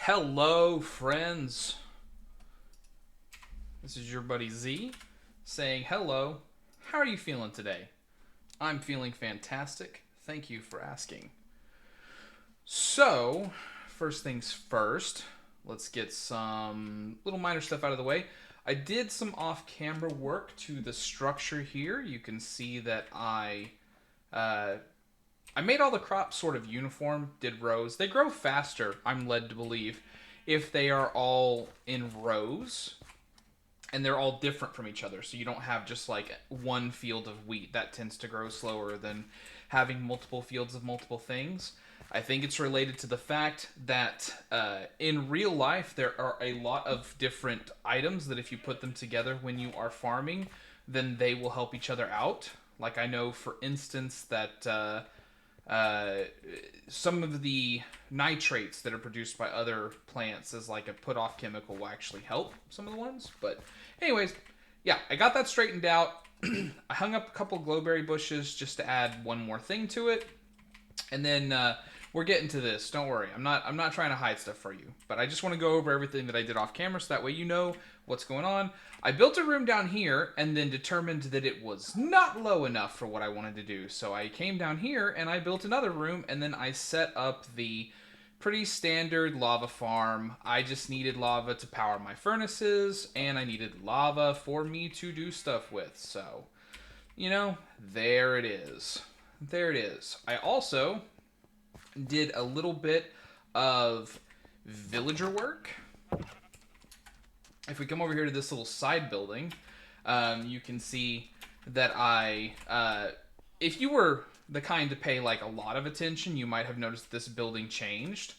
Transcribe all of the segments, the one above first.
Hello, friends. This is your buddy Z saying hello. How are you feeling today? I'm feeling fantastic. Thank you for asking. So, first things first, let's get some little minor stuff out of the way. I did some off camera work to the structure here. You can see that uh, I made all the crops sort of uniform, did rows. They grow faster, I'm led to believe, if they are all in rows and they're all different from each other. So you don't have just like one field of wheat. That tends to grow slower than having multiple fields of multiple things. I think it's related to the fact that in real life there are a lot of different items that if you put them together when you are farming, then they will help each other out. Like I know, for instance, that some of the nitrates that are produced by other plants as like a put off chemical will actually help some of the ones. But anyways, yeah, I got that straightened out. I hung up a couple glowberry bushes just to add one more thing to it. And then we're getting to this. Don't worry. I'm not trying to hide stuff for you. But I just want to go over everything that I did off camera so that way you know what's going on. I built a room down here and then determined that it was not low enough for what I wanted to do. So I came down here and I built another room and then I set up the pretty standard lava farm. I just needed lava to power my furnaces and I needed lava for me to do stuff with. So, you know, there it is. There it is. I also did a little bit of villager work. If we come over here to this little side building, you can see that if you were the kind to pay like a lot of attention, you might have noticed this building changed.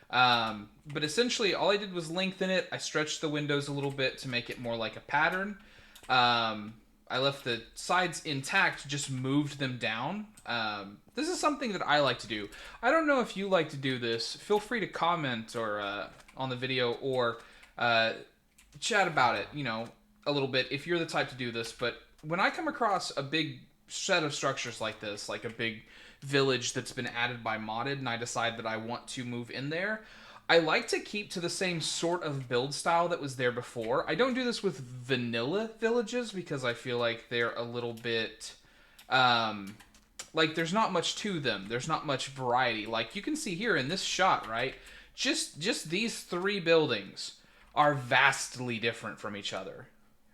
But essentially, all I did was lengthen it. I stretched the windows a little bit to make it more like a pattern. I left the sides intact, just moved them down. This is something that I like to do. I don't know if you like to do this. Feel free to comment or on the video or chat about it, you know, a little bit if you're the type to do this. But when I come across a big set of structures like this, like a big village that's been added by modded, and I decide that I want to move in there, I like to keep to the same sort of build style that was there before. I don't do this with vanilla villages because I feel like they're a little bit like there's not much to them. There's not much variety. Like you can see here in this shot, right? Just these three buildings are vastly different from each other.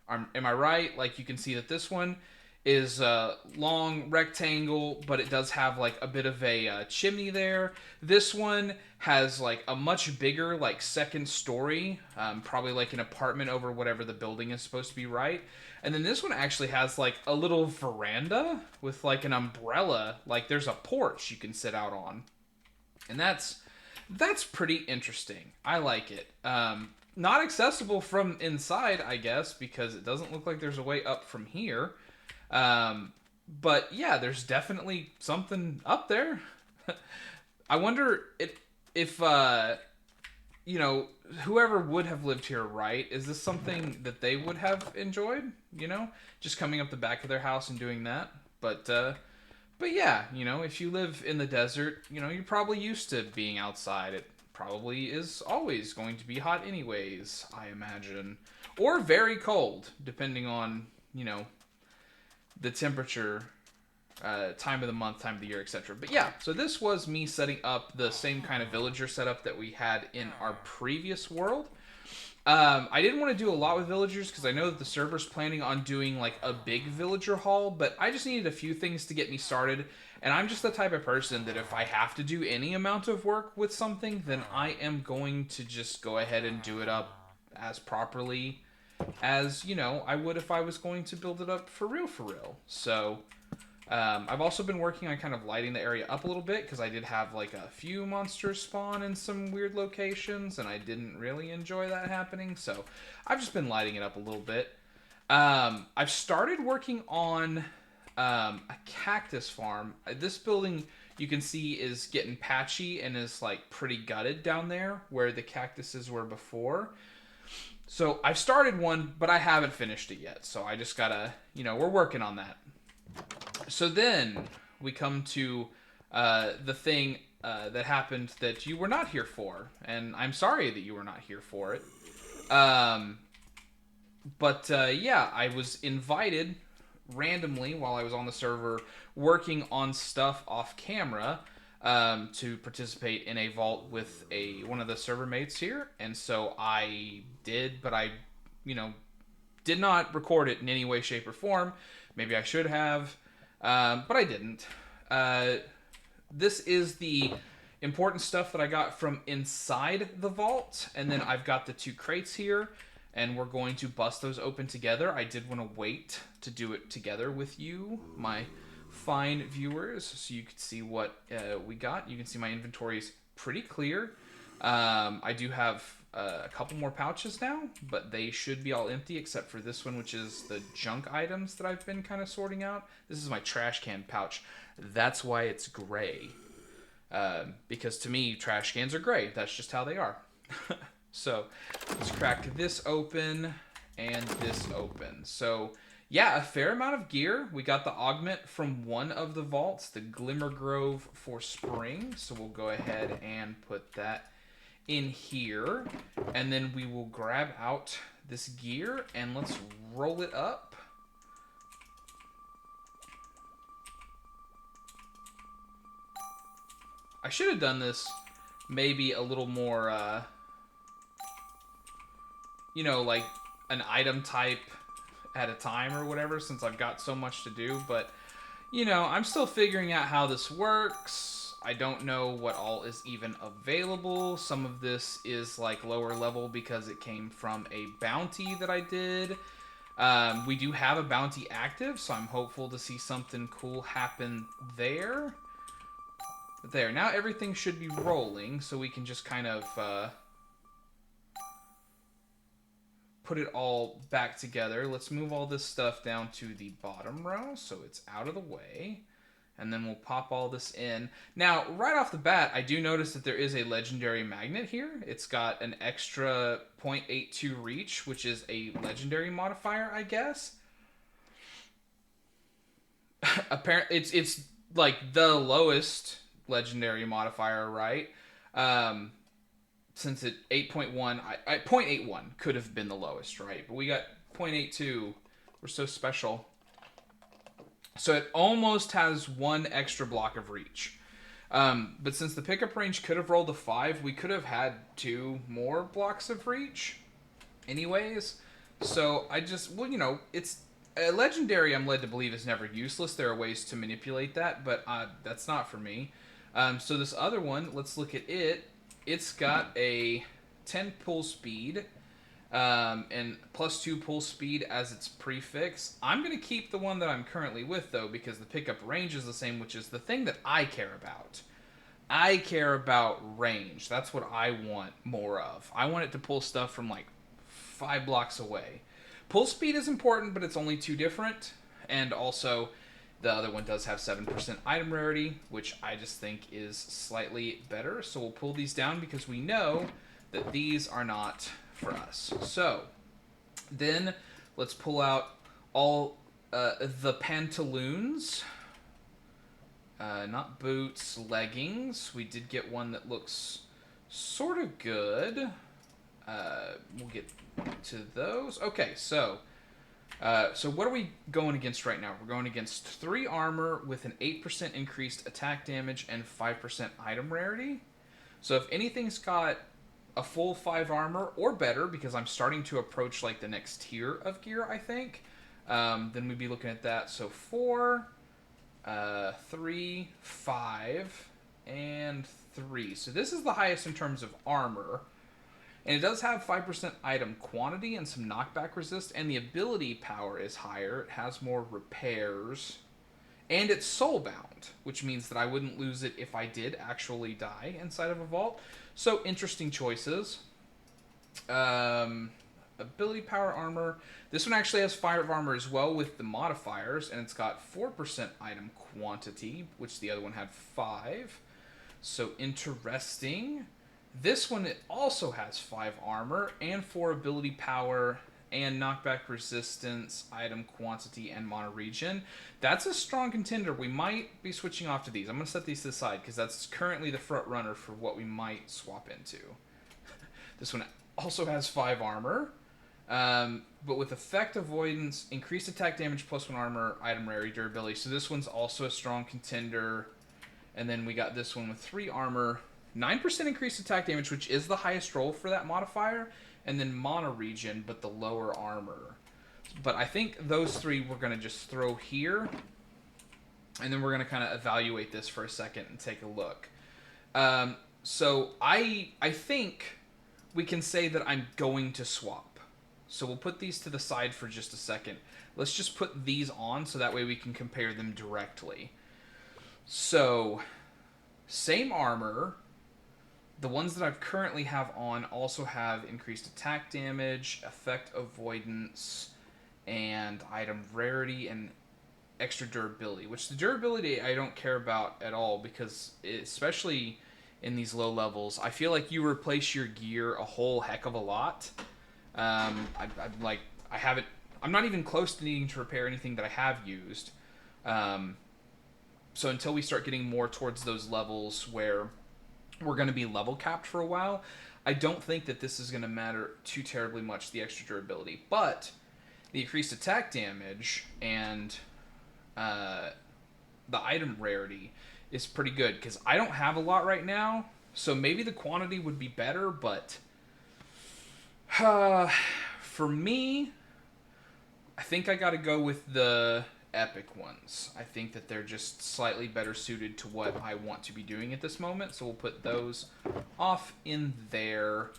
Am I right? Like you can see that this one is a long rectangle, but it does have like a bit of a chimney there. This one has like a much bigger like second story, probably like an apartment over whatever the building is supposed to be, right? And then this one actually has like a little veranda with like an umbrella, like there's a porch you can sit out on. And that's pretty interesting. I like it. Not accessible from inside, I guess, because it doesn't look like there's a way up from here. But yeah, there's definitely something up there. I wonder if you know, whoever would have lived here, right? Is this something that they would have enjoyed? You know, just coming up the back of their house and doing that. But yeah, you know, if you live in the desert, you know, you're probably used to being outside. It probably is always going to be hot anyways, I imagine. Or very cold, depending on, you know, the temperature, time of the month, time of the year, etc. But yeah, so this was me setting up the same kind of villager setup that we had in our previous world. I didn't want to do a lot with villagers because I know that the server's planning on doing like a big villager haul, but I just needed a few things to get me started. And I'm just the type of person that if I have to do any amount of work with something, then I am going to just go ahead and do it up as properly as, you know, I would if I was going to build it up for real, for real. So, I've also been working on kind of lighting the area up a little bit because I did have like a few monsters spawn in some weird locations and I didn't really enjoy that happening. So I've just been lighting it up a little bit. I've started working on a cactus farm. This building you can see is getting patchy and is like pretty gutted down there where the cactuses were before. So I've started one, but I haven't finished it yet. So I just gotta, you know, we're working on that. So then we come to the thing that happened that you were not here for, and I'm sorry that you were not here for it. Um, but yeah, I was invited randomly while I was on the server working on stuff off camera to participate in a vault with one of the server mates here, and so I did, but I, did not record it in any way, shape, or form. Maybe I should have, but I didn't. This is the important stuff that I got from inside the vault, and then I've got the 2 crates here, and we're going to bust those open together. I did want to wait to do it together with you, my fine viewers, so you can see what we got. You can see my inventory is pretty clear. I do have a couple more pouches now, but they should be all empty except for this one, which is the junk items that I've been kind of sorting out. This is my trash can pouch. That's why it's gray. Because to me, trash cans are gray. That's just how they are. So let's crack this open and this open. So yeah, a fair amount of gear. We got the augment from one of the vaults, the Glimmer Grove for spring. So we'll go ahead and put that in here. And then we will grab out this gear and let's roll it up. I should have done this maybe a little more, like an item type at a time or whatever, since I've got so much to do. But, I'm still figuring out how this works. I don't know what all is even available. Some of this is like lower level because it came from a bounty that I did. We do have a bounty active, so I'm hopeful to see something cool happen there. There, now everything should be rolling, so we can just kind of put it all back together. Let's move all this stuff down to the bottom row so it's out of the way, and then we'll pop all this in. Now, right off the bat, I do notice that there is a legendary magnet here. It's got an extra 0.82 reach, which is a legendary modifier, I guess. Apparently, it's like the lowest legendary modifier, right? Since it 8.1, 0.81 could have been the lowest, right? But we got 0.82. We're so special. So it almost has 1 extra block of reach. But since the pickup range could have rolled a 5, we could have had 2 more blocks of reach anyways. So I just, it's a legendary, I'm led to believe, is never useless. There are ways to manipulate that, but that's not for me. So this other one, let's look at it. It's got a 10 pull speed and +2 pull speed as its prefix. I'm going to keep the one that I'm currently with, though, because the pickup range is the same, which is the thing that I care about. I care about range. That's what I want more of. I want it to pull stuff from like 5 blocks away. Pull speed is important, but it's only 2 different. And also, the other one does have 7% item rarity, which I just think is slightly better. So we'll pull these down because we know that these are not for us. So then let's pull out all the pantaloons. Not boots, leggings. We did get one that looks sort of good. We'll get to those. Okay, so what are we going against right now? We're going against 3 armor with an 8% increased attack damage and 5% item rarity. So if anything's got a full 5 armor or better, because I'm starting to approach like the next tier of gear, I think, then we'd be looking at that. So 4, 3, 5, and 3. So this is the highest in terms of armor. And it does have 5% item quantity and some knockback resist, and the ability power is higher. It has more repairs, and it's soulbound, which means that I wouldn't lose it if I did actually die inside of a vault. So interesting choices. Ability power armor. This one actually has 5 armor as well with the modifiers, and it's got 4% item quantity, which the other one had 5. So interesting. This one, it also has 5 armor and 4 ability power and knockback resistance, item quantity, and mono region. That's a strong contender. We might be switching off to these. I'm going to set these to the side because that's currently the front runner for what we might swap into. This one also has 5 armor, but with effect avoidance, increased attack damage, +1 armor, item rarity, durability. So this one's also a strong contender. And then we got this one with 3 armor, 9% increased attack damage, which is the highest roll for that modifier, and then mono region, but the lower armor. But I think those 3 we're going to just throw here, and then we're going to kind of evaluate this for a second and take a look. So I think we can say that I'm going to swap. So we'll put these to the side for just a second. Let's just put these on so that way we can compare them directly. So, same armor. The ones that I currently have on also have increased attack damage, effect avoidance, and item rarity and extra durability. Which the durability I don't care about at all because especially in these low levels, I feel like you replace your gear a whole heck of a lot. I'm not even close to needing to repair anything that I have used. So until we start getting more towards those levels where we're going to be level capped for a while, I don't think that this is going to matter too terribly much, the extra durability. But the increased attack damage and the item rarity is pretty good because I don't have a lot right now, so maybe the quantity would be better, but for me, I think I got to go with the epic ones. I think that they're just slightly better suited to what I want to be doing at this moment, so we'll put those off in there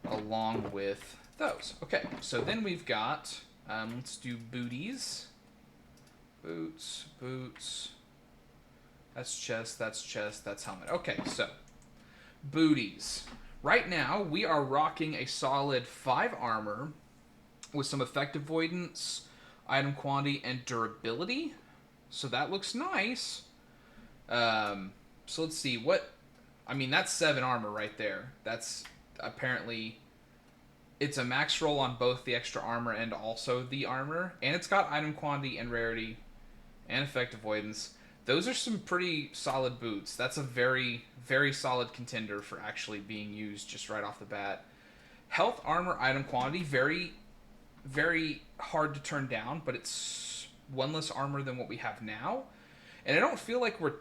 along with those. Okay, so then we've got, let's do booties. Boots. That's chest, that's helmet. Okay, so booties. Right now, we are rocking a solid 5 armor with some effect avoidance, item quantity, and durability. So that looks nice. So let's see. That's 7 armor right there. That's apparently... It's a max roll on both the extra armor and also the armor. And it's got item quantity and rarity and effect avoidance. Those are some pretty solid boots. That's a very, very solid contender for actually being used just right off the bat. Health, armor, item quantity, very, very hard to turn down, but it's 1 less armor than what we have now. And I don't feel like we're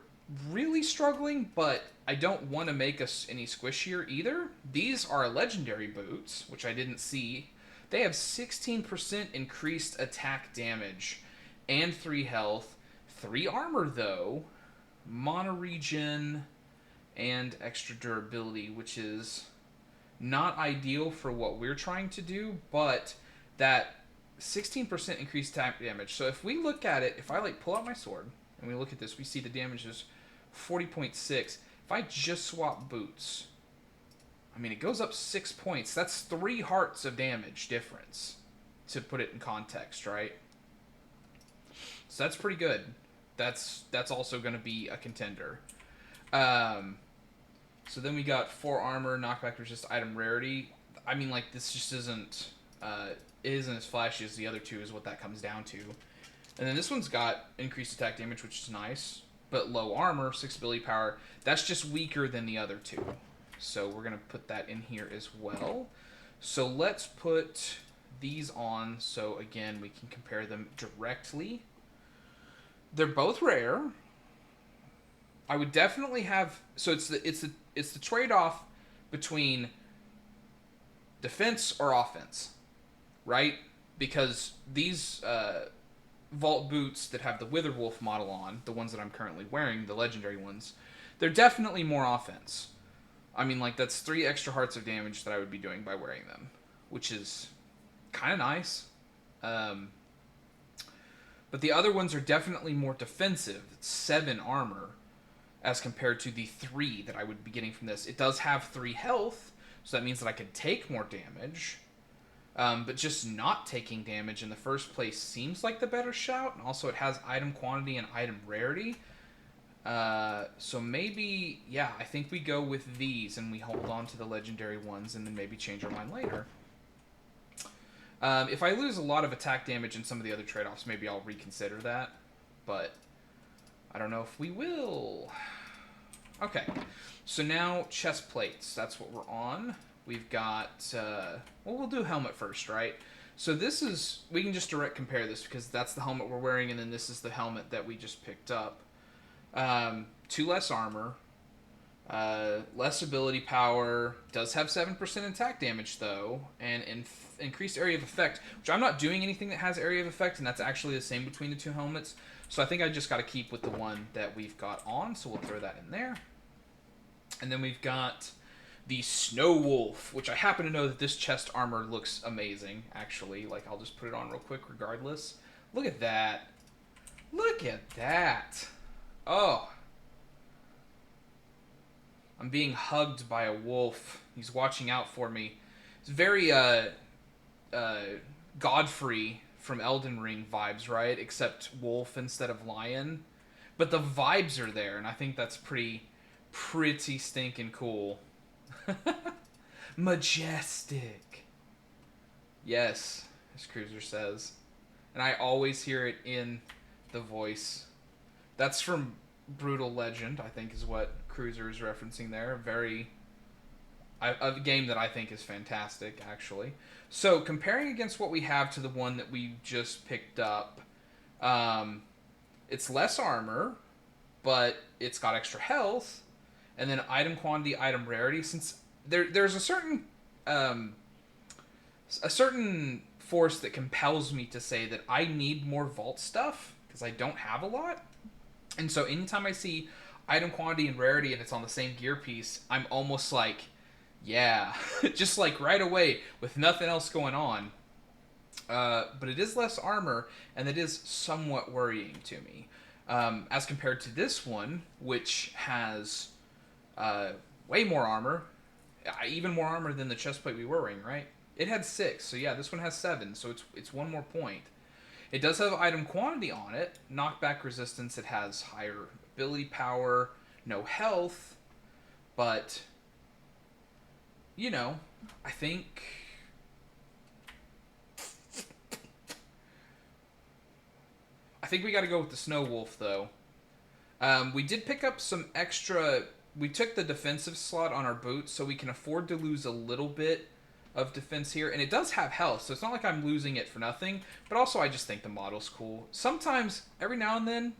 really struggling, but I don't want to make us any squishier either. These are legendary boots, which I didn't see. They have 16% increased attack damage and 3 health. 3 armor, though, mono region, and extra durability, which is not ideal for what we're trying to do, but that 16% increased attack damage. So if we look at it, if I pull out my sword and we look at this, we see the damage is 40.6. If I just swap boots, it goes up 6 points. That's 3 hearts of damage difference, to put it in context, right? So that's pretty good. That's also going to be a contender. So then we got 4 armor, knockback resist, item rarity. This just isn't... it isn't as flashy as the other 2 is what that comes down to. And then this one's got increased attack damage, which is nice. But low armor, 6 ability power. That's just weaker than the other 2. So we're going to put that in here as well. So let's put these on so, again, we can compare them directly. They're both rare. I would definitely have... So it's the trade-off between defense or offense, right? Because these Vault boots that have the Witherwolf model on, the ones that I'm currently wearing, the legendary ones, they're definitely more offense. That's 3 extra hearts of damage that I would be doing by wearing them, which is kind of nice. But the other ones are definitely more defensive. It's 7 armor as compared to the 3 that I would be getting from this. It does have 3 health, so that means that I could take more damage. But just not taking damage in the first place seems like the better shout. And also it has item quantity and item rarity. So maybe, yeah, I think we go with these and we hold on to the legendary ones and then maybe change our mind later. If I lose a lot of attack damage in some of the other trade-offs, maybe I'll reconsider that. But I don't know if we will. Okay, so now chest plates. That's what we're on. We've got... well, we'll do helmet first, right? So this is... We can just direct compare this because that's the helmet we're wearing, and then this is the helmet that we just picked up. 2 less armor. Less ability power. Does have 7% attack damage, though. And increased area of effect, which I'm not doing anything that has area of effect, and that's actually the same between the 2 helmets. So I think I just got to keep with the one that we've got on, so we'll throw that in there. And then we've got the Snow Wolf, which I happen to know that this chest armor looks amazing, actually. Like, I'll just put it on real quick regardless. Look at that. Look at that. Oh. I'm being hugged by a wolf. He's watching out for me. It's very, Godfrey from Elden Ring vibes, right? Except wolf instead of lion. But the vibes are there, and I think that's pretty stinking cool. Majestic. Yes, as Cruiser says. And I always hear it in the voice. That's from Brutal Legend, I think is what Cruiser is referencing there. A game that I think is fantastic, actually. So, comparing against what we have to the one that we just picked up, it's less armor, but it's got extra health, and then item quantity, item rarity. Since there's a certain force that compels me to say that I need more vault stuff because I don't have a lot, and so anytime I see item quantity and rarity and it's on the same gear piece, I'm almost like, yeah, just like right away with nothing else going on. But it is less armor, and it is somewhat worrying to me. As compared to this one, which has way more armor, even more armor than the chestplate we were wearing, right? It had 6, so yeah, this one has 7, so it's 1 more point. It does have item quantity on it, knockback resistance, it has higher ability power, no health, but, you know, I think... we got to go with the Snow Wolf, though. We did pick up some extra... We took the defensive slot on our boots, so we can afford to lose a little bit of defense here. And it does have health, so it's not like I'm losing it for nothing. But also, I just think the model's cool. Sometimes, every now and then,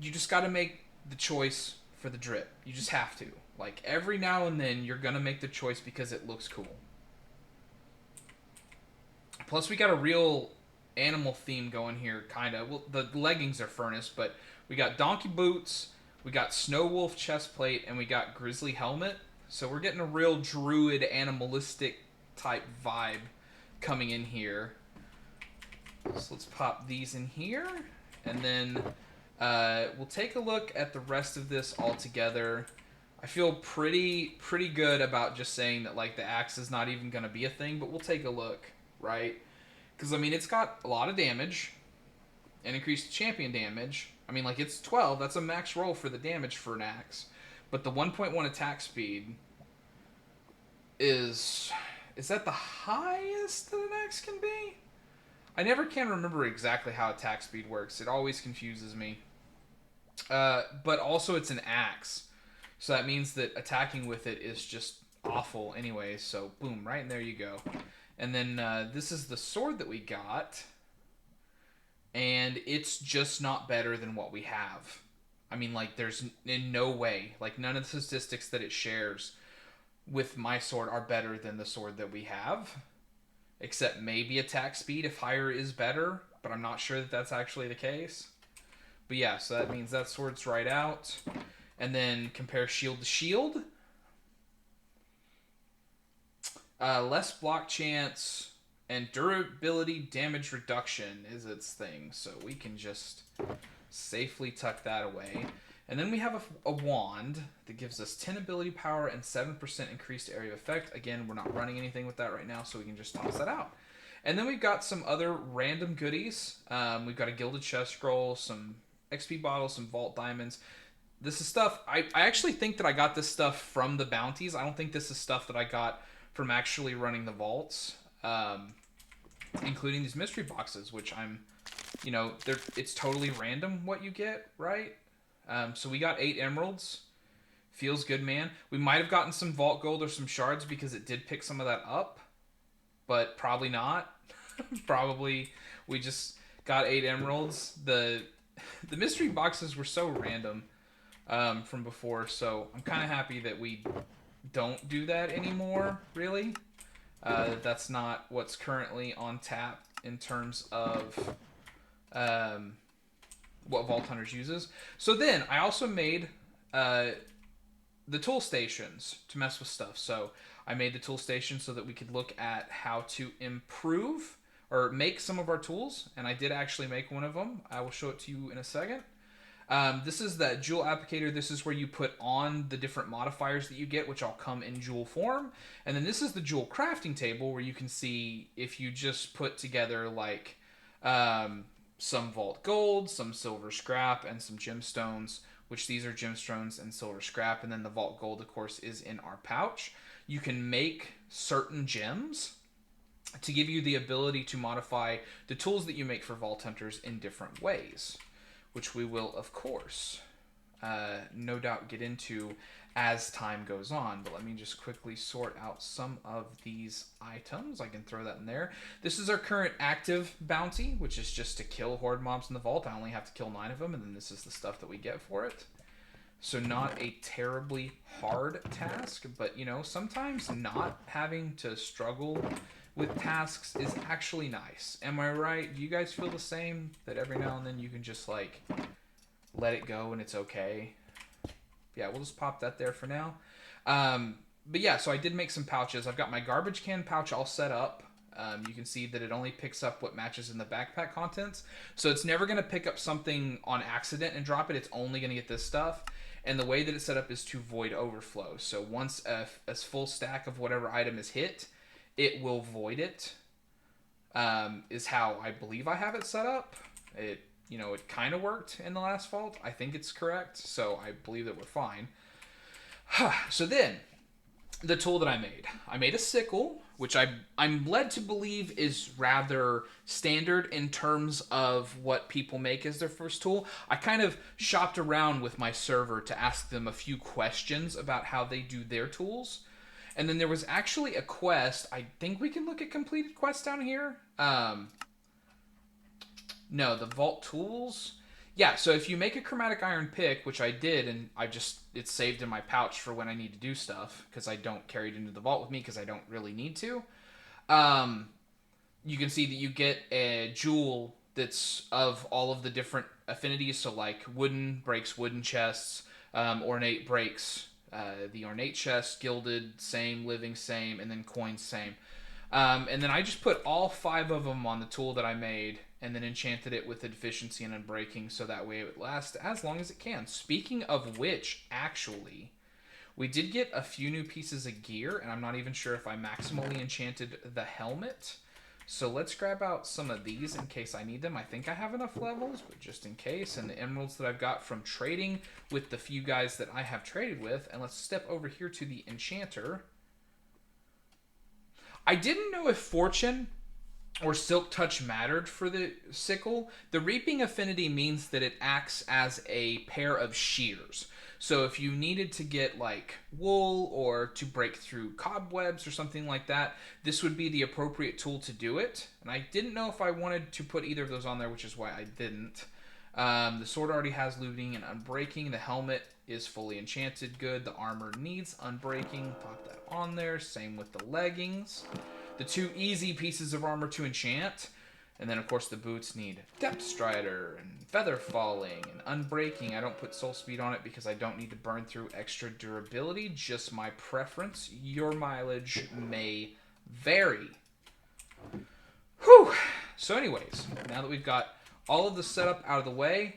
you just got to make the choice for the drip. You just have to. Like, every now and then, you're going to make the choice because it looks cool. Plus, we got a real... animal theme going here, kind of. Well, the leggings are furnace, but we got donkey boots, we got snow wolf chest plate, and we got grizzly helmet. So we're getting a real druid animalistic type vibe coming in here. So let's pop these in here, and then we'll take a look at the rest of this all together. I feel pretty good about just saying that, like, the axe is not even going to be a thing, but we'll take a look, right? Because, I mean, it's got a lot of damage and increased champion damage. I mean, like, it's 12. That's a max roll for the damage for an axe. But the 1.1 attack speed is that the highest that an axe can be? I never can remember exactly how attack speed works. It always confuses me. But also, it's an axe. So that means that attacking with it is just awful anyway. So, boom, right in there you go. And then this is the sword that we got. And it's just not better than what we have. I mean, like, there's in no way. Like, none of the statistics that it shares with my sword are better than the sword that we have. Except maybe attack speed if higher is better. But I'm not sure that that's actually the case. But yeah, so that means that sword's right out. And then compare shield to shield. Less block chance and durability damage reduction is its thing. So we can just safely tuck that away. And then we have a wand that gives us 10 ability power and 7% increased area of effect. Again, we're not running anything with that right now, so we can just toss that out. And then we've got some other random goodies. We've got a gilded chest scroll, some XP bottles, some vault diamonds. This is stuff, I actually think that I got this stuff from the bounties. I don't think this is stuff that I got from actually running the vaults. including these mystery boxes, which it's totally random what you get, right? So we got 8 emeralds. Feels good, man. We might have gotten some vault gold or some shards because it did pick some of that up, but probably not. Probably we just got 8 emeralds. The mystery boxes were so random from before, so I'm kind of happy that we don't do that anymore, really. That's not what's currently on tap in terms of what Vault Hunters uses. So then I also made the tool stations to mess with stuff. So I made the tool station so that we could look at how to improve or make some of our tools. And I did actually make one of them. I will show it to you in a second. This is the jewel applicator. This is where you put on the different modifiers that you get, which all come in jewel form. And then this is the jewel crafting table where you can see if you just put together like some vault gold, some silver scrap, and some gemstones, which these are gemstones and silver scrap, and then the vault gold, of course, is in our pouch. You can make certain gems to give you the ability to modify the tools that you make for Vault Hunters in different ways, which we will, of course, no doubt get into as time goes on. But let me just quickly sort out some of these items. I can throw that in there. This is our current active bounty, which is just to kill horde mobs in the vault. I only have to kill 9 of them, and then this is the stuff that we get for it. So not a terribly hard task, but sometimes not having to struggle with tasks is actually nice. Am I right? Do you guys feel the same? That every now and then you can just like let it go and it's okay? Yeah, we'll just pop that there for now. But yeah, so I did make some pouches. I've got my garbage can pouch all set up. You can see that it only picks up what matches in the backpack contents. So it's never going to pick up something on accident and drop it. It's only going to get this stuff. And the way that it's set up is to void overflow. So once a full stack of whatever item is hit, it will void it, is how I believe I have it set up. It kind of worked in the last vault. I think it's correct, so I believe that we're fine. So then, the tool that I made a sickle, which I'm led to believe is rather standard in terms of what people make as their first tool. I kind of shopped around with my server to ask them a few questions about how they do their tools. And then there was actually a quest. I think we can look at completed quests down here. No, the vault tools. Yeah, so if you make a chromatic iron pick, which I did, and it's saved in my pouch for when I need to do stuff, because I don't carry it into the vault with me because I don't really need to. You can see that you get a jewel that's of all of the different affinities. So like wooden breaks wooden chests, ornate breaks the ornate chest, gilded, same, living, same, and then coins, same. And then I just put all 5 of them on the tool that I made, and then enchanted it with efficiency and unbreaking, so that way it would last as long as it can. Speaking of which, actually, we did get a few new pieces of gear, and I'm not even sure if I maximally enchanted the helmet. So let's grab out some of these in case I need them. I think I have enough levels, but just in case. And the emeralds that I've got from trading with the few guys that I have traded with. And let's step over here to the enchanter. I didn't know if fortune or silk touch mattered for the sickle. The reaping affinity means that it acts as a pair of shears. So if you needed to get like wool or to break through cobwebs or something like that, this would be the appropriate tool to do it. And I didn't know if I wanted to put either of those on there, which is why I didn't. The sword already has looting and unbreaking. The helmet is fully enchanted. Good. The armor needs unbreaking. Pop that on there. Same with the leggings. The 2 easy pieces of armor to enchant. And then, of course, the boots need Depth Strider and Feather Falling and Unbreaking. I don't put Soul Speed on it because I don't need to burn through extra durability. Just my preference. Your mileage may vary. Whew. So anyways, now that we've got all of the setup out of the way,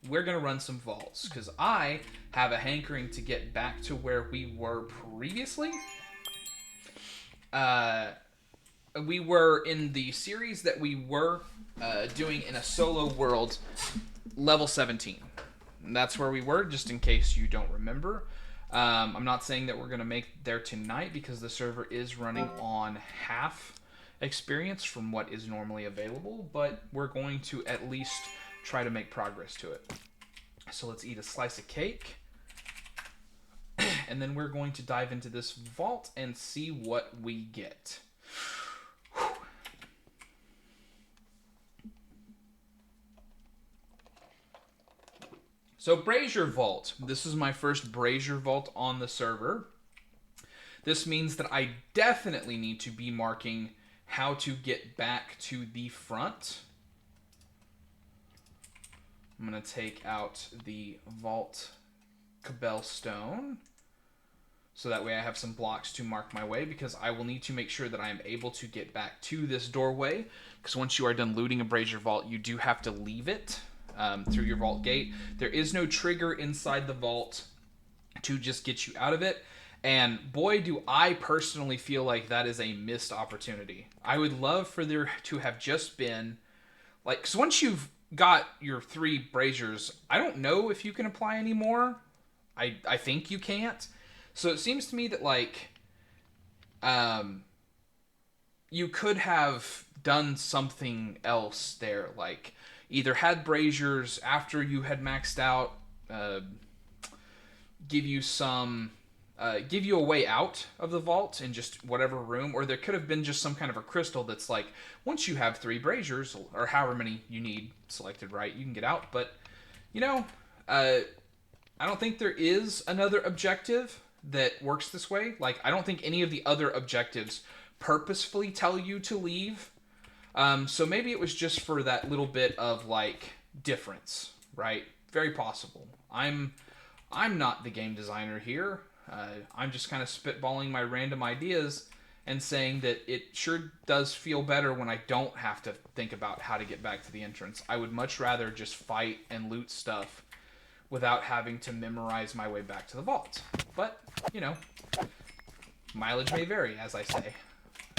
we're going to run some vaults. Because I have a hankering to get back to where we were previously. We were in the series that we were doing in a solo world, level 17. And that's where we were, just in case you don't remember. I'm not saying that we're going to make there tonight because the server is running on half experience from what is normally available, but we're going to at least try to make progress to it. So let's eat a slice of cake. And then we're going to dive into this vault and see what we get. Whew. So Brazier Vault. This is my first Brazier Vault on the server. This means that I definitely need to be marking how to get back to the front. I'm going to take out the Vault Cabell Stone, so that way I have some blocks to mark my way, because I will need to make sure that I am able to get back to this doorway, because once you are done looting a Brazier Vault, you do have to leave it through your vault gate. There is no trigger inside the vault to just get you out of it, and boy, do I personally feel like that is a missed opportunity. I would love for there to have just been, like, because once you've got your 3 braziers, I don't know if you can apply any more. I think you can't. So it seems to me that, like, you could have done something else there, like either had braziers after you had maxed out, give you a way out of the vault in just whatever room, or there could have been just some kind of a crystal that's like, once you have 3 braziers, or however many you need selected, right, you can get out. But, you know, I don't think there is another objective that works this way. Like, I don't think any of the other objectives purposefully tell you to leave. So maybe it was just for that little bit of, like, difference, right? Very possible. I'm not the game designer here. I'm just kind of spitballing my random ideas and saying that it sure does feel better when I don't have to think about how to get back to the entrance. I would much rather just fight and loot stuff without having to memorize my way back to the vault. But, you know, mileage may vary, as I say.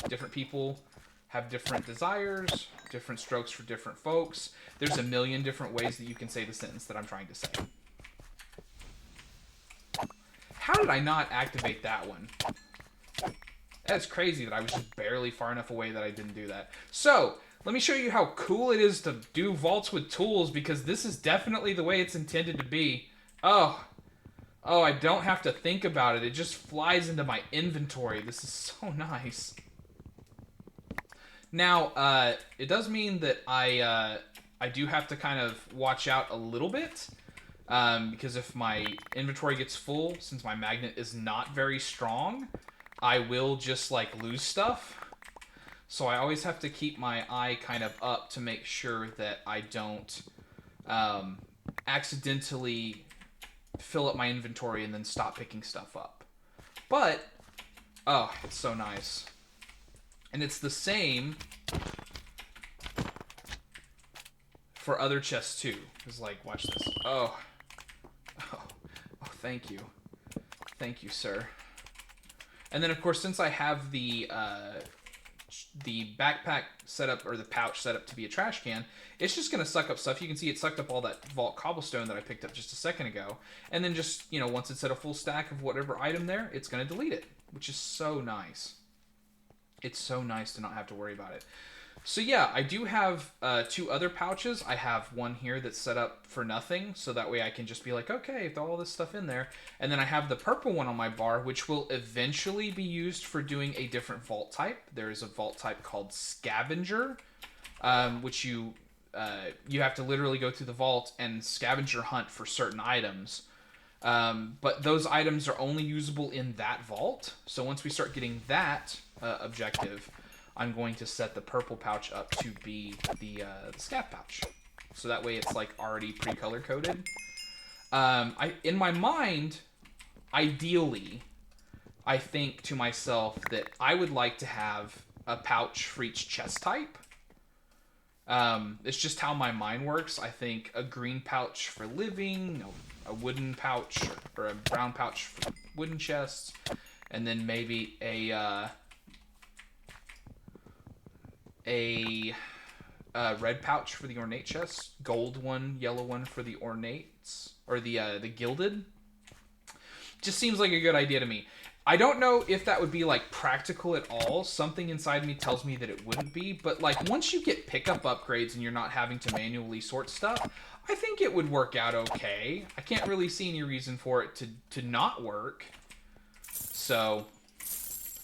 Different people have different desires, different strokes for different folks. There's a million different ways that you can say the sentence that I'm trying to say. How did I not activate that one? That's crazy that I was just barely far enough away that I didn't do that. So, let me show you how cool it is to do vaults with tools, because this is definitely the way it's intended to be. Oh, I don't have to think about it. It just flies into my inventory. This is so nice. Now, it does mean that I do have to kind of watch out a little bit, because if my inventory gets full, since my magnet is not very strong, I will just, like, lose stuff. So I always have to keep my eye kind of up to make sure that I don't accidentally fill up my inventory and then stop picking stuff up. But, oh, it's so nice. And it's the same for other chests too. It's like, watch this. Oh, thank you. Thank you, sir. And then, of course, since I have the backpack set up, or the pouch set up to be a trash can, it's just going to suck up stuff. You can see it sucked up all that vault cobblestone that I picked up just a second ago. And then just, you know, once it's at a full stack of whatever item there, it's going to delete it, which is so nice. It's so nice to not have to worry about it. So yeah, I do have 2 other pouches. I have one here that's set up for nothing, so that way I can just be like, okay, throw all this stuff in there. And then I have the purple one on my bar, which will eventually be used for doing a different vault type. There is a vault type called Scavenger, which you have to literally go through the vault and scavenger hunt for certain items. But those items are only usable in that vault. So once we start getting that objective, I'm going to set the purple pouch up to be the scav pouch. So that way it's like already pre-color coded. In my mind, ideally, I think to myself that I would like to have a pouch for each chest type. It's just how my mind works. I think a green pouch for living, a wooden pouch, or a brown pouch for wooden chests, and then maybe a red pouch for the ornate chests, gold one, yellow one for the ornates, or the gilded. Just seems like a good idea to me. I don't know if that would be, like, practical at all. Something inside me tells me that it wouldn't be. But, like, once you get pickup upgrades and you're not having to manually sort stuff, I think it would work out okay. I can't really see any reason for it to not work. So,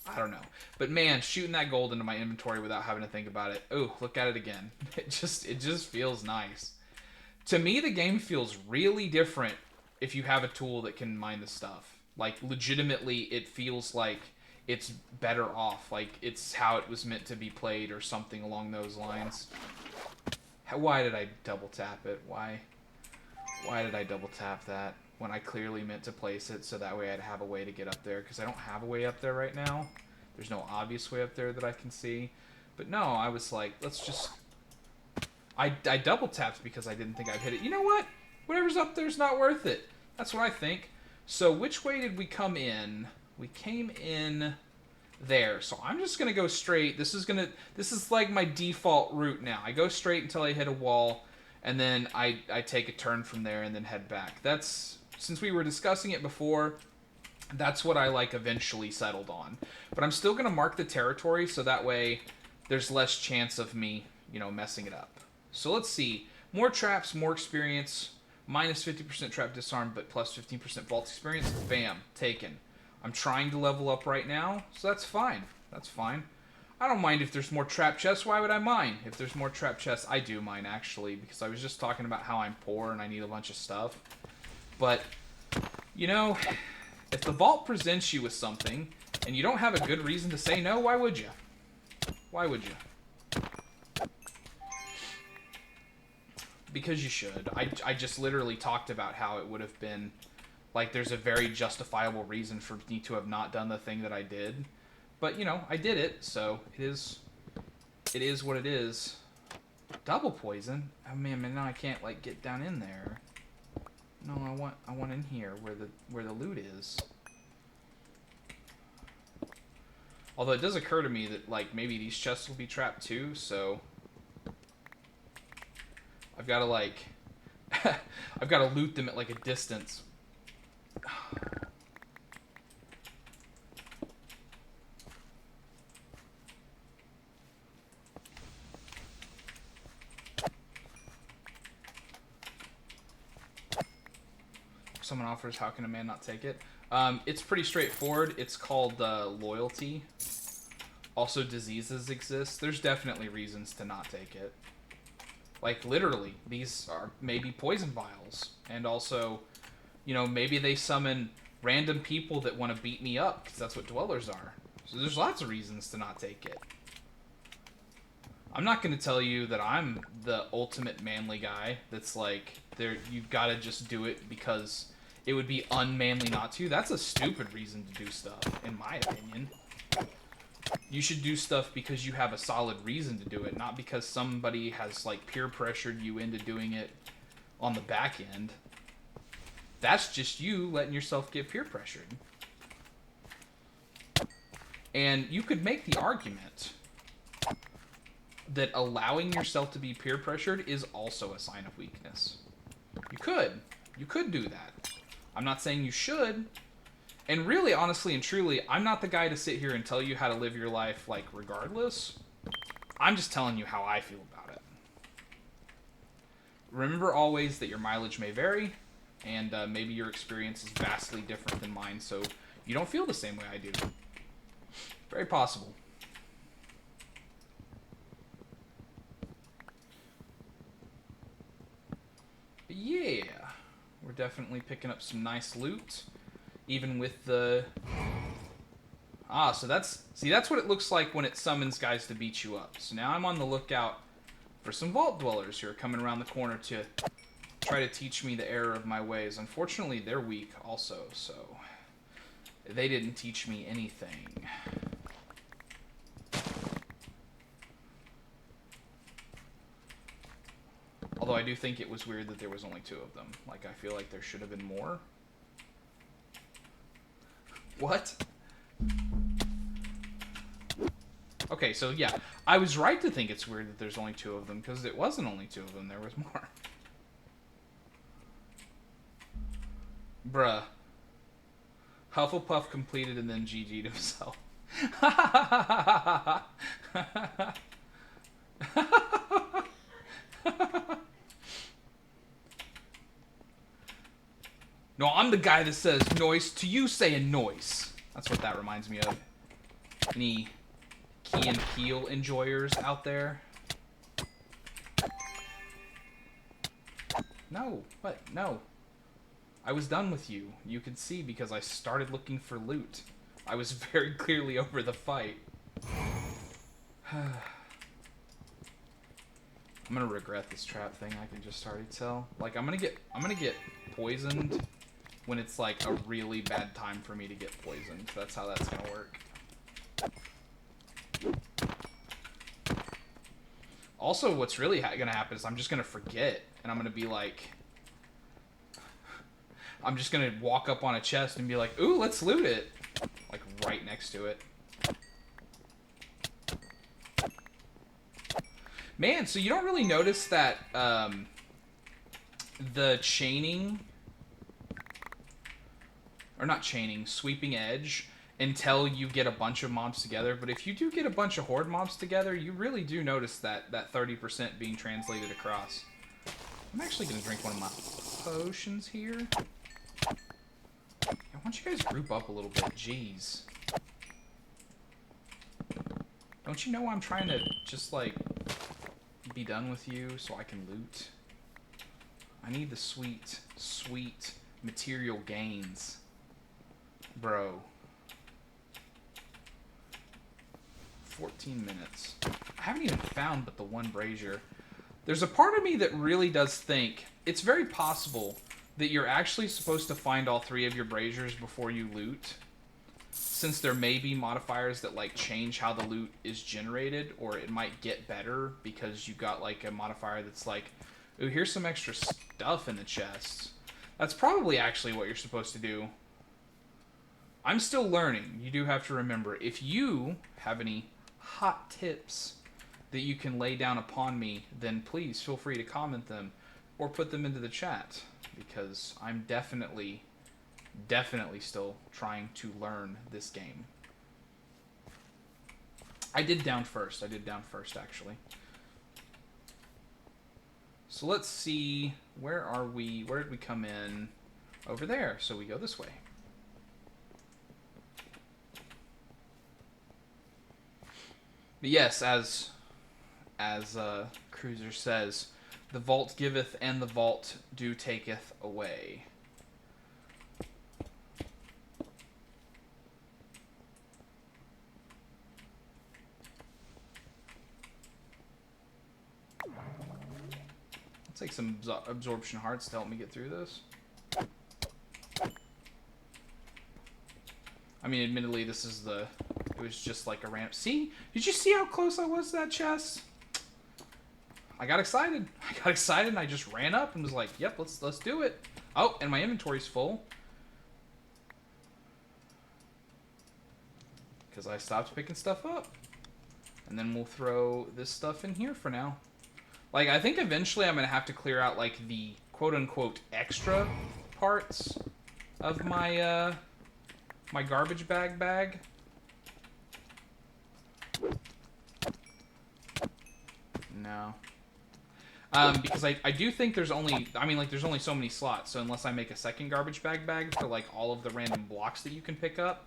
I don't know. But, man, shooting that gold into my inventory without having to think about it. Oh, look at it again. It just feels nice. To me, the game feels really different if you have a tool that can mine the stuff. Like, legitimately, it feels like it's better off. Like, it's how it was meant to be played or something along those lines. Why did I double tap it? Why did I double tap that when I clearly meant to place it so that way I'd have a way to get up there? Because I don't have a way up there right now. There's no obvious way up there that I can see. But no, I was like, let's just... I double tapped because I didn't think I'd hit it. You know what? Whatever's up there's not worth it. That's what I think. So which way did we come in? We came in there. So I'm just gonna go straight. This is like my default route now. I go straight until I hit a wall, and then I take a turn from there and then head back. That's, since we were discussing it before, that's what I like eventually settled on. But I'm still gonna mark the territory so that way there's less chance of me, you know, messing it up. So let's see. More traps, more experience. Minus 50% trap disarm, but plus 15% vault experience. Bam. Taken. I'm trying to level up right now, so that's fine. That's fine. I don't mind if there's more trap chests. Why would I mind? If there's more trap chests, I do mind, actually, because I was just talking about how I'm poor and I need a bunch of stuff. But, you know, if the vault presents you with something and you don't have a good reason to say no, why would you? Why would you? Because you should. I just literally talked about how it would have been, like, there's a very justifiable reason for me to have not done the thing that I did. But, you know, I did it, so it is what it is. Double poison? Oh, man, now I can't, like, get down in there. No, I want in here where the loot is. Although it does occur to me that, like, maybe these chests will be trapped too, so I've got to, like, I've got to loot them at, like, a distance. Someone offers, how can a man not take it? It's pretty straightforward. It's called loyalty. Also, diseases exist. There's definitely reasons to not take it. Like, literally, these are maybe poison vials. And also, you know, maybe they summon random people that want to beat me up, because that's what dwellers are. So there's lots of reasons to not take it. I'm not going to tell you that I'm the ultimate manly guy that's like, you've got to just do it because it would be unmanly not to. That's a stupid reason to do stuff, in my opinion. You should do stuff because you have a solid reason to do it, not because somebody has, like, peer pressured you into doing it on the back end. That's just you letting yourself get peer pressured. And you could make the argument that allowing yourself to be peer pressured is also a sign of weakness. You could do that. I'm not saying you should. And really, honestly and truly, I'm not the guy to sit here and tell you how to live your life, like, regardless. I'm just telling you how I feel about it. Remember always that your mileage may vary, and maybe your experience is vastly different than mine, so you don't feel the same way I do. Very possible. But yeah, we're definitely picking up some nice loot. Even with the... so that's what it looks like when it summons guys to beat you up. So now I'm on the lookout for some vault dwellers who are coming around the corner to try to teach me the error of my ways. Unfortunately, they're weak also, so they didn't teach me anything. Although I do think it was weird that there was only 2 of them. Like, I feel like there should have been more. What? Okay, so yeah, I was right to think it's weird that there's only 2 of them, because it wasn't only 2 of them, there was more. Bruh. Hufflepuff completed and then GG'd himself. No, I'm the guy that says noise to you saying noise. That's what that reminds me of. Any Key and Peele enjoyers out there? No, what? No. I was done with you. You could see because I started looking for loot. I was very clearly over the fight. I'm gonna regret this trap thing, I can just already tell. Like I'm gonna get poisoned when it's like a really bad time for me to get poisoned. That's how that's gonna work. Also, what's really gonna happen is I'm just gonna forget, and I'm gonna be like, I'm just gonna walk up on a chest and be like, ooh, let's loot it. Like right next to it. Man, so you don't really notice that the chaining, or not chaining, sweeping edge until you get a bunch of mobs together. But if you do get a bunch of horde mobs together, you really do notice that 30% being translated across. I'm actually going to drink one of my potions here. Why don't you guys group up a little bit? Jeez. Don't you know I'm trying to just, like, be done with you so I can loot? I need the sweet, sweet material gains. Bro. 14 minutes. I haven't even found but the one brazier. There's a part of me that really does think it's very possible that you're actually supposed to find all 3 of your braziers before you loot, since there may be modifiers that like change how the loot is generated, or it might get better because you got like a modifier that's like, ooh, here's some extra stuff in the chest. That's probably actually what you're supposed to do. I'm still learning. You do have to remember, if you have any hot tips that you can lay down upon me, then please feel free to comment them or put them into the chat, because I'm definitely still trying to learn this game. I did down first, actually. So let's see, where are we? Where did we come in? Over there, so we go this way. But yes, as Cruiser says, the vault giveth and the vault do taketh away. I'll take some absorption hearts to help me get through this. I mean, admittedly, this is the... It was just like a ramp. See? Did you see how close I was to that chest? I got excited. And I just ran up and was like, yep, let's do it. Oh, and my inventory's full. Because I stopped picking stuff up. And then we'll throw this stuff in here for now. Like, I think eventually I'm going to have to clear out, like, the quote-unquote extra parts of my, my garbage bag. No. Because I do think there's only, I mean, like, there's only so many slots, so unless I make a second garbage bag for, like, all of the random blocks that you can pick up,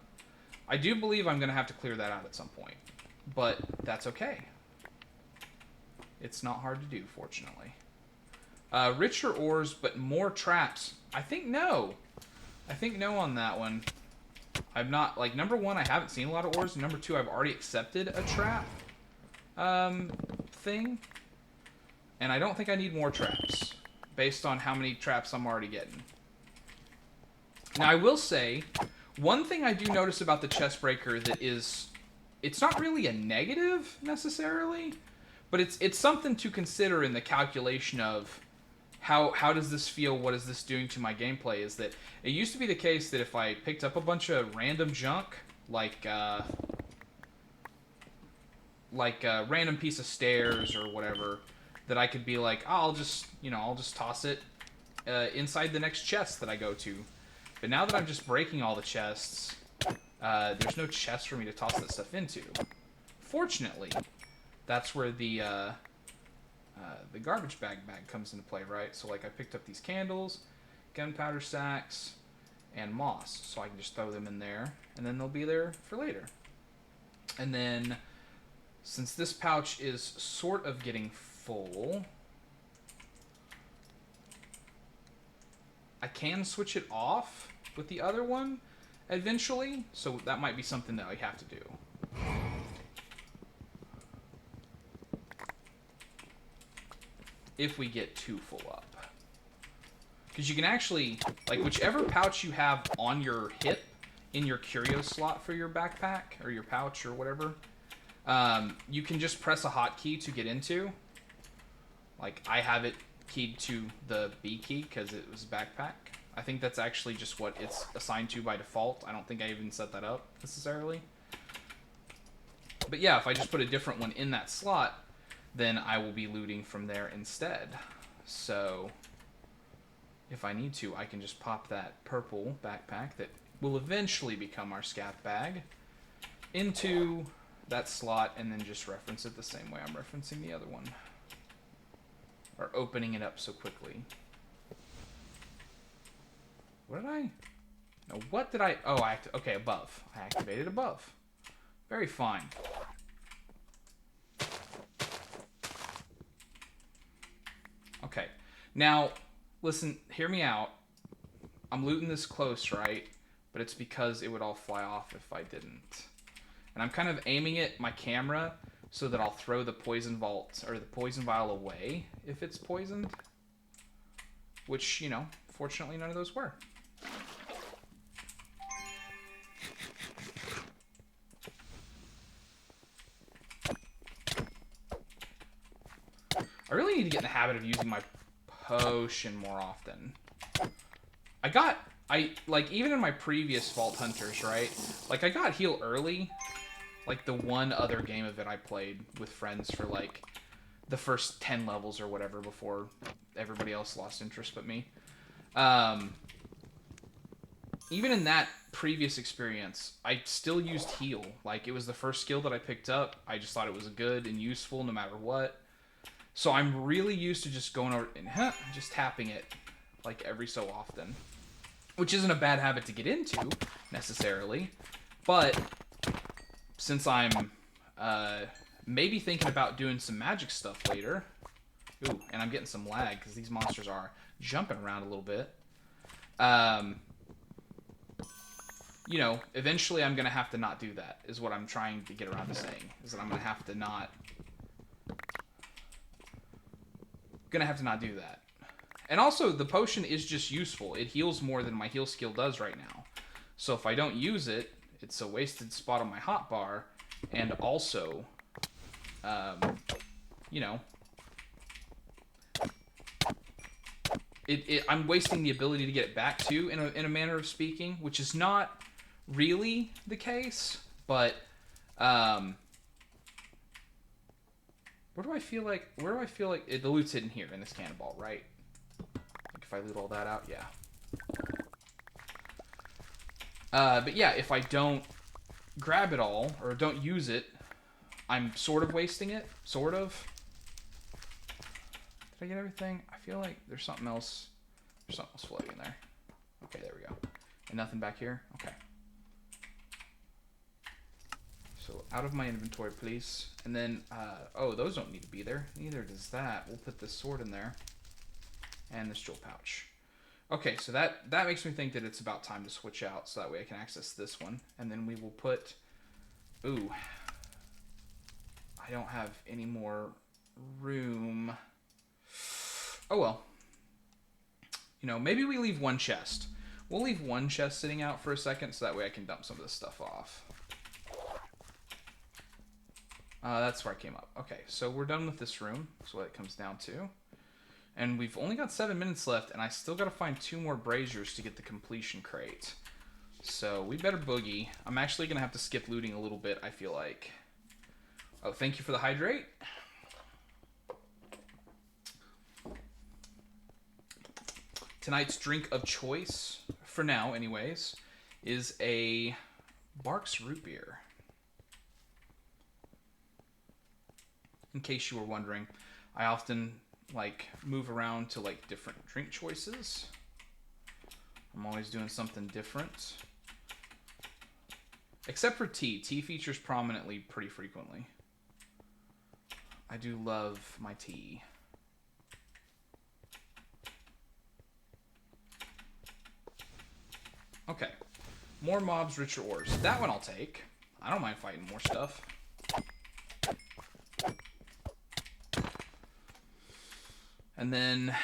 I do believe I'm going to have to clear that out at some point. But that's okay. It's not hard to do, fortunately. Richer ores, but more traps. I think no. I think no on that one. I'm not, like, number one, I haven't seen a lot of ores. And number two, I've already accepted a trap thing. And I don't think I need more traps, based on how many traps I'm already getting. Now, I will say, one thing I do notice about the chest breaker that is, it's not really a negative, necessarily, but it's something to consider in the calculation of how does this feel, what is this doing to my gameplay, is that it used to be the case that if I picked up a bunch of random junk, like a random piece of stairs or whatever, that I could be like, oh, I'll just toss it inside the next chest that I go to. But now that I'm just breaking all the chests, there's no chest for me to toss that stuff into. Fortunately, that's where the garbage bag comes into play, right? So, like, I picked up these candles, gunpowder sacks, and moss. So I can just throw them in there, and then they'll be there for later. And then, since this pouch is sort of getting full, I can switch it off with the other one eventually. So that might be something that I have to do. If we get too full up. Because you can actually, like, whichever pouch you have on your hip in your curio slot for your backpack or your pouch or whatever, you can just press a hotkey to get into. Like, I have it keyed to the B key because it was a backpack. I think that's actually just what it's assigned to by default. I don't think I even set that up necessarily. But yeah, if I just put a different one in that slot, then I will be looting from there instead. So if I need to, I can just pop that purple backpack that will eventually become our scav bag into that slot and then just reference it the same way I'm referencing the other one. Or opening it up so quickly. What did I... No, what did I... Oh, okay, above. I activated above. Very fine. Okay. Now, listen, hear me out. I'm looting this close, right? But it's because it would all fly off if I didn't. And I'm kind of aiming at my camera so that I'll throw the poison vault or the poison vial away if it's poisoned. Which, you know, fortunately none of those were. I really need to get in the habit of using my potion more often. Like, even in my previous Vault Hunters, right? Like, I got heal early. Like, the one other game of it I played with friends for, like, the first 10 levels or whatever before everybody else lost interest but me. Even in that previous experience, I still used heal. Like, it was the first skill that I picked up. I just thought it was good and useful no matter what. So I'm really used to just going over and just tapping it, like, every so often. Which isn't a bad habit to get into, necessarily. But since I'm maybe thinking about doing some magic stuff later. Ooh, and I'm getting some lag because these monsters are jumping around a little bit. You know, eventually I'm going to have to not do that, is what I'm trying to get around to saying. Is that I'm going to have to not do that. And also, the potion is just useful. It heals more than my heal skill does right now. So if I don't use it, it's a wasted spot on my hotbar. And also, you know, I'm wasting the ability to get it back too, in a manner of speaking, which is not really the case. But where do I feel like the loot's hidden here in this cannonball, right? Like if I loot all that out, yeah. But yeah, if I don't grab it all or don't use it, I'm sort of wasting it, sort of. Did I get everything? I feel like there's something else. There's something else floating in there. Okay, there we go. And nothing back here? Okay. So out of my inventory, please. And then, oh, those don't need to be there. Neither does that. We'll put this sword in there. And this jewel pouch. Okay, so that makes me think that it's about time to switch out, so that way I can access this one. And then we will put... Ooh. I don't have any more room. Oh, well. You know, maybe we leave one chest. We'll leave one chest sitting out for a second, so that way I can dump some of this stuff off. That's where I came up. Okay, so we're done with this room. That's what it comes down to. And we've only got 7 minutes left, and I still got to find 2 more braziers to get the completion crate. So we better boogie. I'm actually going to have to skip looting a little bit, I feel like. Oh, thank you for the hydrate. Tonight's drink of choice for now anyways, is a Barks root beer. In case you were wondering, I often like move around to like different drink choices. I'm always doing something different. Except for tea. Tea features prominently pretty frequently. I do love my tea. Okay. More mobs, richer ores. That one I'll take. I don't mind fighting more stuff. And then,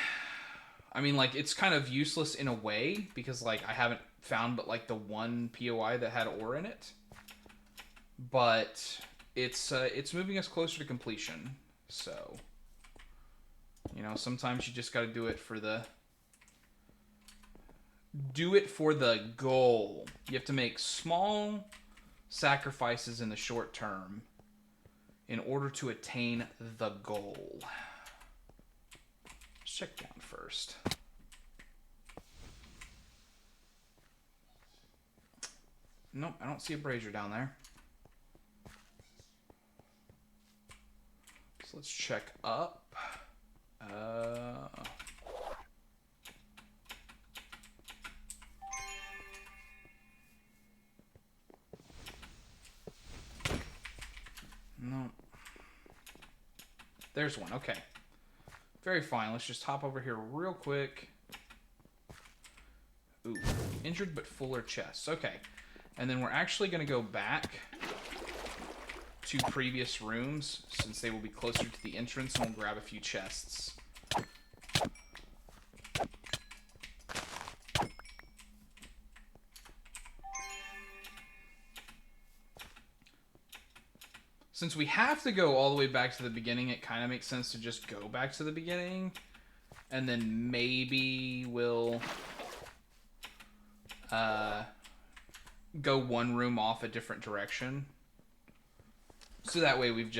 I mean, like, it's kind of useless in a way because, like, I haven't found but, like, the one POI that had ore in it. But it's moving us closer to completion. So, you know, sometimes you just got to do it for the goal. You have to make small sacrifices in the short term in order to attain the goal. Let's check down first. Nope, I don't see a brazier down there. So let's check up. No. There's one. Okay. Very fine. Let's just hop over here real quick. Ooh. Injured but fuller chests. Okay. And then we're actually going to go back to previous rooms since they will be closer to the entrance, and we'll grab a few chests. Since we have to go all the way back to the beginning, it kind of makes sense to just go back to the beginning. And then maybe we'll go one room off a different direction. So that way we've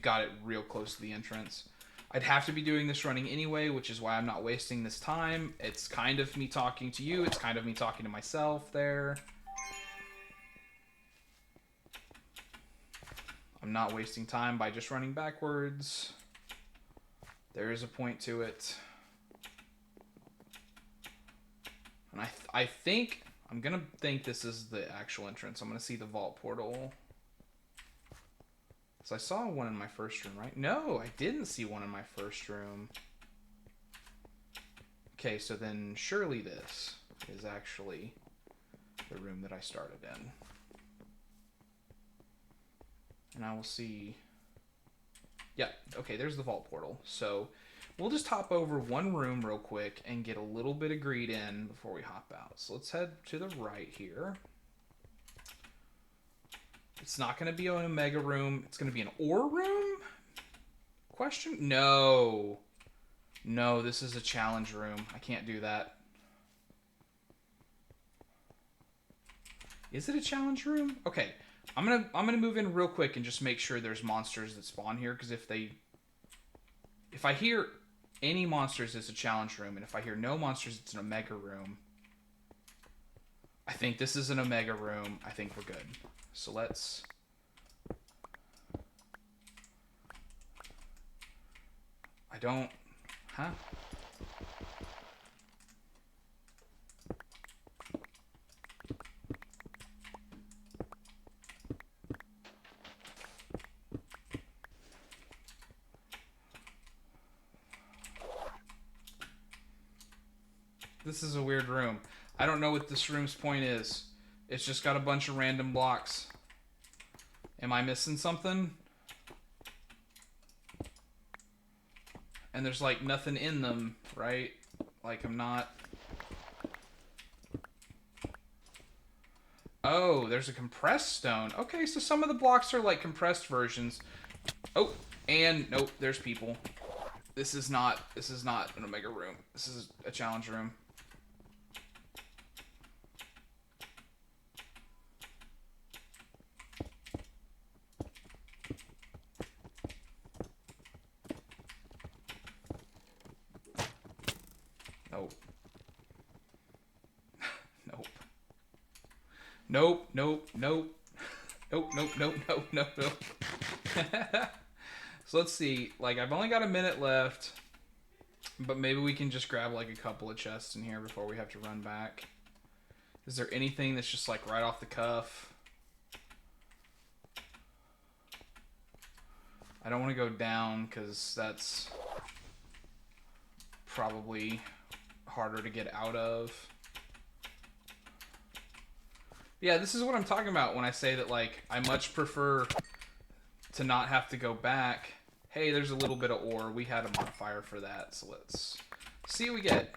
got it real close to the entrance. I'd have to be doing this running anyway, which is why I'm not wasting this time. It's kind of me talking to you. It's kind of me talking to myself there. I'm not wasting time by just running backwards. There is a point to it. And I think, I'm going to think this is the actual entrance. I'm going to see the vault portal. So I saw one in my first room, right? No, I didn't see one in my first room. Okay, so then surely this is actually the room that I started in. And I will see... Yeah, okay, there's the vault portal. So we'll just hop over one room real quick and get a little bit of greed in before we hop out. So let's head to the right here. It's not going to be an Omega room. It's going to be an ore room? Question? No. No, this is a challenge room. I can't do that. Is it a challenge room? Okay. I'm gonna move in real quick and just make sure there's monsters that spawn here, because if I hear any monsters, it's a challenge room, and if I hear no monsters, it's an Omega room. I think this is an Omega room. I think we're good. So let's... I don't... Huh? This is a weird room. I don't know what this room's point is. It's just got a bunch of random blocks. Am I missing something? And there's like nothing in them, right? Like I'm not... Oh, there's a compressed stone. Okay, so some of the blocks are like compressed versions. Oh, and nope, there's people. This is not an Omega room. This is a challenge room. Nope. Nope. Nope, nope, nope. Nope, nope, nope, nope, nope, nope. So let's see. Like, I've only got a minute left. But maybe we can just grab, like, a couple of chests in here before we have to run back. Is there anything that's just, like, right off the cuff? I don't want to go down, because that's probably harder to get out of. Yeah, this is what I'm talking about when I say that, like, I much prefer to not have to go back. Hey, there's a little bit of ore. We had a modifier for that, so let's see what we get.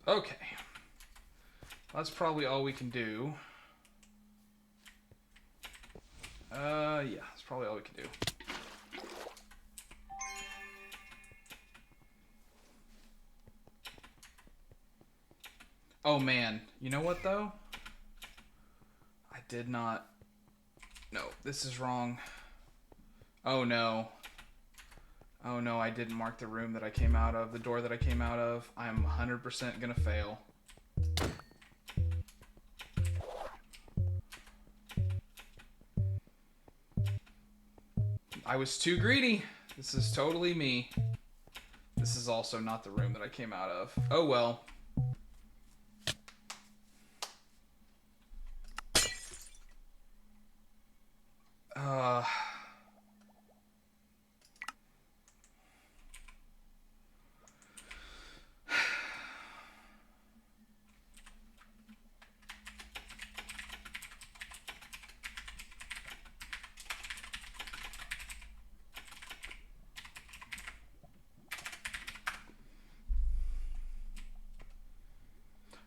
Okay. That's probably all we can do. Yeah, that's probably all we can do. Oh man, you know what though? I did not... No, this is wrong. Oh no. Oh no, I didn't mark the room that I came out of, the door that I came out of. I'm 100% gonna fail. I was too greedy. This is totally me. This is also not the room that I came out of. Oh well.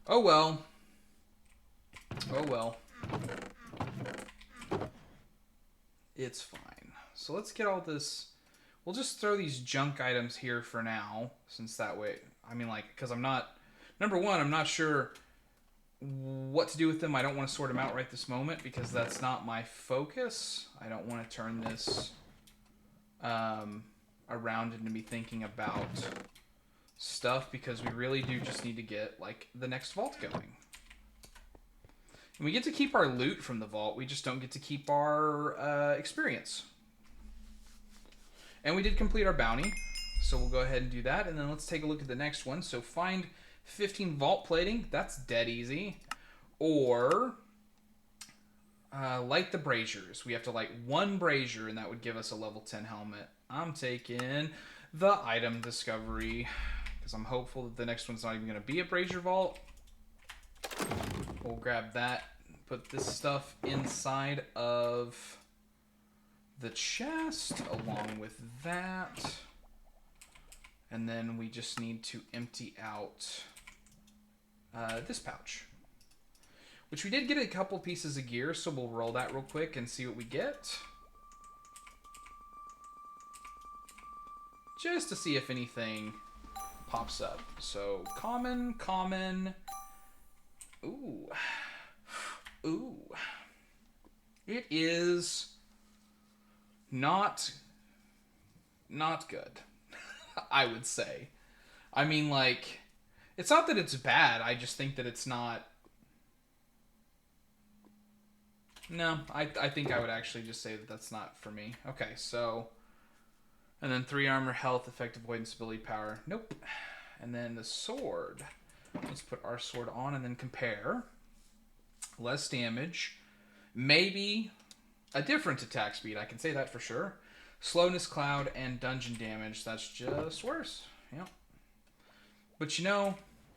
Oh well. Oh well. It's fine. So let's get all this... We'll just throw these junk items here for now, since that way... I mean, like, because I'm not... Number one, I'm not sure what to do with them. I don't want to sort them out right this moment, because that's not my focus. I don't want to turn this around into me thinking about stuff, because we really do just need to get, like, the next vault going. And we get to keep our loot from the vault. We just don't get to keep our experience. And we did complete our bounty, so we'll go ahead and do that. And then let's take a look at the next one. So find 15 vault plating. That's dead easy. Or light the braziers. We have to light one brazier, and that would give us a level 10 helmet. I'm taking the item discovery, because I'm hopeful that the next one's not even going to be a brazier vault. We'll grab that, put this stuff inside of the chest along with that. And then we just need to empty out this pouch, which we did get a couple pieces of gear, so we'll roll that real quick and see what we get. Just to see if anything pops up. So, common, common. Ooh. Ooh. It is not good, I would say. I mean, like, it's not that it's bad, I just think that it's not... No, I think I would actually just say that that's not for me. Okay, so... And then 3 armor, health, effective avoidance, ability, power. Nope. And then the sword. Let's put our sword on and then compare. Less damage. Maybe a different attack speed. I can say that for sure. Slowness, cloud, and dungeon damage. That's just worse. Yep. But you know,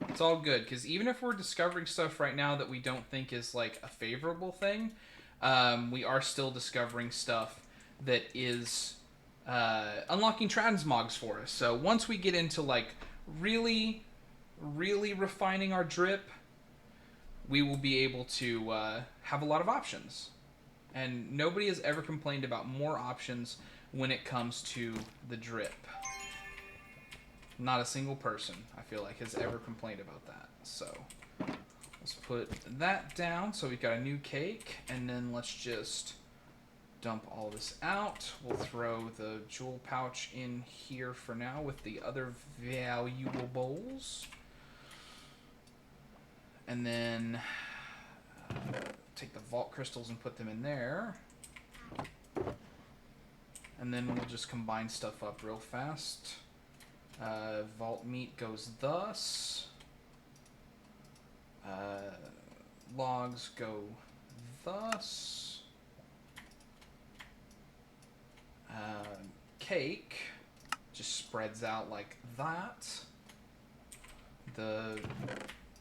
it's all good. Because even if we're discovering stuff right now that we don't think is like a favorable thing, we are still discovering stuff that is unlocking transmogs for us. So once we get into like really refining our drip, we will be able to have a lot of options. And nobody has ever complained about more options when it comes to the drip. Not a single person, I feel like, has ever complained about that. So Let's put that down so we've got a new cake, and then let's just dump all this out. We'll throw the jewel pouch in here for now with the other valuables. And then take the vault crystals and put them in there. And then we'll just combine stuff up real fast. Vault meat goes thus. Logs go thus. Cake just spreads out like that. The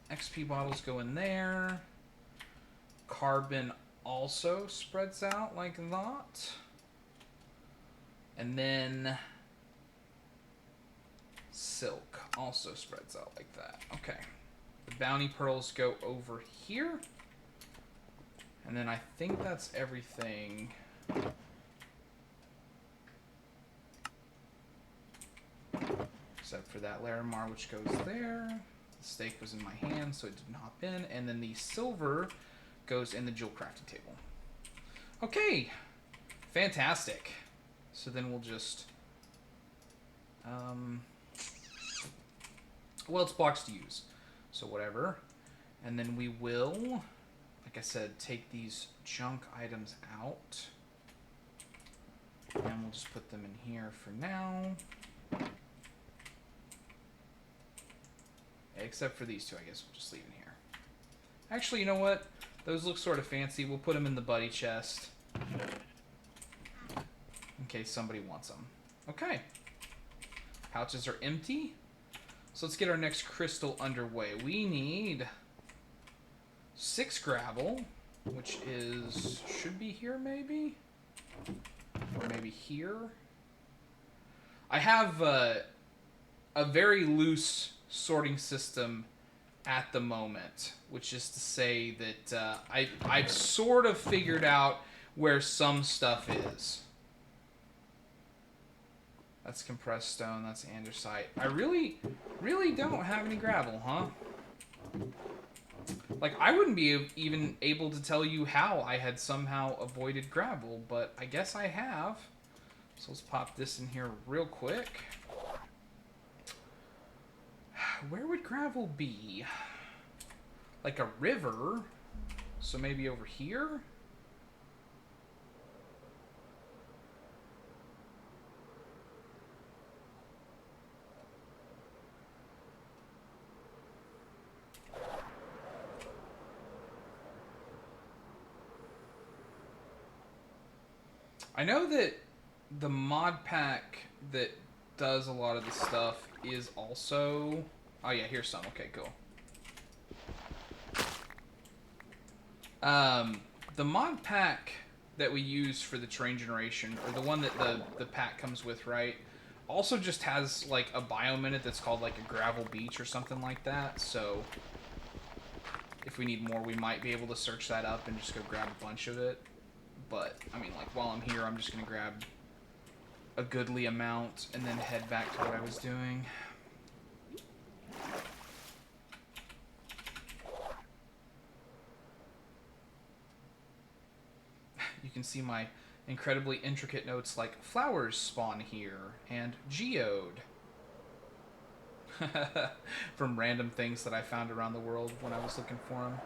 XP bottles go in there. Carbon also spreads out like that. And then silk also spreads out like that. Okay. The bounty pearls go over here. And then I think that's everything. Except for that Larimar, which goes there. The steak was in my hand, so it didn't hop in. And then the silver goes in the jewel crafting table. Okay. Fantastic. So then we'll just... well, it's blocks to use. So whatever. And then we will, like I said, take these junk items out. And we'll just put them in here for now. Except for these two, I guess we'll just leave in here. Actually, you know what? Those look sort of fancy. We'll put them in the buddy chest. In case somebody wants them. Okay. Pouches are empty. So let's get our next crystal underway. We need 6 gravel, which is... should be here, maybe? Or maybe here? I have a very loose sorting system at the moment, which is to say that I've sort of figured out where some stuff is. That's compressed stone, that's andesite. I really don't have any gravel, huh? Like, I wouldn't be even able to tell you how I had somehow avoided gravel, but I guess I have. So let's pop this in here real quick. Where would gravel be? Like a river? So maybe over here? I know that the mod pack that does a lot of the stuff is also... oh yeah, here's some. Okay, cool. The mod pack that we use for the terrain generation, or the one that the pack comes with, right, also just has like a biome in it that's called like a gravel beach or something like that. So if we need more, we might be able to search that up and just go grab a bunch of it. But I mean, like, while I'm here, I'm just gonna grab a goodly amount and then head back to what I was doing. You can see my incredibly intricate notes like flowers spawn here and geode. From random things that I found around the world when I was looking for them.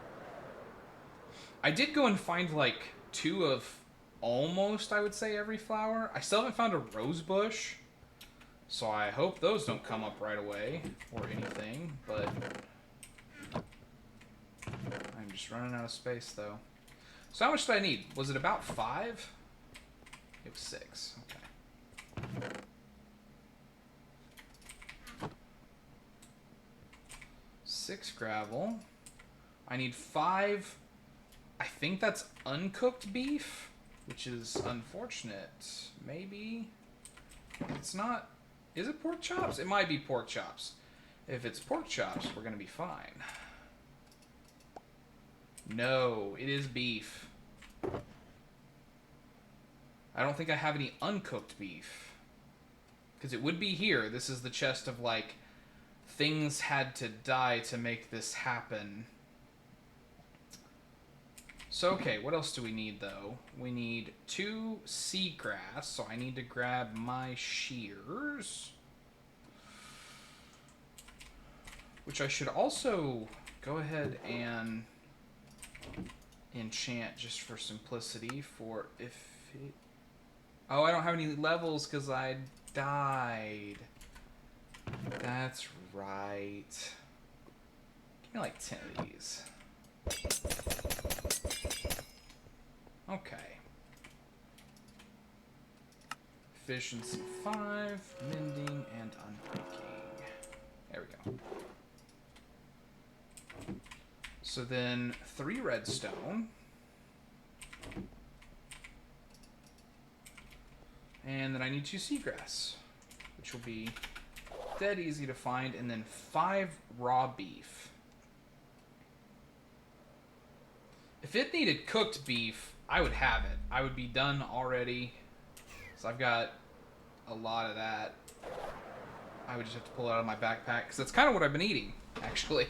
I did go and find like 2 of almost, I would say, every flower. I still haven't found a rose bush, so I hope those don't come up right away or anything, but I'm just running out of space though. So how much did I need? Was it about 5? It was 6. Okay. Six gravel. I need 5. I think that's uncooked beef, which is unfortunate. Maybe it's not. Is it pork chops? It might be pork chops. If it's pork chops, we're gonna be fine. No, it is beef. I don't think I have any uncooked beef. Because it would be here. This is the chest of, like, things had to die to make this happen. So, okay, what else do we need, though? We need 2 seagrass, so I need to grab my shears. Which I should also go ahead and enchant just for simplicity for if it... Oh, I don't have any levels because I died. That's right. Give me like 10 of these. Okay. Efficiency 5, mending, and unbreaking. There we go. So then 3 redstone. And then I need 2 seagrass, which will be dead easy to find. And then 5 raw beef. If it needed cooked beef, I would have it. I would be done already. So I've got a lot of that. I would just have to pull it out of my backpack, because that's kind of what I've been eating, actually.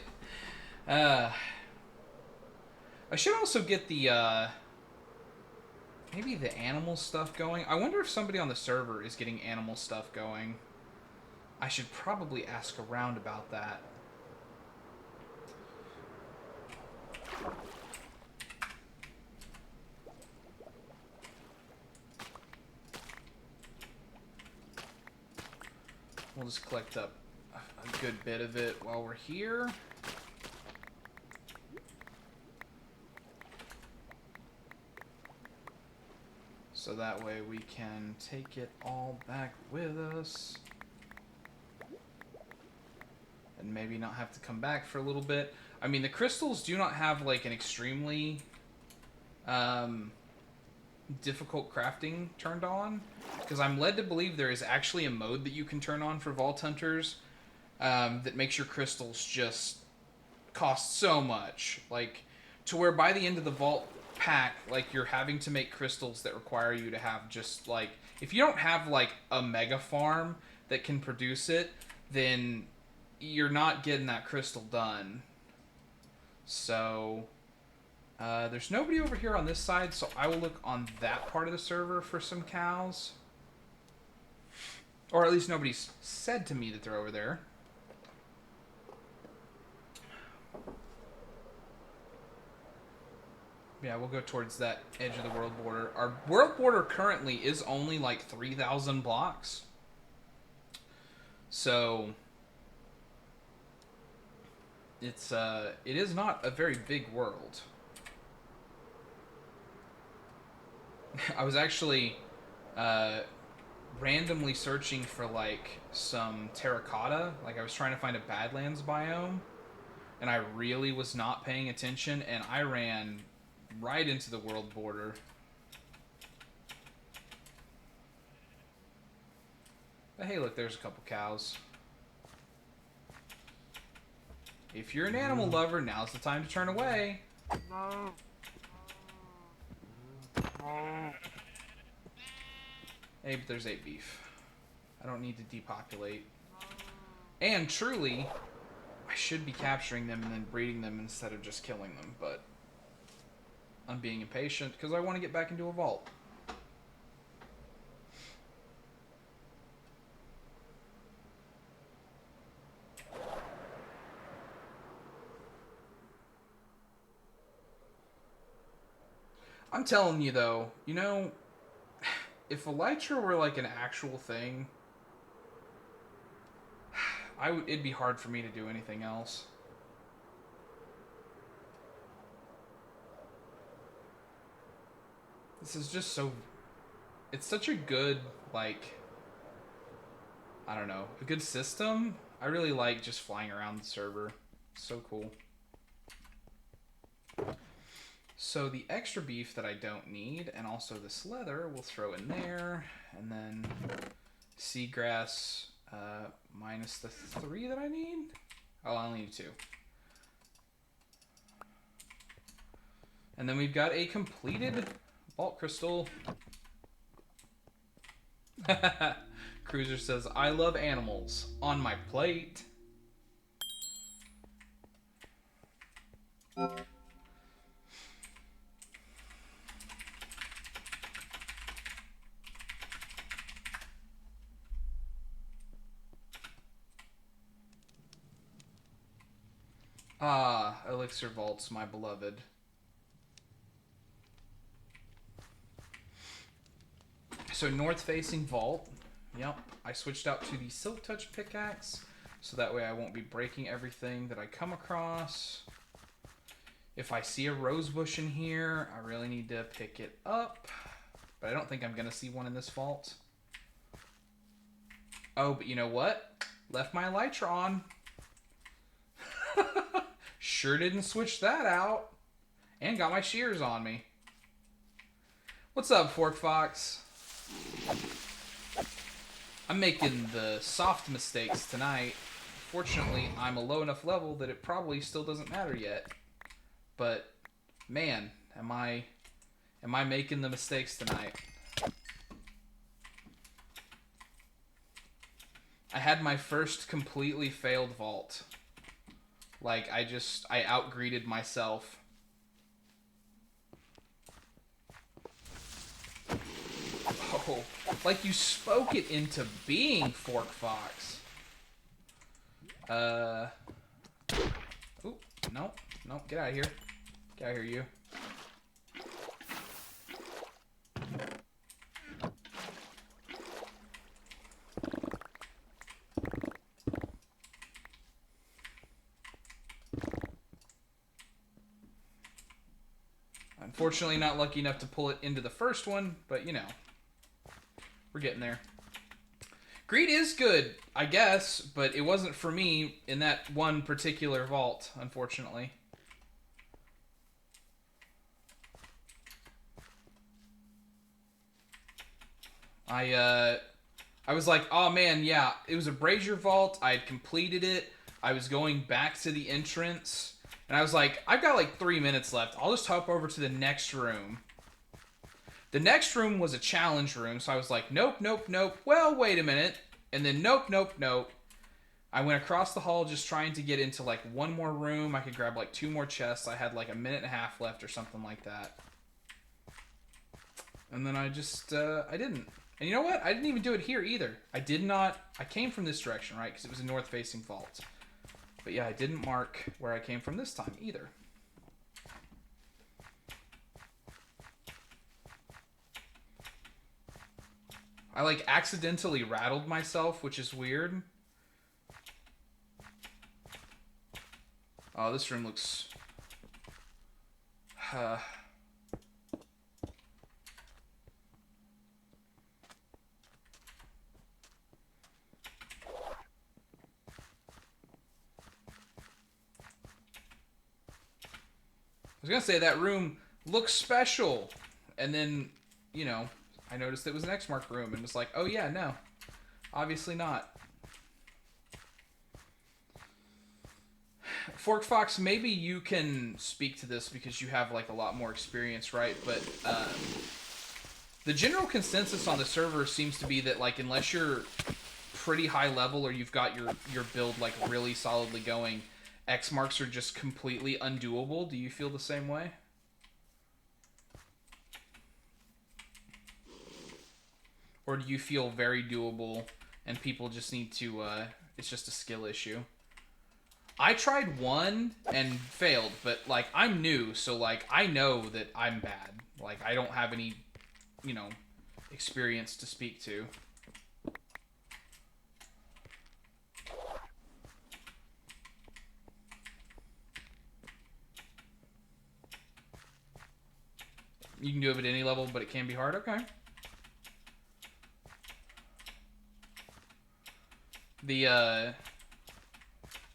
I should also get the, maybe the animal stuff going. I wonder if somebody on the server is getting animal stuff going. I should probably ask around about that. We'll just collect up a good bit of it while we're here. So that way we can take it all back with us. And maybe not have to come back for a little bit. I mean, the crystals do not have like an extremely difficult crafting turned on. Because I'm led to believe there is actually a mode that you can turn on for Vault Hunters that makes your crystals just cost so much. Like, to where by the end of the Vault pack, like, you're having to make crystals that require you to have just, like... If you don't have, like, a mega farm that can produce it, then you're not getting that crystal done. So... there's nobody over here on this side, so I will look on that part of the server for some cows. Or at least nobody's said to me that they're over there. Yeah, we'll go towards that edge of the world border. Our world border currently is only like 3,000 blocks. So... it is not a very big world. I was actually randomly searching for like some terracotta. Like I was trying to find a Badlands biome, and I really was not paying attention, and I ran right into the world border. But hey, look, there's a couple cows. If you're an animal lover, now's the time to turn away. Hey, but there's 8 beef. I don't need to depopulate. And truly, I should be capturing them and then breeding them instead of just killing them, but I'm being impatient because I want to get back into a vault. I'm telling you though, you know, if Elytra were like an actual thing, it'd be hard for me to do anything else. This is just so... It's such a good, like... I don't know. A good system. I really like just flying around the server. It's so cool. So the extra beef that I don't need, and also this leather, we'll throw in there. And then seagrass minus the 3 that I need. Oh, I only need 2. And then we've got a completed vault crystal. Cruiser says, I love animals. On my plate. Ah, Elixir Vaults, my beloved. So north-facing vault. Yep, I switched out to the Silk Touch pickaxe, so that way I won't be breaking everything that I come across. If I see a rose bush in here, I really need to pick it up. But I don't think I'm going to see one in this vault. Oh, but you know what? Left my elytra on. Sure didn't switch that out. And got my shears on me. What's up, Fork Fox? I'm making the soft mistakes tonight. Fortunately, I'm a low enough level that it probably still doesn't matter yet. But, man, am I making the mistakes tonight? I had my first completely failed vault. Like, I outgreeded myself. Oh, like you spoke it into being, Fork Fox. Ooh, no, get out of here. Get out of here, you. Unfortunately, not lucky enough to pull it into the first one, but you know, we're getting there. Greed is good, I guess, but it wasn't for me in that one particular vault, unfortunately. I was like, oh man, yeah, it was a brazier vault. I had completed it. I was going back to the entrance. And I was like, I've got like 3 minutes left. I'll just hop over to the next room. The next room was a challenge room. So I was like, nope. Well, wait a minute. And then nope. I went across the hall just trying to get into like one more room. I could grab like 2 more chests. I had like a minute and a half left or something like that. And then I just, I didn't. And you know what? I didn't even do it here either. I came from this direction, right? Because it was a north-facing vault. But yeah, I didn't mark where I came from this time either. I like accidentally rattled myself, which is weird. Oh, this room looks... I was going to say that room looks special. And then, you know, I noticed it was an X-mark room and was like, oh yeah, no. Obviously not. Fork Fox, maybe you can speak to this because you have like a lot more experience, right? But the general consensus on the server seems to be that like unless you're pretty high level or you've got your build like really solidly going, X marks are just completely undoable. Do you feel the same way? Or do you feel very doable and people just need to, it's just a skill issue? I tried one and failed, but like I'm new, so like I know that I'm bad. Like I don't have any, you know, experience to speak to. You can do it at any level, but it can be hard. Okay.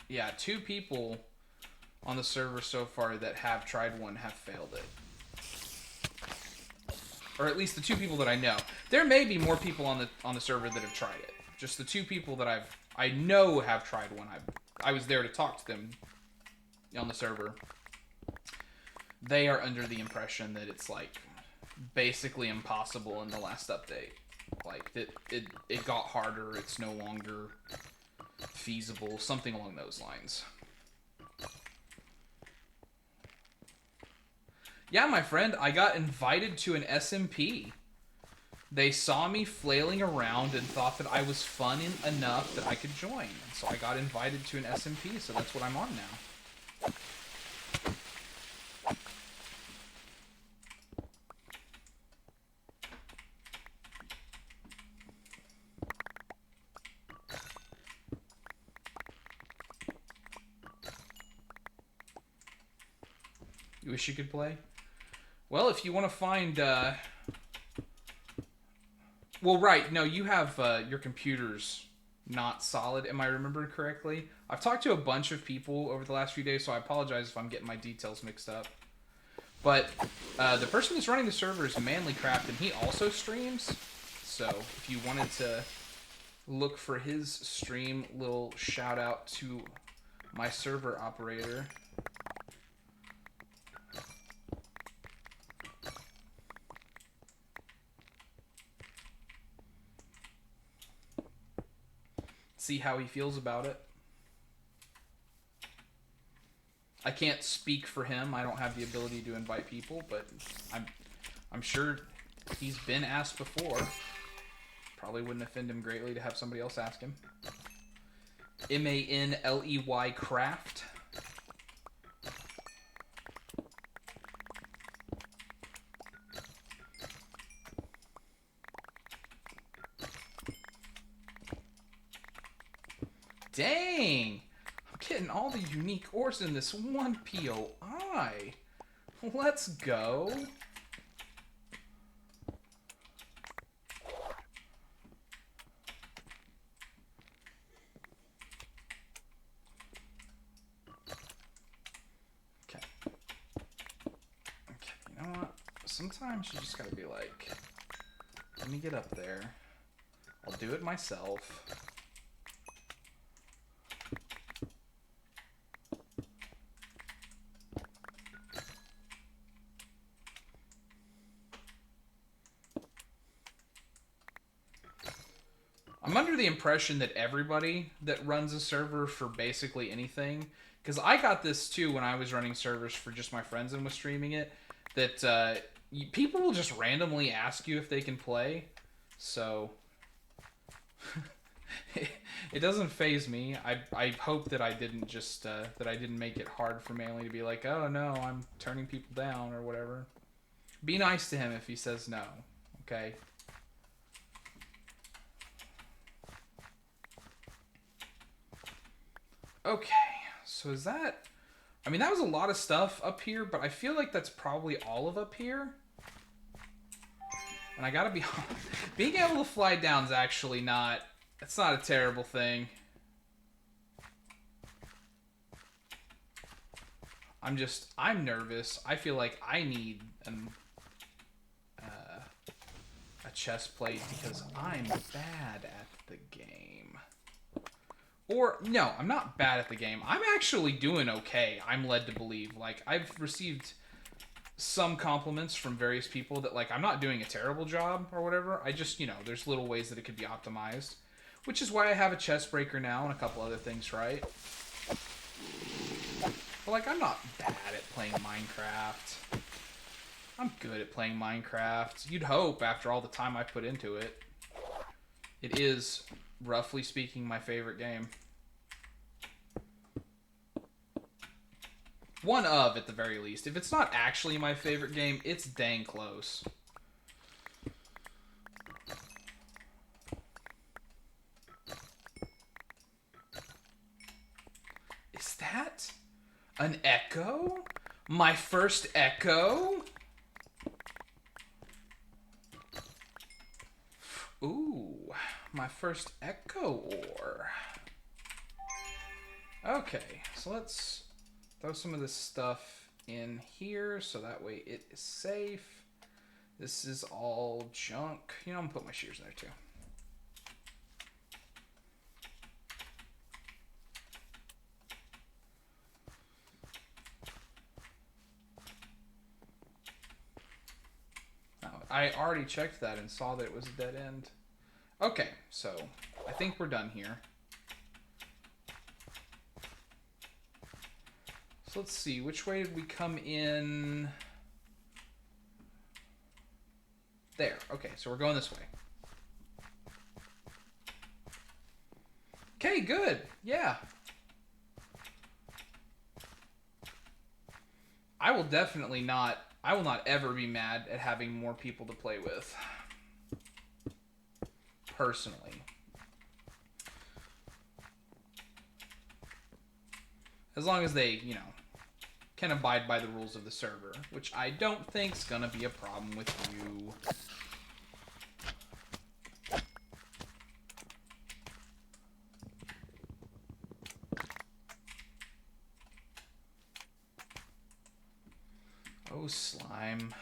Yeah, 2 people on the server so far that have tried one have failed it. Or at least the 2 people that I know. There may be more people on the server that have tried it. Just the 2 people that I know have tried one. I was there to talk to them on the server. They are under the impression that it's like basically impossible in the last update. Like that it got harder, it's no longer feasible, something along those lines. Yeah, my friend, I got invited to an SMP. They saw me flailing around and thought that I was fun enough that I could join. So I got invited to an SMP, so that's what I'm on now. You wish you could play? Well, if you want to find... Well, right. No, you have your computer's not solid. Am I remembering correctly? I've talked to a bunch of people over the last few days, so I apologize if I'm getting my details mixed up. But the person who's running the server is Manlycraft, and he also streams. So if you wanted to look for his stream, little shout out to my server operator. See how he feels about it. I can't speak for him. I don't have the ability to invite people, but I'm sure he's been asked before. Probably wouldn't offend him greatly to have somebody else ask him. Manley Craft. Dang! I'm getting all the unique ores in this one POI. Let's go. Okay. Okay, you know what? Sometimes you just gotta be like, let me get up there. I'll do it myself. I'm under the impression that everybody that runs a server for basically anything, because I got this too when I was running servers for just my friends and was streaming it, that people will just randomly ask you if they can play. So it doesn't faze me. I hope that I didn't just that I didn't make it hard for Manly to be like, oh no, I'm turning people down or whatever. Be nice to him if he says no. Okay. Okay, so is that... I mean, that was a lot of stuff up here, but I feel like that's probably all of up here. And I gotta be honest, being able to fly down is actually not... It's not a terrible thing. I'm nervous. I feel like I need a chest plate because I'm bad at the game. Or, no, I'm not bad at the game. I'm actually doing okay, I'm led to believe. Like, I've received some compliments from various people that, like, I'm not doing a terrible job or whatever. I just, you know, there's little ways that it could be optimized. Which is why I have a chest breaker now and a couple other things, right? But, like, I'm not bad at playing Minecraft. I'm good at playing Minecraft. You'd hope after all the time I put into it. It is, roughly speaking, my favorite game. One of, at the very least. If it's not actually my favorite game, it's dang close. Is that an echo? My first echo? Ooh, my first echo ore. Okay, so let's throw some of this stuff in here so that way it is safe. This is all junk. You know, I'm gonna put my shears in there too. I already checked that and saw that it was a dead end. Okay, so I think we're done here. So let's see, which way did we come in? There, okay, so we're going this way. Okay, good, yeah. I will definitely not... I will not ever be mad at having more people to play with. Personally. As long as they, you know, can abide by the rules of the server, which I don't think's gonna be a problem with you. Oh, slime.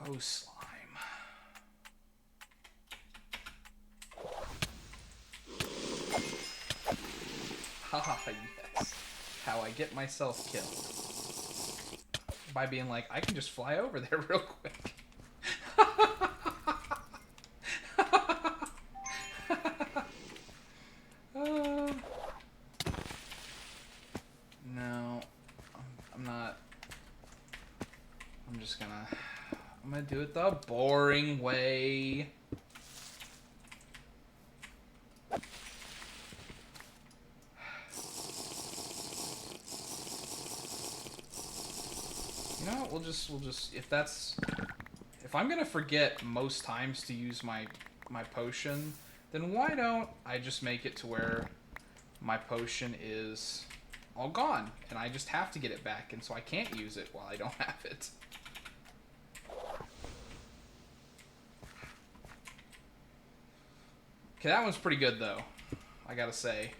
Oh, slime. Haha, yes. How I get myself killed. By being like, I can just fly over there real quick. No. I'm not. I'm gonna do it the boring way. You know what, we'll just, if I'm gonna forget most times to use my potion, then why don't I just make it to where my potion is all gone, and I just have to get it back, and so I can't use it while I don't have it. Okay, that one's pretty good, though, I gotta say.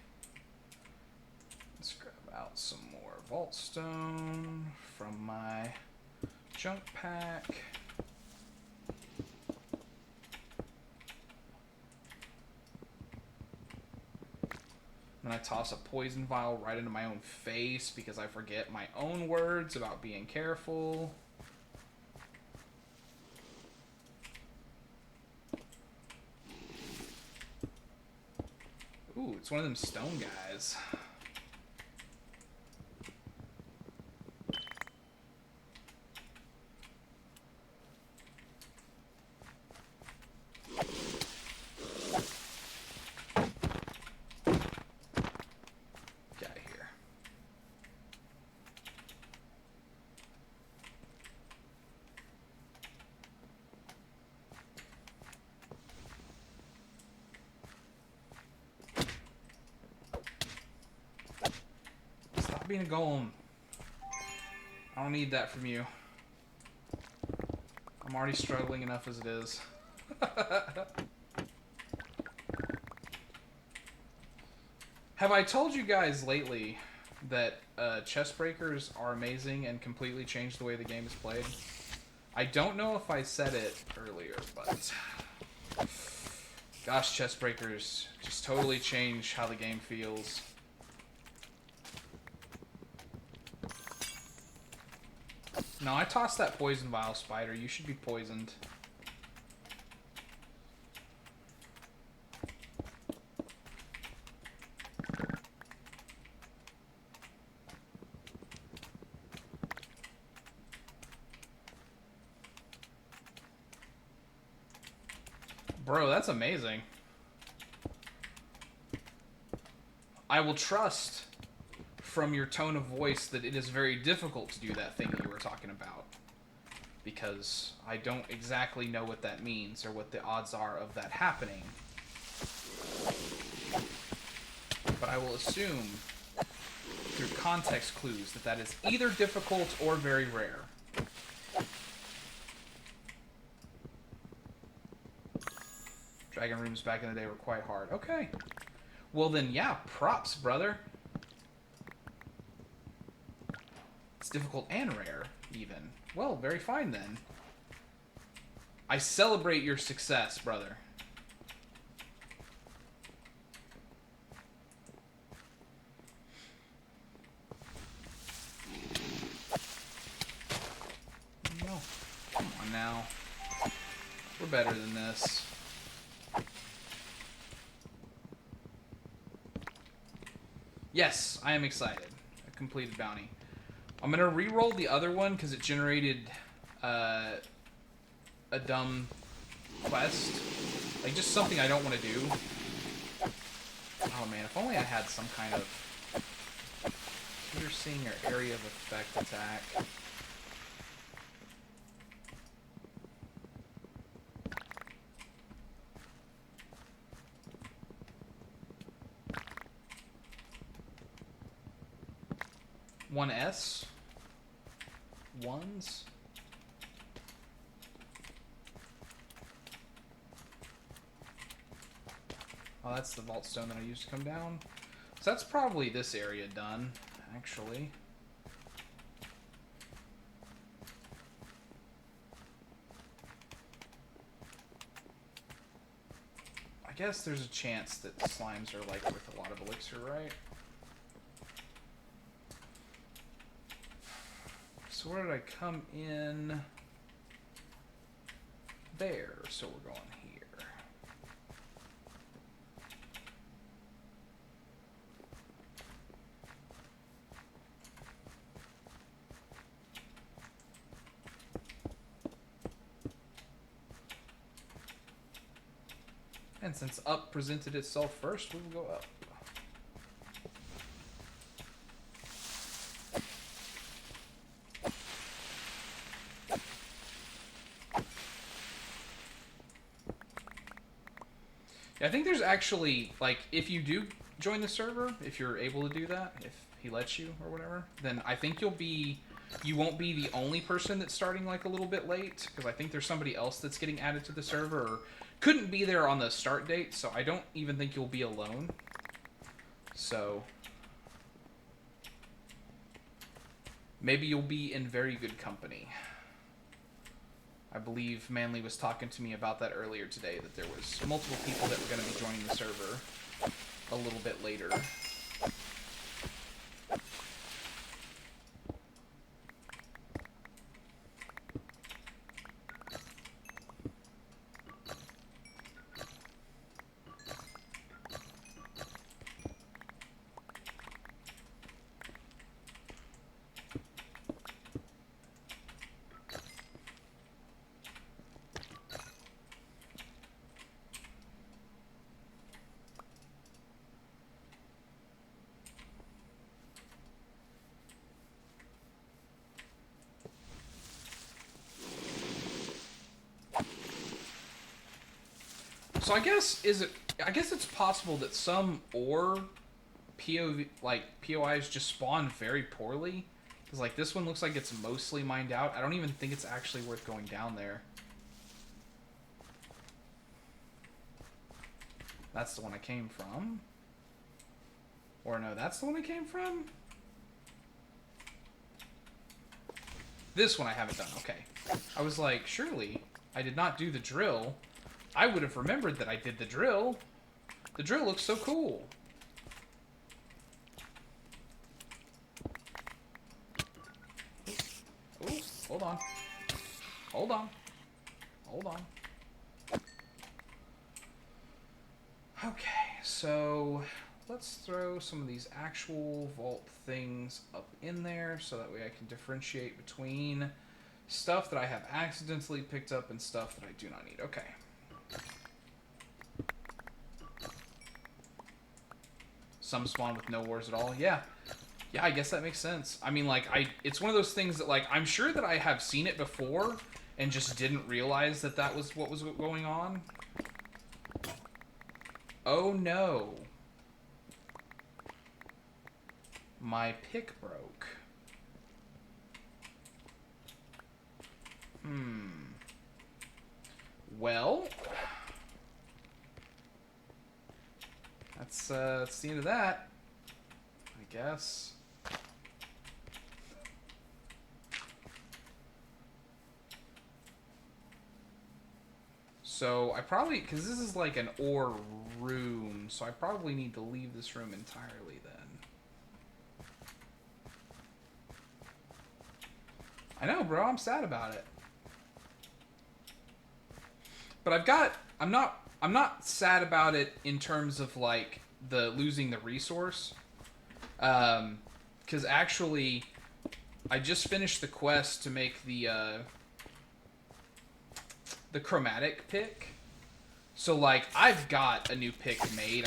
Let's grab out some more vault stone from my junk pack. And I toss a poison vial right into my own face because I forget my own words about being careful. Ooh, it's one of them stone guys. Being a golem. I don't need that from you. I'm already struggling enough as it is. Have I told you guys lately that chest breakers are amazing and completely change the way the game is played? I don't know if I said it earlier, but gosh, chest breakers just totally change how the game feels. No, I tossed that poison vial, Spider. You should be poisoned. Bro, that's amazing. I will trust from your tone of voice that it is very difficult to do that thing you were talking about, because I don't exactly know what that means or what the odds are of that happening, but I will assume through context clues that that is either difficult or very rare. Dragon rooms back in the day were quite hard. Okay, well then, yeah, props, brother. It's difficult and rare, even. Well, very fine, then. I celebrate your success, brother. No. Come on, now. We're better than this. Yes, I am excited. A completed bounty. I'm gonna re-roll the other one because it generated a dumb quest. Like, just something I don't want to do. Oh man, if only I had some kind of Piercing or area of effect attack. One S. Ones. Oh, that's the vault stone that I used to come down. So that's probably this area done, actually. I guess there's a chance that slimes are like worth a lot of elixir, right? So where did I come in? There. So we're going here. And since up presented itself first, we will go up. Yeah, I think there's actually, like, if you do join the server, if you're able to do that, if he lets you or whatever, then I think you won't be the only person that's starting, like, a little bit late, because I think there's somebody else that's getting added to the server, or couldn't be there on the start date, so I don't even think you'll be alone. So maybe you'll be in very good company. I believe Manly was talking to me about that earlier today, that there was multiple people that were going to be joining the server a little bit later. So I guess it's possible that some ore POIs just spawn very poorly. Because like this one looks like it's mostly mined out. I don't even think it's actually worth going down there. That's the one I came from. Or no, that's the one I came from? This one I haven't done. Okay. I was like, surely I did not do the drill. I would have remembered that I did the drill. The drill looks so cool. Ooh, hold on. Hold on. Hold on. Okay, so let's throw some of these actual vault things up in there so that way I can differentiate between stuff that I have accidentally picked up and stuff that I do not need. Okay. Some spawn with no wars at all. Yeah. Yeah, I guess that makes sense. I mean, like, it's one of those things that, like, I'm sure that I have seen it before and just didn't realize that that was what was going on. Oh, no. My pick broke. Well... That's the end of that, I guess. So I probably, because this is like an ore room, so I probably need to leave this room entirely then. I know, bro, I'm sad about it. But I'm not sad about it in terms of like the losing the resource. Because actually, I just finished the quest to make the chromatic pick. So like I've got a new pick made.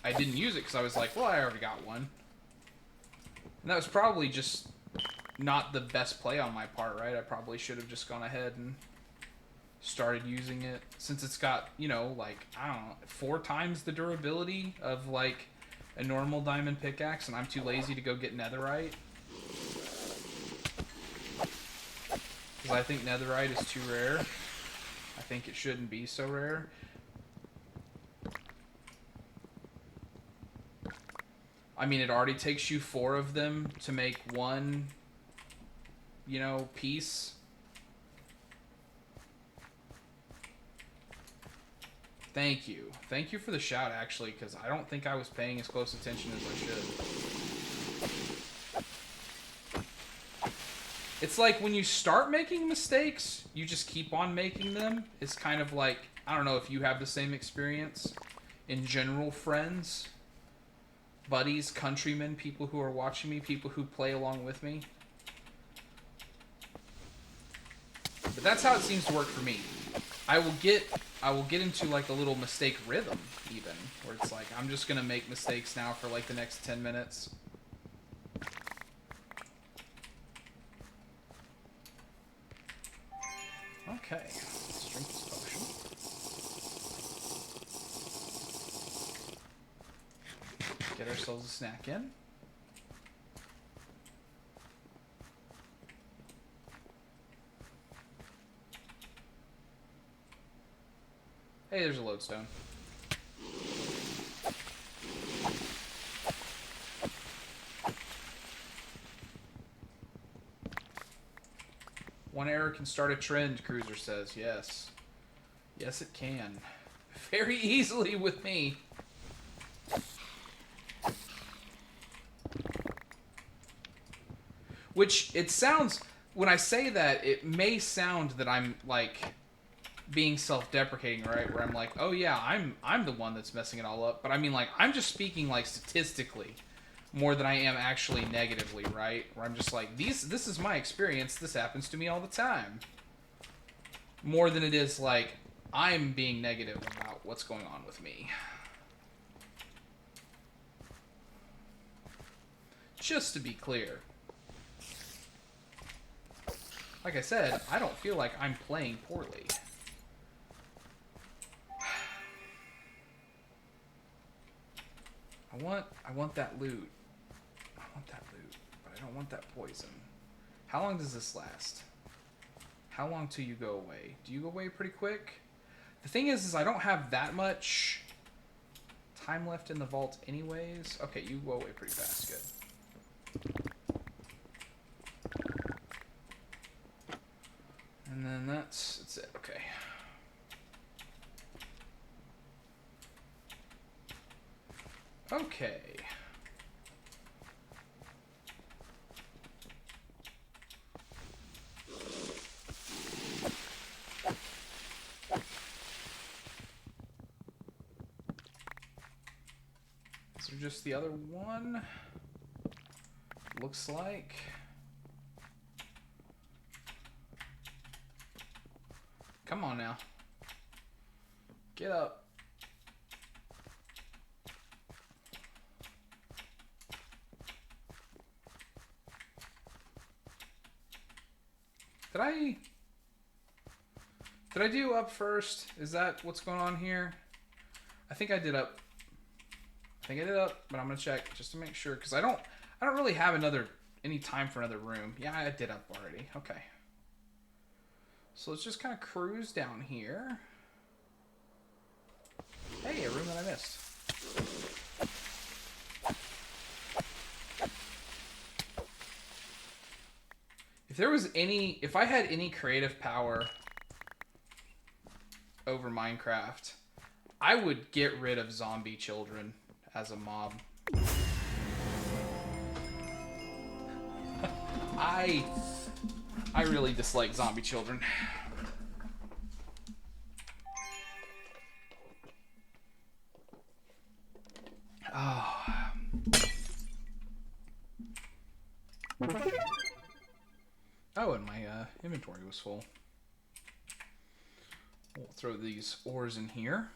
I didn't use it because I was like, well, I already got one. And that was probably just not the best play on my part, right? I probably should have just gone ahead and started using it, since it's got, you know, like, I don't know, 4 times the durability of, like, a normal diamond pickaxe, and I'm too lazy to go get netherite. Because I think netherite is too rare. I think it shouldn't be so rare. I mean, it already takes you 4 of them to make 1, you know, piece. Thank you. Thank you for the shout, actually, because I don't think I was paying as close attention as I should. It's like when you start making mistakes, you just keep on making them. It's kind of like, I don't know if you have the same experience. In general, friends, buddies, countrymen, people who are watching me, people who play along with me. But that's how it seems to work for me. I will get into like a little mistake rhythm, even, where it's like, I'm just gonna make mistakes now for like the next 10 minutes. Okay, let's drink this potion. Get ourselves a snack in. Hey, there's a lodestone. One error can start a trend, Cruiser says. Yes. Yes, it can. Very easily with me. Which, it sounds... When I say that, it may sound that I'm, like, being self-deprecating, right? Where I'm like, oh yeah, I'm the one that's messing it all up. But I mean, like, I'm just speaking, like, statistically more than I am actually negatively, right? Where I'm just like, this is my experience. This happens to me all the time. More than it is, like, I'm being negative about what's going on with me. Just to be clear. Like I said, I don't feel like I'm playing poorly. I want that loot. I want that loot, but I don't want that poison. How long does this last? How long till you go away? Do you go away pretty quick? The thing is I don't have that much time left in the vault anyways. Okay, you go away pretty fast. Good. And then that's it. Okay. Okay. Is there just the other one? Looks like. Come on now. Get up. Did I do up first? Is that what's going on here? I think I did up. I think I did up, but I'm gonna check just to make sure, because I don't really have any time for another room. Yeah, I did up already. Okay. So let's just kind of cruise down here. Hey, a room that I missed. If I had any creative power over Minecraft, I would get rid of zombie children as a mob. I really dislike zombie children. Oh. Oh, and my inventory was full. We'll throw these ores in here.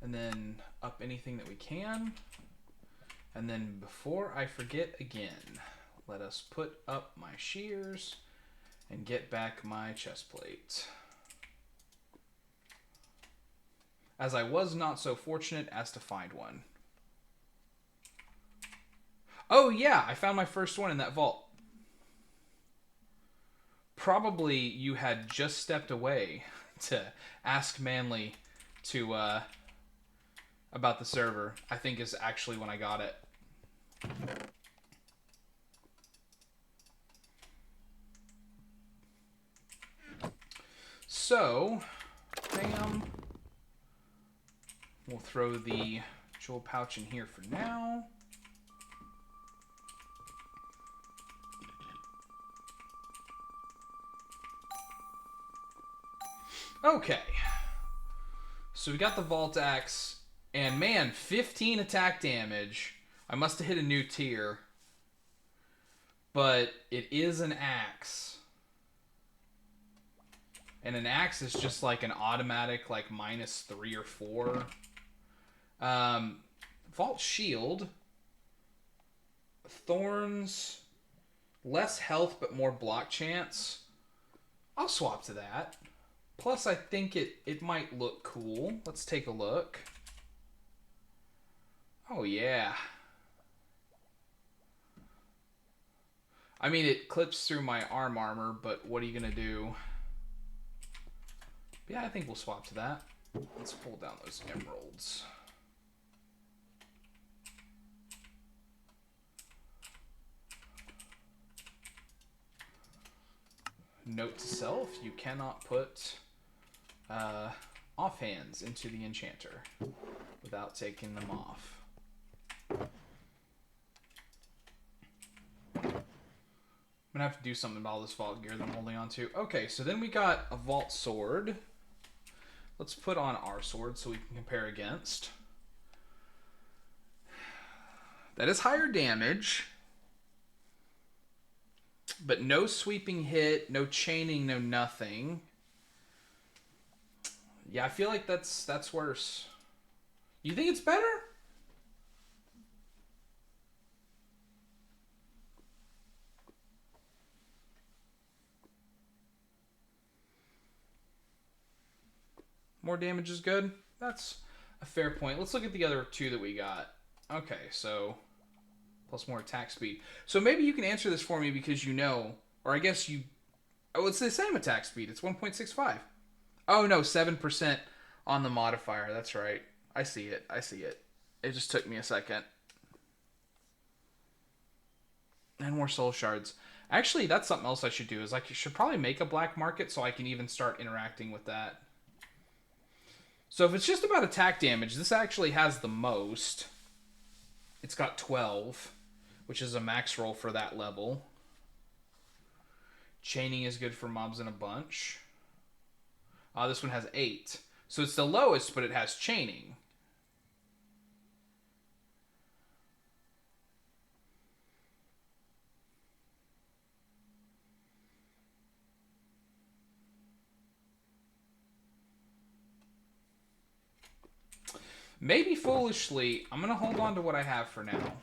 And then up anything that we can. And then before I forget again, let us put up my shears and get back my chest plate. As I was not so fortunate as to find one. Oh yeah, I found my first one in that vault. Probably you had just stepped away to ask Manly to about the server. I think is actually when I got it. So, bam. We'll throw the jewel pouch in here for now. Okay. So we got the Vault Axe, and man, 15 attack damage. I must have hit a new tier. But it is an axe. And an axe is just like an automatic like -3 or 4. Vault Shield. Thorns. Less health but more block chance. I'll swap to that. Plus I think it might look cool. Let's take a look. Oh yeah. I mean, it clips through my armor, but what are you going to do? Yeah, I think we'll swap to that. Let's pull down those emeralds. Note to self, you cannot put offhands into the enchanter without taking them off. I'm gonna have to do something about all this vault gear that I'm holding on to. Okay, so then we got a vault sword. Let's put on our sword so we can compare against. That is higher damage, but no sweeping hit, no chaining, no nothing. Yeah, I feel like that's worse. You think it's better? More damage is good. That's a fair point. Let's look at the other two that we got. Okay, so plus more attack speed. So maybe you can answer this for me because you know, or I guess you. Oh, it's the same attack speed. It's 1.65. Oh no, 7% on the modifier. That's right. I see it. I see it. It just took me a second. And more soul shards. Actually, that's something else I should do. Is I should probably make a black market so I can even start interacting with that. So if it's just about attack damage, this actually has the most. It's got 12, which is a max roll for that level. Chaining is good for mobs in a bunch. This one has 8. So it's the lowest, but it has chaining. Maybe foolishly, I'm going to hold on to what I have for now.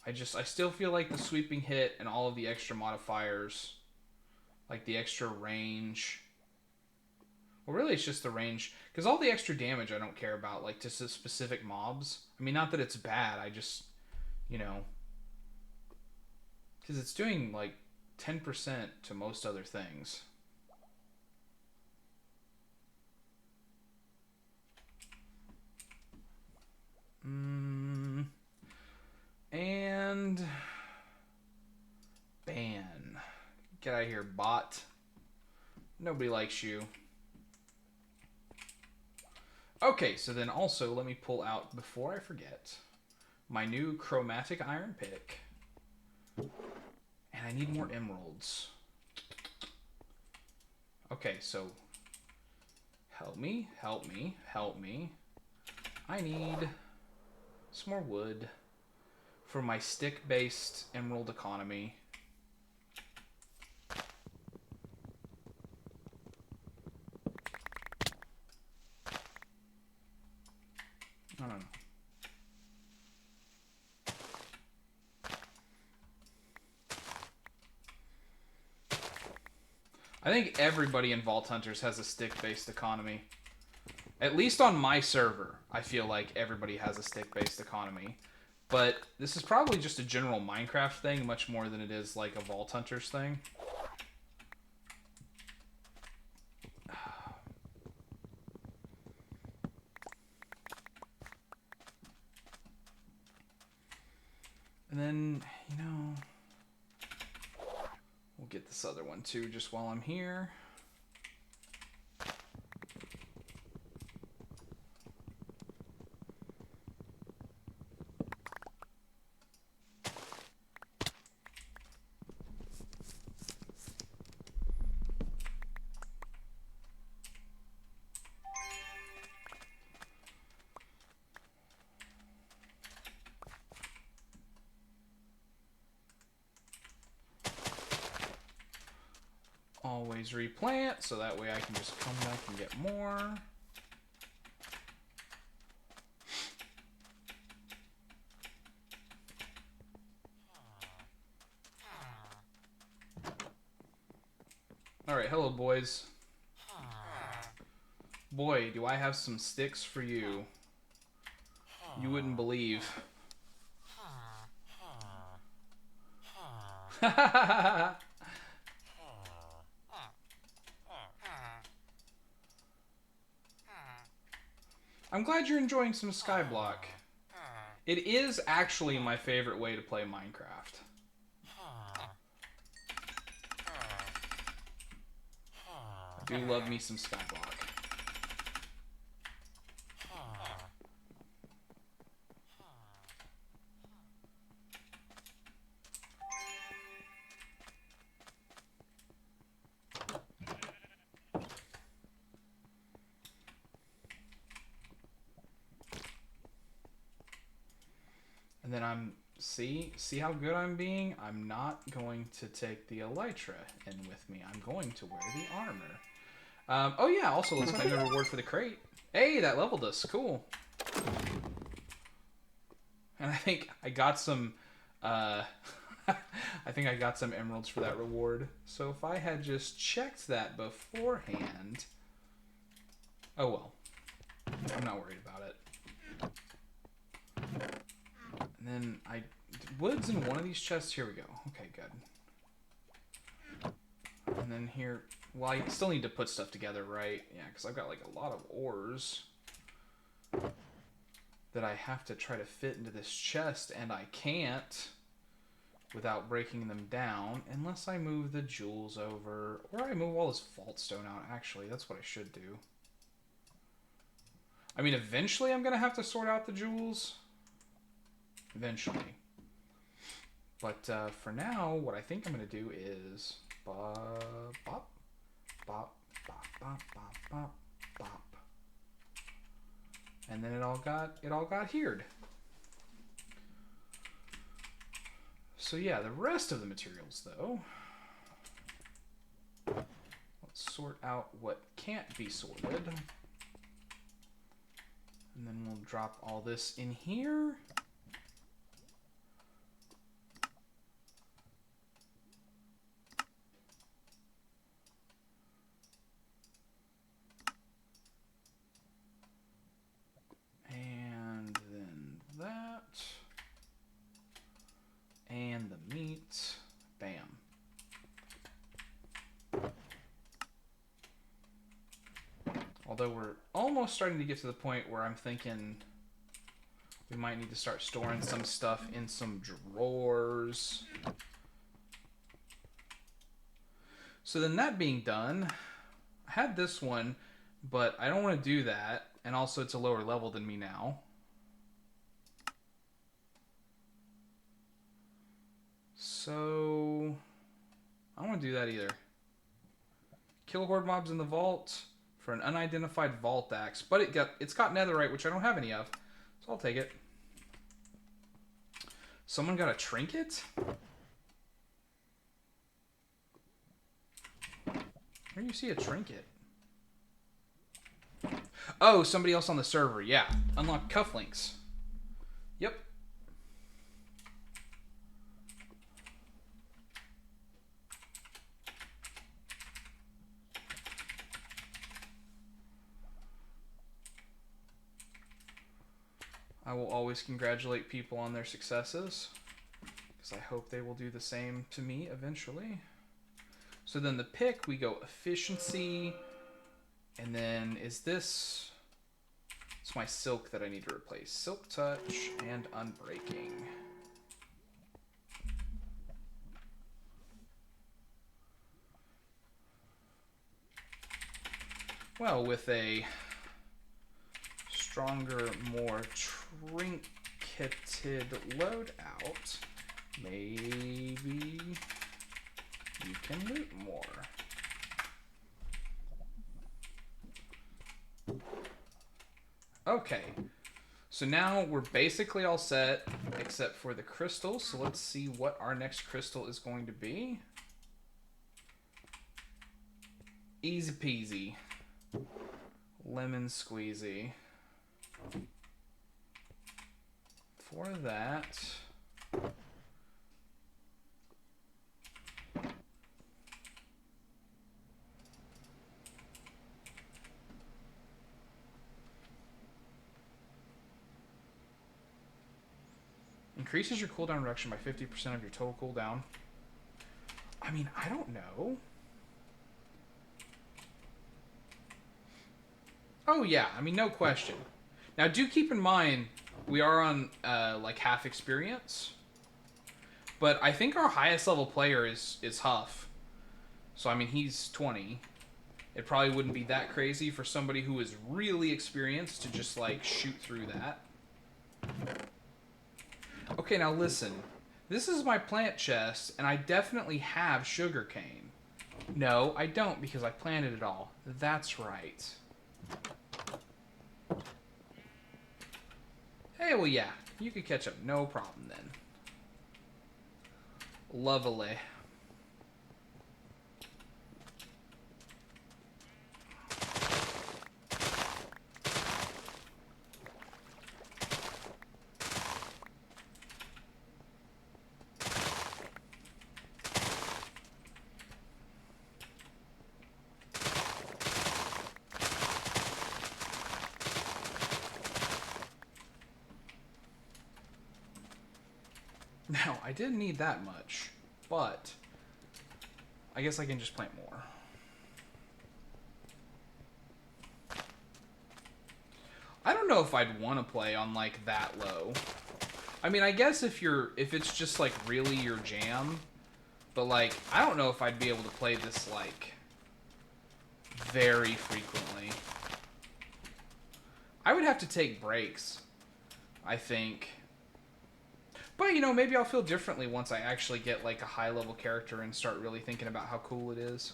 I still feel like the sweeping hit and all of the extra modifiers, like the extra range. Well, really, it's just the range. Because all the extra damage I don't care about, like, just the specific mobs. I mean, not that it's bad, I just, you know. Because it's doing, like, 10% to most other things. And ban. Get out of here, bot. Nobody likes you. Okay, so then also let me pull out, before I forget, my new chromatic iron pick. And I need more emeralds. Okay, so help me, help me, help me. I need some more wood for my stick-based emerald economy. I don't know. think everybody in Vault Hunters has a stick-based economy. At least on my server, I feel like everybody has a stick-based economy. But this is probably just a general Minecraft thing, much more than it is like a Vault Hunters thing. And then, you know, we'll get this other one too just while I'm here. Always replant, so that way I can just come back and get more. Alright, hello boys. Boy, do I have some sticks for you. You wouldn't believe. I'm glad you're enjoying some Skyblock. It is actually my favorite way to play Minecraft. I do love me some Skyblock. And then see how good I'm being? I'm not going to take the Elytra in with me. I'm going to wear the armor. Oh yeah, also let's claim the reward for the crate. Hey, that leveled us. Cool. And I think I got some, I think I got some emeralds for that reward. So if I had just checked that beforehand, oh well. I'm not worried about it. And then wood's in one of these chests. Here we go. Okay, good. And then here, well, I still need to put stuff together, right? Yeah, because I've got like a lot of ores that I have to try to fit into this chest, and I can't without breaking them down unless I move the jewels over, or I move all this vault stone out. Actually, that's what I should do. I mean, eventually I'm going to have to sort out the jewels. Eventually. But for now, what I think I'm going to do is bop, bop, bop, bop, bop, bop, bop, bop. And then it all got hered. So yeah, the rest of the materials though, let's sort out what can't be sorted. And then we'll drop all this in here. And then that. And the meat. Bam. Although we're almost starting to get to the point where I'm thinking we might need to start storing some stuff in some drawers. So then that being done, I had this one, but I don't want to do that. And also it's a lower level than me now. So I don't want to do that either. Kill horde mobs in the vault for an unidentified vault axe, but it's got netherite, which I don't have any of, so I'll take it. Someone got a trinket? Where do you see a trinket? Oh, somebody else on the server. Yeah, unlock cufflinks. Yep. I will always congratulate people on their successes, because I hope they will do the same to me eventually. So then the pick, we go efficiency, and then is this... It's my silk that I need to replace. Silk touch and unbreaking. Well, with a stronger, more trinketed loadout, maybe you can loot more. Okay, so now we're basically all set, except for the crystals. So let's see what our next crystal is going to be. Easy peasy. Lemon squeezy. For that... Increases your cooldown reduction by 50% of your total cooldown. I mean, I don't know. Oh yeah, I mean, no question. Now, do keep in mind, we are on, like, half experience. But I think our highest level player is Huff. So, I mean, he's 20. It probably wouldn't be that crazy for somebody who is really experienced to just, like, shoot through that. Okay, now listen. This is my plant chest, and I definitely have sugarcane. No, I don't, because I planted it all. That's right. Hey, well, yeah. You could catch up. No problem, then. Lovely. Now, I didn't need that much, but I guess I can just plant more. I don't know if I'd want to play on, like, that low. I mean, I guess if it's just, like, really your jam, but, like, I don't know if I'd be able to play this, like, very frequently. I would have to take breaks, I think. But, you know, maybe I'll feel differently once I actually get, like, a high-level character and start really thinking about how cool it is.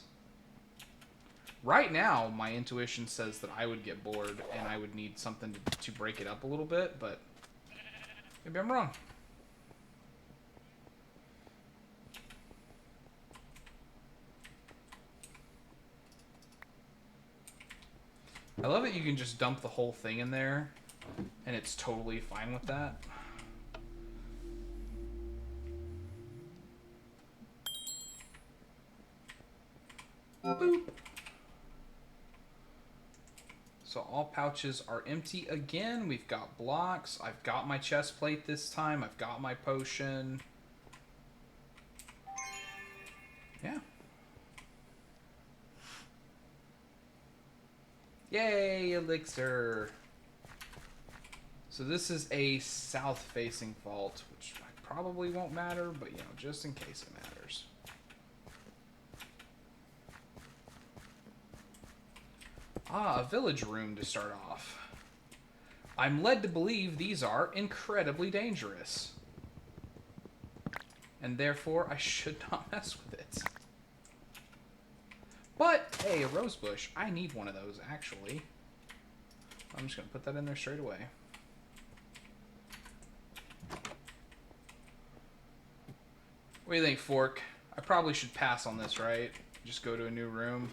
Right now, my intuition says that I would get bored and I would need something to break it up a little bit, but maybe I'm wrong. I love that you can just dump the whole thing in there and it's totally fine with that. Boop. So all pouches are empty again. We've got blocks. I've got my chest plate this time. I've got my potion. Yeah. Yay, elixir. So this is a south-facing vault, which probably won't matter, but, you know, just in case it matters. Ah, a village room to start off. I'm led to believe these are incredibly dangerous. And therefore, I should not mess with it. But, hey, a rose bush. I need one of those, actually. I'm just going to put that in there straight away. What do you think, Fork? I probably should pass on this, right? Just go to a new room.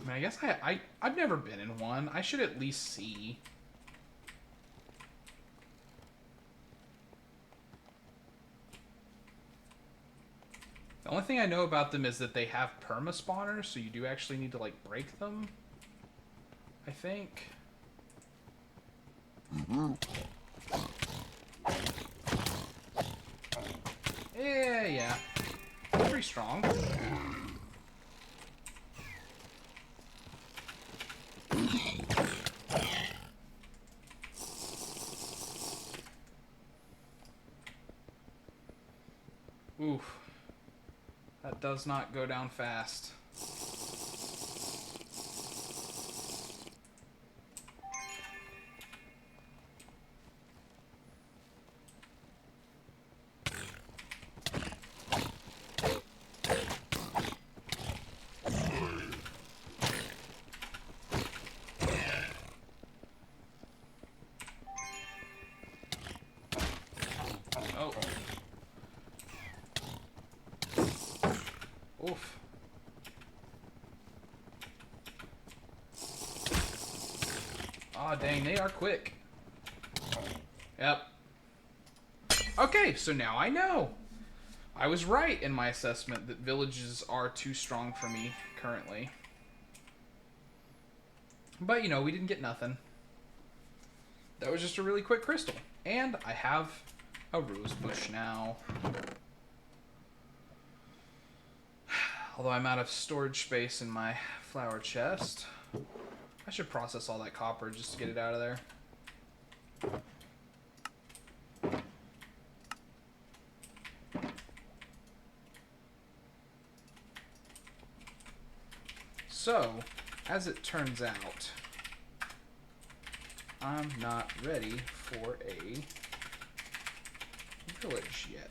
I mean, I guess I've never been in one. I should at least see. only thing I know about them is that they have perma-spawners, so you do actually need to, like, break them, I think. Yeah. Pretty strong. Oof. That does not go down fast. Oof. Aw, dang, they are quick. Yep. Okay, so now I know. I was right in my assessment that villages are too strong for me currently. But, you know, we didn't get nothing. That was just a really quick crystal. And I have a rose bush now. Although I'm out of storage space in my flower chest. I should process all that copper just to get it out of there. So, as it turns out, I'm not ready for a village yet.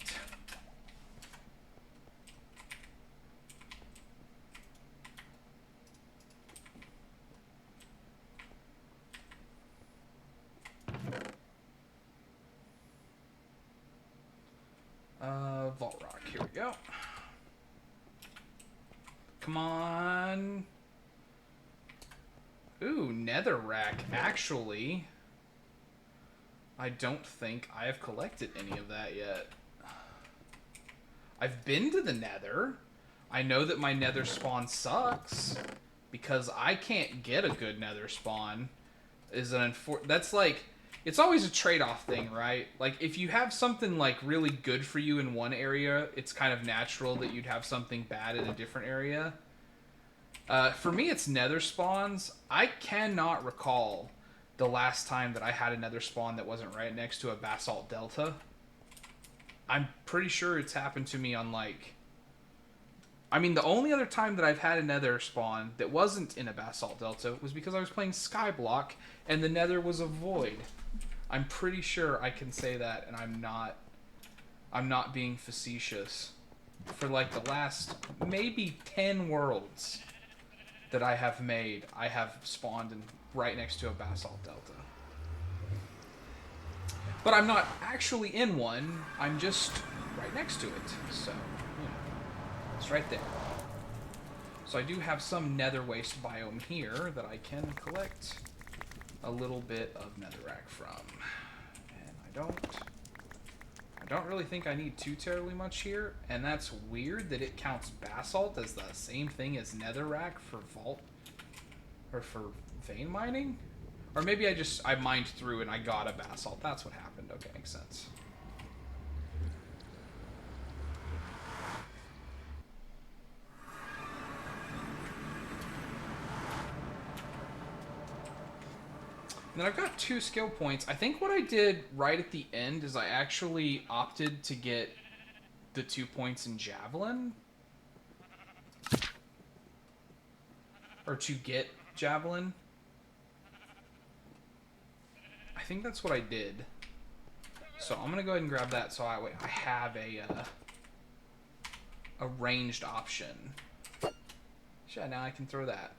Vault rock, here we go. Come on. Ooh, netherrack. Actually, I don't think I have collected any of that yet. I've been to the nether. I know that my nether spawn sucks because I can't get a good nether spawn. That's like, it's always a trade-off thing, right? Like, if you have something, like, really good for you in one area, it's kind of natural that you'd have something bad in a different area. For me, it's nether spawns. I cannot recall the last time that I had a nether spawn that wasn't right next to a basalt delta. I'm pretty sure it's happened to me on, like... I mean, the only other time that I've had a nether spawn that wasn't in a basalt delta was because I was playing Skyblock, and the nether was a void. I'm pretty sure I can say that, and I'm not being facetious. For like the last maybe 10 worlds that I have made, I have spawned in right next to a basalt delta. But I'm not actually in one, I'm just right next to it. So, you know, it's right there. So I do have some nether waste biome here that I can collect a little bit of netherrack from. And I don't really think I need too terribly much here, and that's weird that it counts basalt as the same thing as netherrack for vault, or for vein mining? Or maybe I mined through and I got a basalt. That's what happened. Okay, makes sense. And then I've got 2 skill points. I think what I did right at the end is I actually opted to get the 2 points in Javelin. Or to get Javelin. I think that's what I did. So I'm going to go ahead and grab that so I have a ranged option. Yeah, now I can throw that.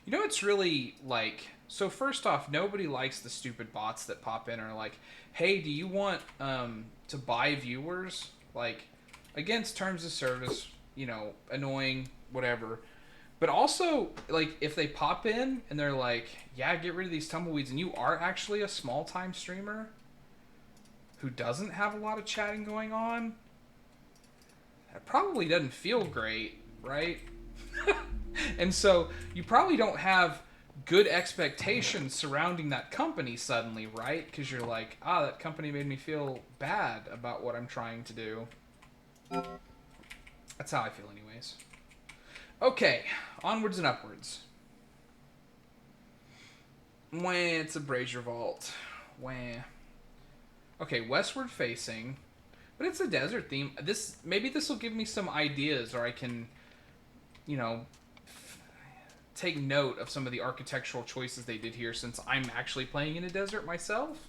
You know, it's really, like... So first off, nobody likes the stupid bots that pop in and are like, hey, do you want to buy viewers? Like, against terms of service, you know, annoying, whatever. But also, like, if they pop in and they're like, yeah, get rid of these tumbleweeds, and you are actually a small-time streamer, who doesn't have a lot of chatting going on, that probably doesn't feel great, right? And so you probably don't have good expectations surrounding that company suddenly, right? Because you're like, that company made me feel bad about what I'm trying to do. That's how I feel anyways. Okay, onwards and upwards. Wah, it's a brazier vault. Wah. Okay, westward facing, but it's a desert theme. Maybe this will give me some ideas, or I can, take note of some of the architectural choices they did here, since I'm actually playing in a desert myself.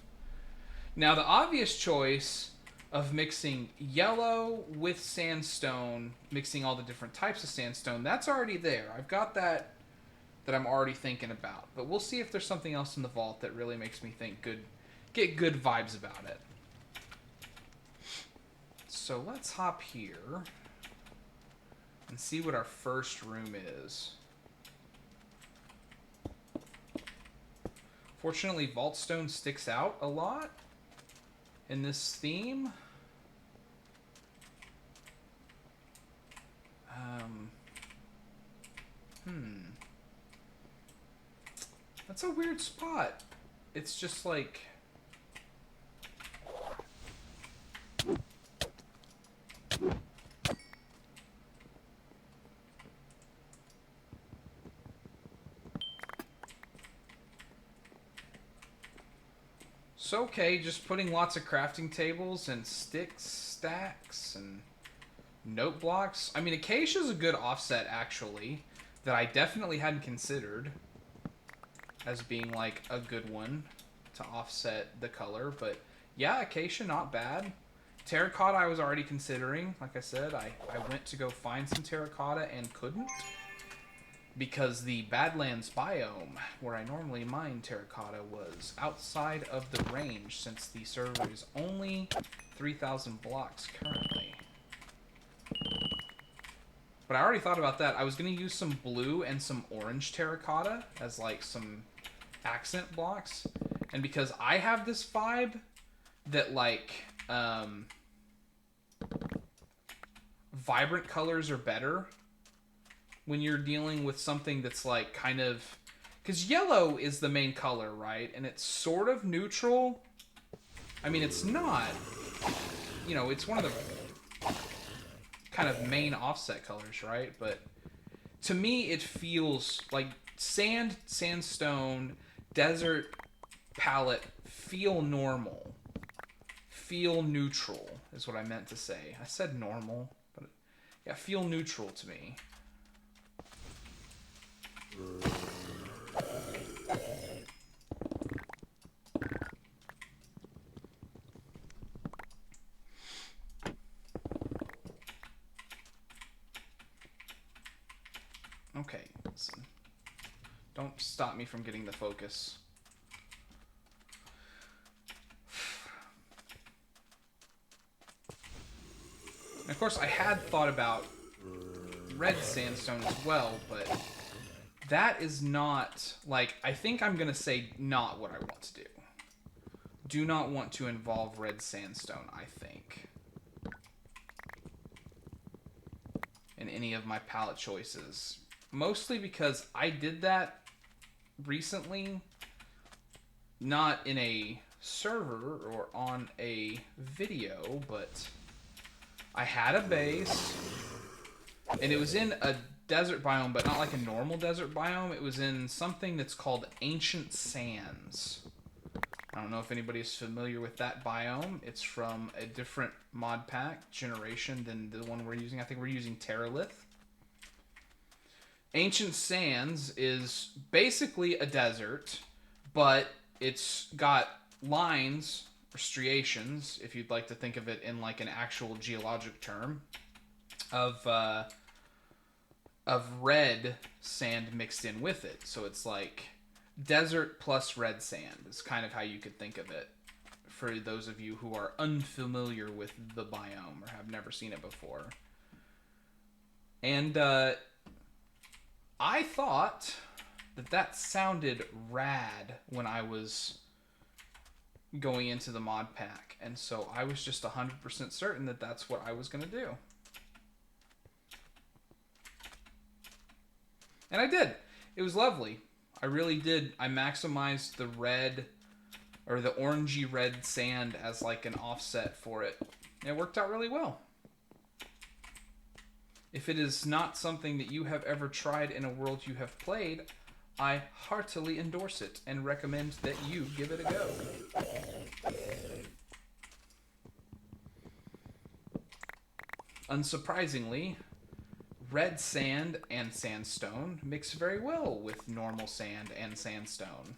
Now, the obvious choice of mixing yellow with sandstone, mixing all the different types of sandstone, that's already there. I've got that I'm already thinking about. But we'll see if there's something else in the vault that really makes me get good vibes about it. So let's hop here and see what our first room is. Fortunately, vault stone sticks out a lot in this theme. That's a weird spot. It's just like... So okay, just putting lots of crafting tables and sticks, stacks, and note blocks. I mean, acacia's a good offset, actually, that I definitely hadn't considered as being, like, a good one to offset the color. But, yeah, acacia, not bad. Terracotta I was already considering. Like I said, I went to go find some terracotta and couldn't, because the Badlands biome, where I normally mine terracotta, was outside of the range, since the server is only 3,000 blocks currently. But I already thought about that. I was going to use some blue and some orange terracotta as, like, some accent blocks. And because I have this vibe that, like, vibrant colors are better when you're dealing with something that's, like, kind of... Because yellow is the main color, right? And it's sort of neutral. I mean, it's not. It's one of the kind of main offset colors, right? But to me, it feels like sandstone, desert palette feel normal. Feel neutral is what I meant to say. I said normal, but yeah, feel neutral to me. Okay, listen. Don't stop me from getting the focus. And of course, I had thought about red sandstone as well, but that is not, like, I think I'm going to say not what I want to do. Do not want to involve red sandstone, I think, in any of my palette choices. Mostly because I did that recently, not in a server or on a video, but I had a base, and it was in a desert biome, but not like a normal desert biome. It was in something that's called Ancient Sands. I don't know if anybody's familiar with that biome. It's from a different mod pack generation than the one we're using. I think we're using Terralith. Ancient Sands is basically a desert, but it's got lines or striations, if you'd like to think of it in like an actual geologic term, of red sand mixed in with it. So it's like desert plus red sand is kind of how you could think of it for those of you who are unfamiliar with the biome or have never seen it before. And I thought that sounded rad when I was going into the mod pack. And so I was just 100% certain that that's what I was going to do. And I did. It was lovely. I really did. I maximized the red, or the orangey red sand as like an offset for it. And it worked out really well. If it is not something that you have ever tried in a world you have played, I heartily endorse it and recommend that you give it a go. Unsurprisingly, red sand and sandstone mix very well with normal sand and sandstone.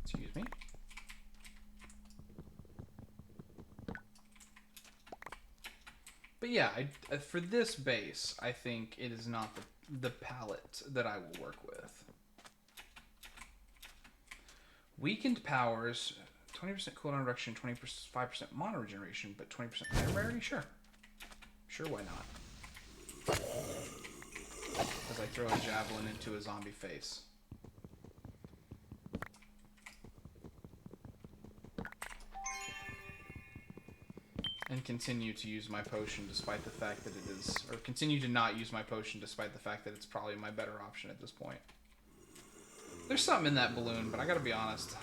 Excuse me. But yeah, for this base, I think it is not the palette that I will work with. Weakened powers, 20% cooldown reduction, 25% mana regeneration, but 20% item rarity? Sure. Sure, why not? As I throw a javelin into a zombie face. And continue to use my potion despite the fact that it is... Or continue to not use my potion despite the fact that it's probably my better option at this point. There's something in that balloon, but I gotta be honest.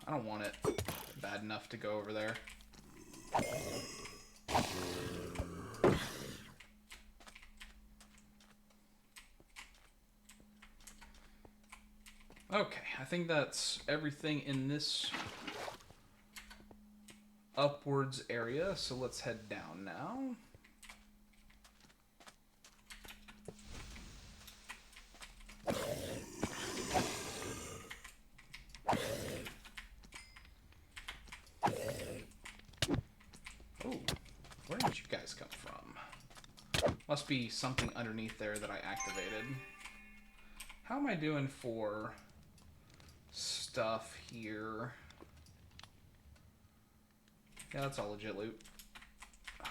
I don't want it bad enough to go over there. Okay, I think that's everything in this upwards area, so let's head down now. Oh, where did you guys come from? Must be something underneath there that I activated. How am I doing for stuff here? Yeah, that's all legit loot. Okay.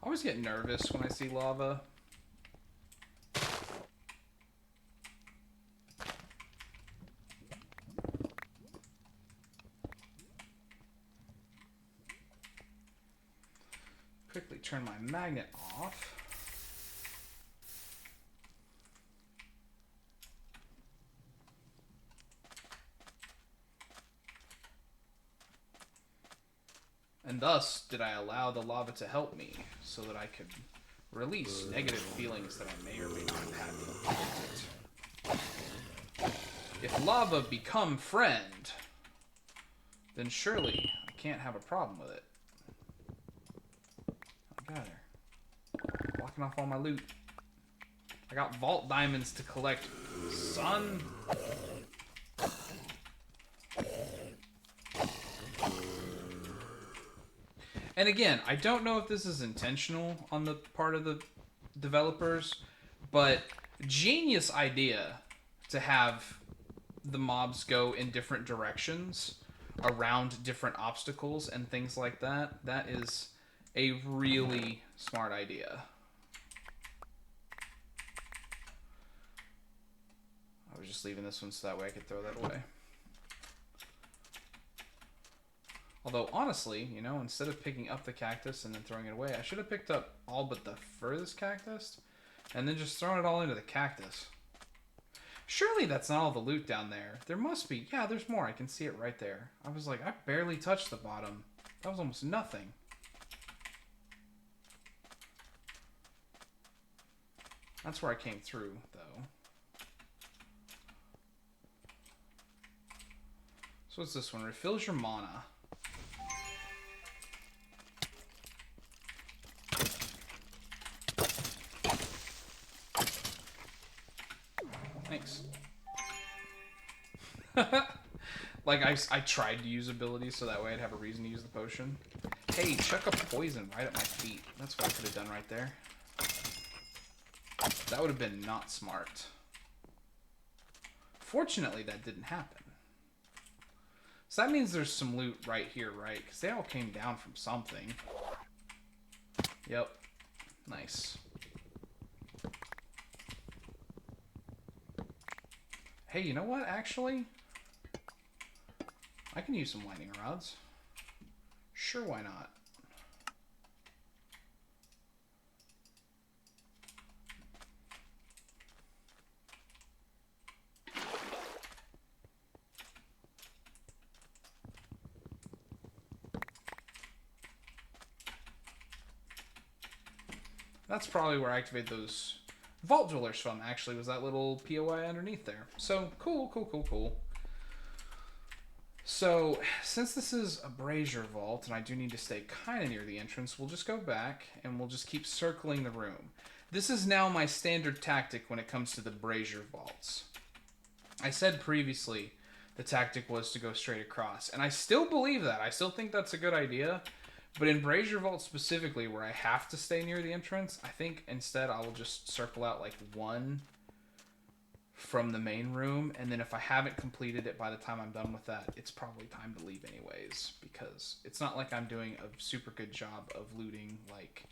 I always get nervous when I see lava. Quickly turn my magnet off. And thus did I allow the lava to help me, so that I could release negative feelings that I may or may not have had with it. If lava become friend, then surely I can't have a problem with it. Oh, got her. Blocking off all my loot. I got vault diamonds to collect, son. And again, I don't know if this is intentional on the part of the developers, but genius idea to have the mobs go in different directions around different obstacles and things like that. That is a really smart idea. I was just leaving this one so that way I could throw that away. Although, honestly, you know, instead of picking up the cactus and then throwing it away, I should have picked up all but the furthest cactus and then just thrown it all into the cactus. Surely that's not all the loot down there. There must be. Yeah, there's more. I can see it right there. I was like, I barely touched the bottom. That was almost nothing. That's where I came through, though. So what's this one? Refills your mana. Thanks. Like, I tried to use abilities so that way I'd have a reason to use the potion. Hey, chuck a poison right at my feet. That's what I could have done right there. That would have been not smart. Fortunately, that didn't happen. So that means there's some loot right here, right? Because they all came down from something. Yep. Nice. Hey, you know what, actually? I can use some lightning rods. Sure, why not? That's probably where I activate those vault dwellers from, actually, was that little POI underneath there. So, cool, cool, cool, cool. So, since this is a brazier vault, and I do need to stay kind of near the entrance, we'll just go back, and we'll just keep circling the room. This is now my standard tactic when it comes to the brazier vaults. I said previously the tactic was to go straight across, and I still believe that. I still think that's a good idea. But in brazier vault specifically, where I have to stay near the entrance, I think instead I will just circle out like one from the main room, and then if I haven't completed it by the time I'm done with that, it's probably time to leave anyways, because it's not like I'm doing a super good job of looting, like,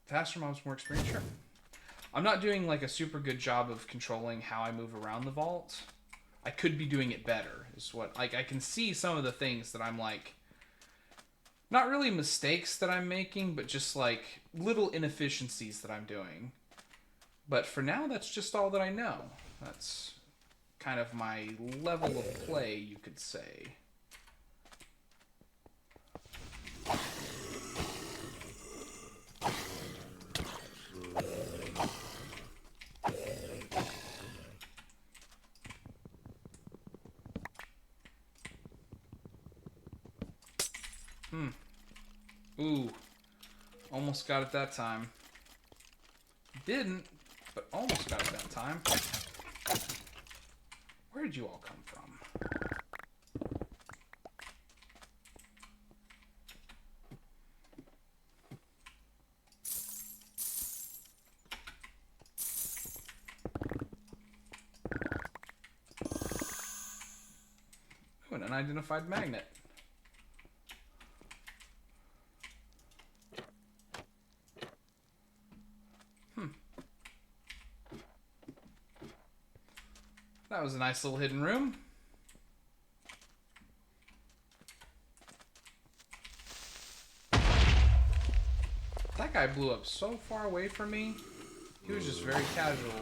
faster mobs, more experience, sure. I'm not doing like a super good job of controlling how I move around the vault. I could be doing it better, is what, like, I can see some of the things that I'm, like, not really mistakes that I'm making, but just, like, little inefficiencies that I'm doing. But for now, that's just all that I know. That's kind of my level of play, you could say. Ooh. Almost got it that time. Didn't, but almost got it that time. Where did you all come from? Ooh, an unidentified magnet. That was a nice little hidden room. That guy blew up so far away from me. He was just very casual.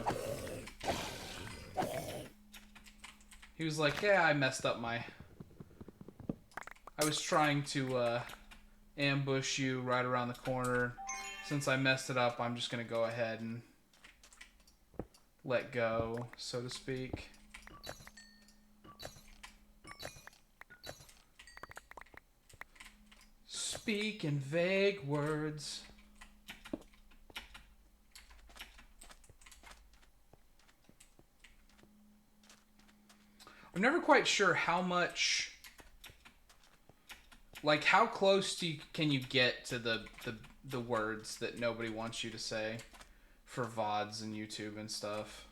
He was like, yeah, I messed up my... I was trying to ambush you right around the corner. Since I messed it up, I'm just going to go ahead and let go, so to speak. Speak in vague words. I'm never quite sure how much, like, how close can you get to the words that nobody wants you to say for VODs and YouTube and stuff.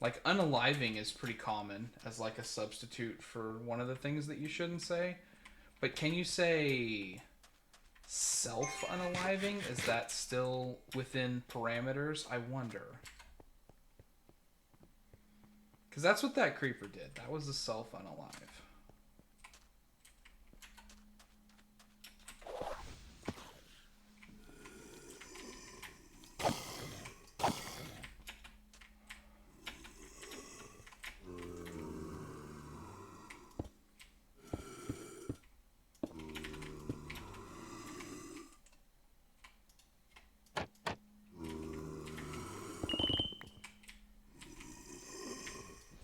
Like, unaliving is pretty common as, like, a substitute for one of the things that you shouldn't say. But can you say self-unaliving? Is that still within parameters? I wonder. Because that's what that creeper did. That was a self-unalive.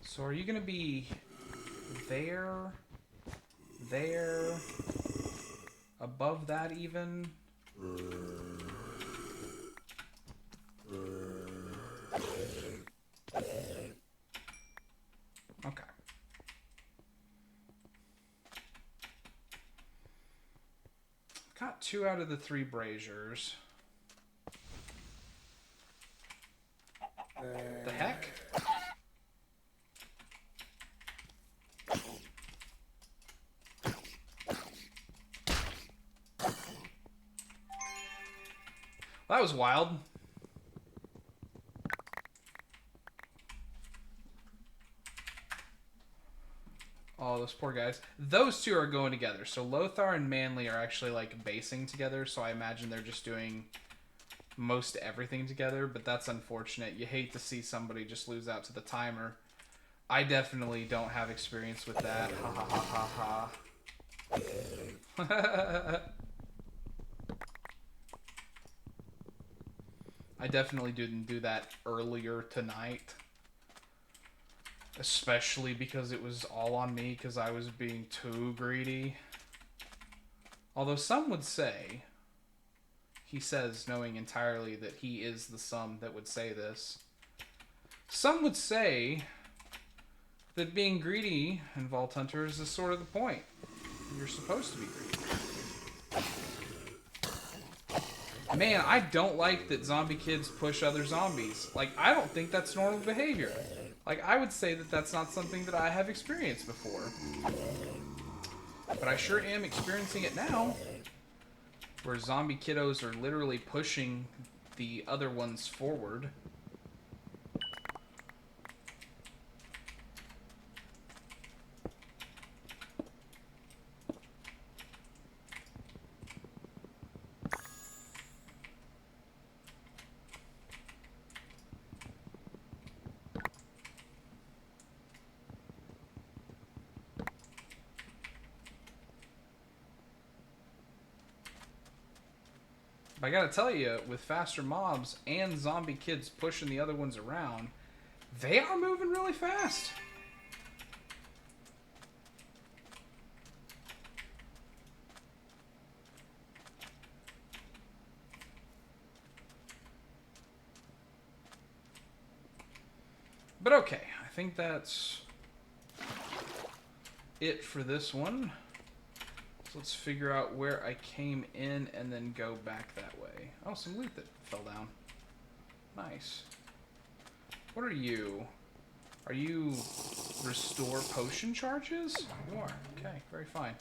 So are you going to be there, above that even? Okay. Got 2 out of the 3 braziers. The heck? That was wild. Oh, those poor guys. Those 2 are going together. So Lothar and Manly are actually like basing together. So I imagine they're just doing most everything together. But that's unfortunate. You hate to see somebody just lose out to the timer. I definitely don't have experience with that. Ha ha ha ha ha. I definitely didn't do that earlier tonight. Especially because it was all on me because I was being too greedy. Although some would say, he says knowing entirely that he is the some that would say this. Some would say that being greedy in Vault Hunters is sort of the point. You're supposed to be greedy. Man, I don't like that zombie kids push other zombies. Like, I don't think that's normal behavior. Like, I would say that that's not something that I have experienced before. But I sure am experiencing it now. Where zombie kiddos are literally pushing the other ones forward. I gotta tell you, with faster mobs and zombie kids pushing the other ones around, they are moving really fast. But okay, I think that's it for this one. So let's figure out where I came in and then go back that way. Oh, some loot that fell down. Nice. What are you? Are you restore potion charges? You are. Okay, very fine.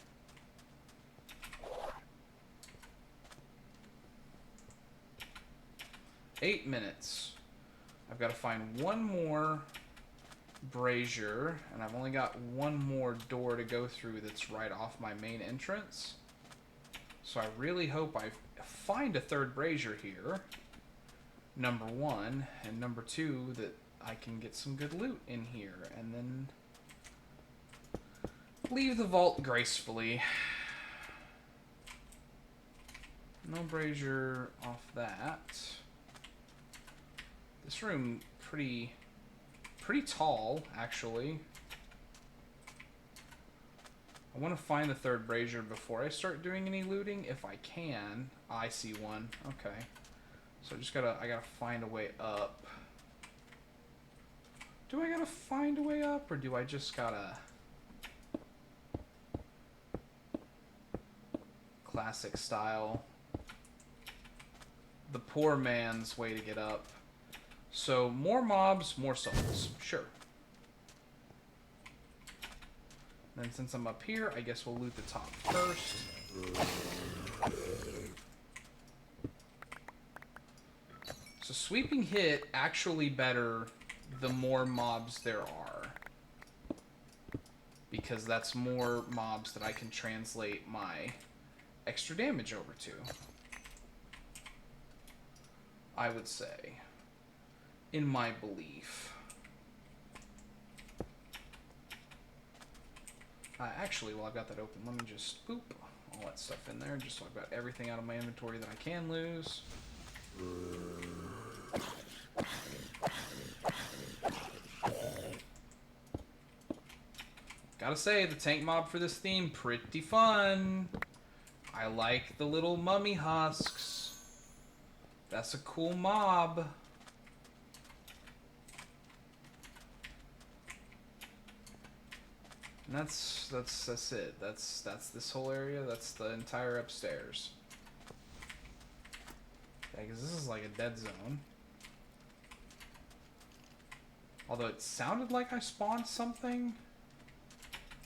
Eight minutes. I've got to find one more brazier, and I've only got one more door to go through that's right off my main entrance. So I really hope I find a third brazier here, number one, and number two, that I can get some good loot in here, and then leave the vault gracefully. No brazier off that. This room pretty tall, actually. I want to find the third brazier before I start doing any looting, if I can. I see one. Okay. So I gotta find a way up. Do I gotta find a way up, or do I just gotta... Classic style. The poor man's way to get up. So, more mobs, more souls. Sure. Then since I'm up here, I guess we'll loot the top first. So sweeping hit actually better the more mobs there are. Because that's more mobs that I can translate my extra damage over to. I would say. In my belief. Actually, while I've got that open, let me just boop all that stuff in there, just so I've got everything out of my inventory that I can lose. Gotta say, the tank mob for this theme, pretty fun. I like the little mummy husks. That's a cool mob. And that's it. That's this whole area. That's the entire upstairs. Yeah, because this is like a dead zone. Although it sounded like I spawned something.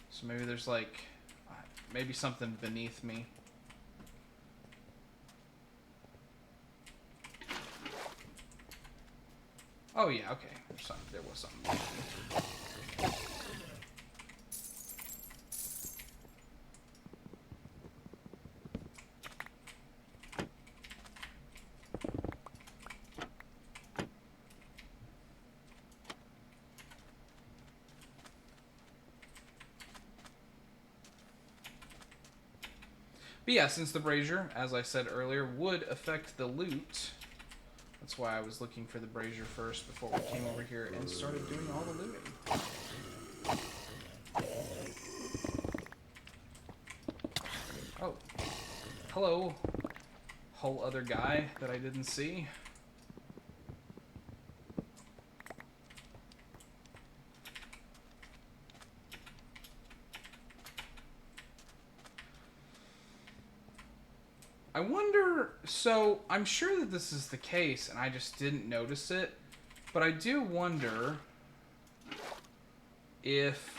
So maybe there's like... maybe something beneath me. Oh yeah, okay. There was something beneath me. But yeah, since the brazier, as I said earlier, would affect the loot, that's why I was looking for the brazier first before we came over here and started doing all the looting. Oh. Hello. Whole other guy that I didn't see. I wonder, so I'm sure that this is the case and I just didn't notice it, but I do wonder if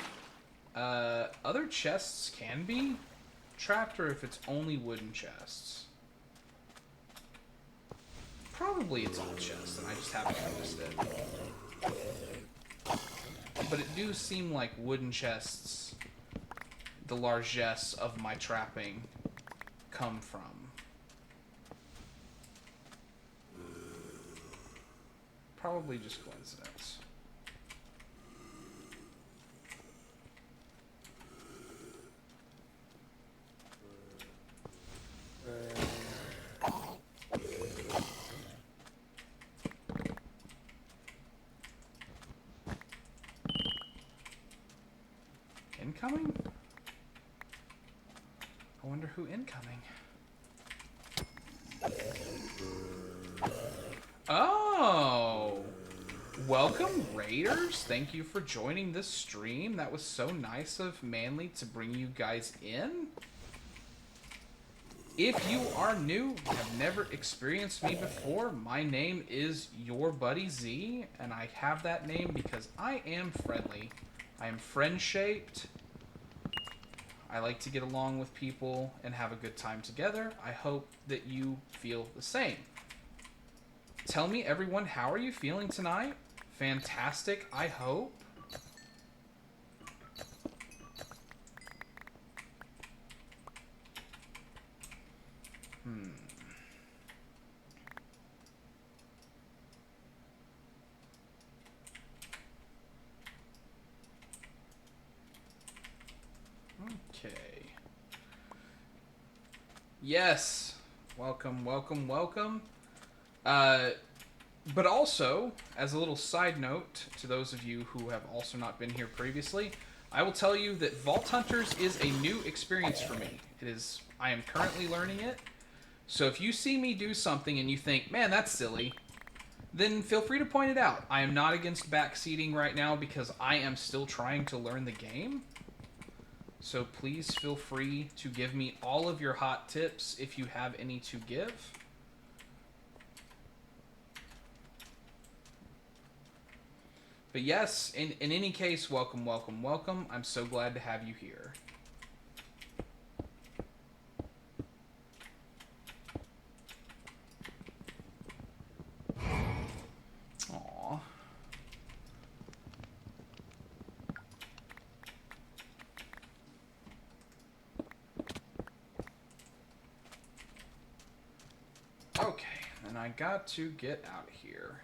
other chests can be trapped or if it's only wooden chests. Probably it's all chests and I just haven't noticed it. But it do seem like wooden chests, the largesse of my trapping, come from. Probably just coincidence. Incoming? I wonder who incoming. Oh! Welcome, Raiders! Thank you for joining this stream. That was so nice of Manly to bring you guys in. If you are new, have never experienced me before, my name is Your Buddy Z, and I have that name because I am friendly. I am friend-shaped. I like to get along with people and have a good time together. I hope that you feel the same. Tell me, everyone, how are you feeling tonight? Fantastic, I hope. Okay. Yes. Welcome, welcome, welcome. But also, as a little side note to those of you who have also not been here previously, I will tell you that Vault Hunters is a new experience for me. I am currently learning it. So if you see me do something and you think, man, that's silly, then feel free to point it out. I am not against backseating right now because I am still trying to learn the game. So please feel free to give me all of your hot tips if you have any to give. But yes, in any case, welcome, welcome, welcome. I'm so glad to have you here. Aww. Okay, and I got to get out of here.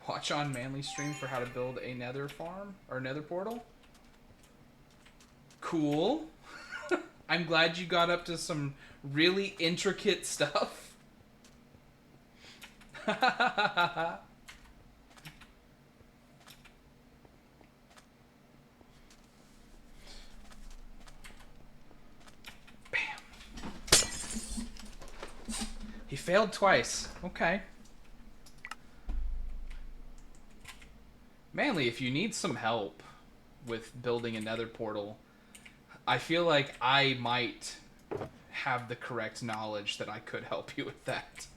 Watch on Manly's stream for how to build a nether farm, or nether portal. Cool. I'm glad you got up to some really intricate stuff. failed twice. Okay. Manly, if you need some help with building a nether portal, I feel like I might have the correct knowledge that I could help you with that.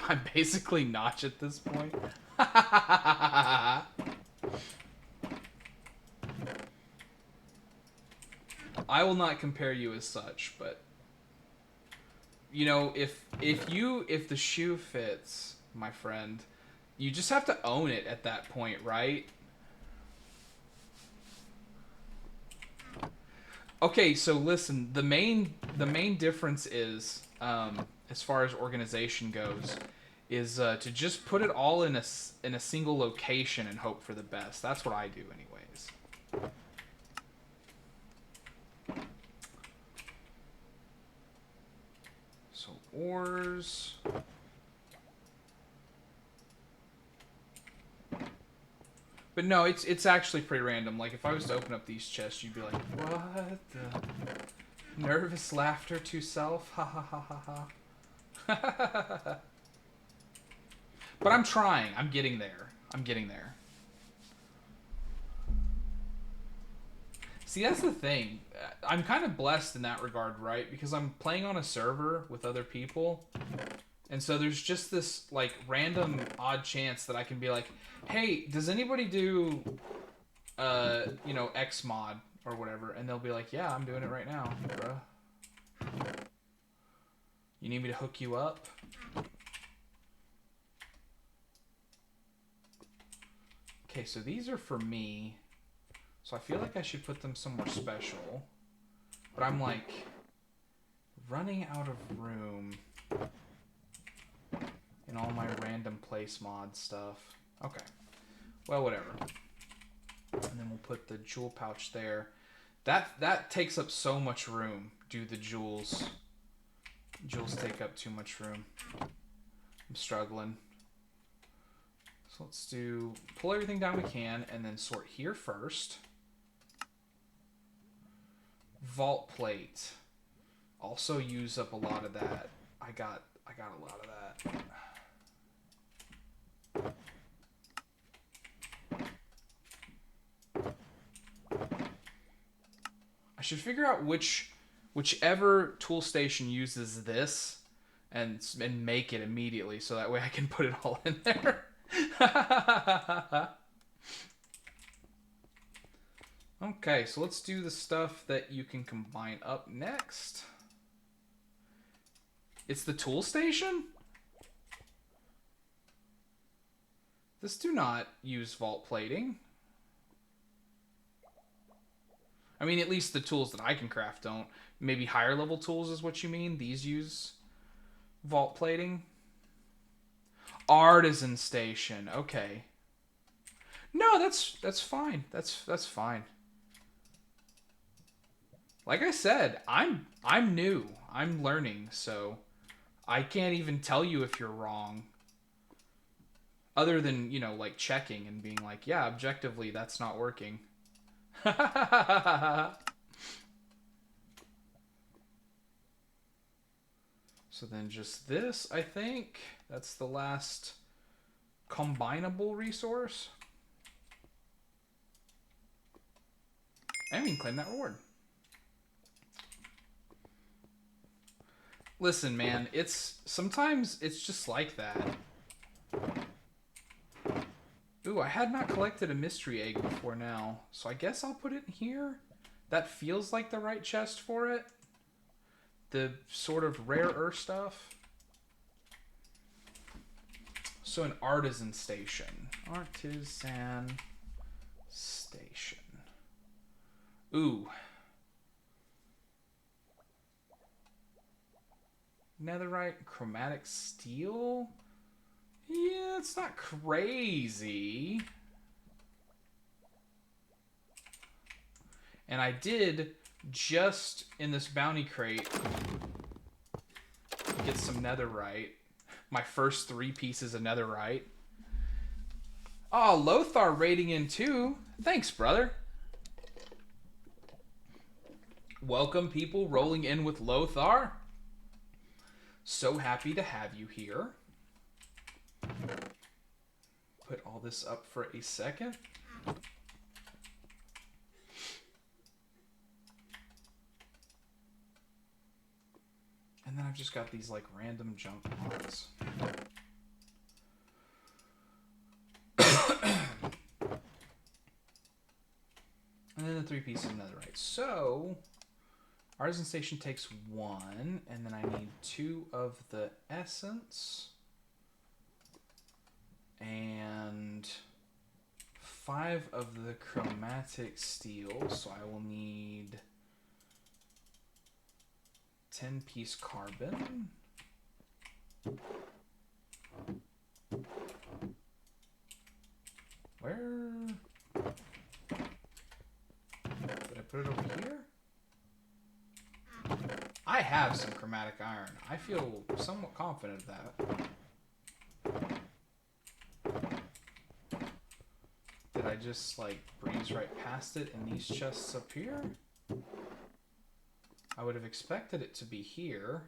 I'm basically Notch at this point. I will not compare you as such, but you know, if the shoe fits, my friend, you just have to own it at that point, right? Okay, so listen, the main difference is, as far as organization goes, is to just put it all in a single location and hope for the best. That's what I do, anyways. So ores. But no, it's actually pretty random. Like, if I was to open up these chests, you'd be like, what the? Nervous laughter to self? Ha ha ha ha ha. But I'm trying. I'm getting there. I'm getting there. See, that's the thing. I'm kind of blessed in that regard, right? Because I'm playing on a server with other people. And so there's just this, like, random odd chance that I can be like, hey, does anybody do, you know, X mod or whatever? And they'll be like, yeah, I'm doing it right now, bruh. You need me to hook you up? Okay, so these are for me. So I feel like I should put them somewhere special. But I'm, like, running out of room in all my random place mod stuff. Okay. Well, whatever. And then we'll put the jewel pouch there. That takes up so much room. Do the jewels. Jewels take up too much room. I'm struggling. So let's pull everything down we can and then sort here first. Vault plate. Also use up a lot of that. I got a lot of that. I should figure out whichever tool station uses this and make it immediately so that way I can put it all in there. Okay, so let's do the stuff that you can combine up next. It's the tool station? This do not use vault plating. I mean, at least the tools that I can craft don't. Maybe higher level tools is what you mean? These use vault plating? Artisan station. Okay. No, that's fine. That's fine. Like I said, I'm new. I'm learning, so I can't even tell you if you're wrong. Other than, you know, like checking and being like, yeah, objectively that's not working. So then just this, I think. That's the last combinable resource. And we can claim that reward. Listen, man, sometimes it's just like that. Ooh, I had not collected a mystery egg before now, so I guess I'll put it in here. That feels like the right chest for it. The sort of rarer stuff. So an artisan station. Artisan station. Ooh. Netherite, chromatic steel. Yeah, it's not crazy. And I did just in this bounty crate, get some netherite. My first 3 pieces of netherite. Oh, Lothar raiding in too. Thanks, brother. Welcome, people rolling in with Lothar. So happy to have you here. Put all this up for a second. And then I've just got these like random junk pots. And then the 3 pieces of netherite. So, Artisan Station takes 1, and then I need 2 of the essence. And 5 of the chromatic steel, so I will need 10-piece carbon. Where did I put it over here? I have some chromatic iron. I feel somewhat confident of that. Did I just like breeze right past it in these chests up here? I would have expected it to be here,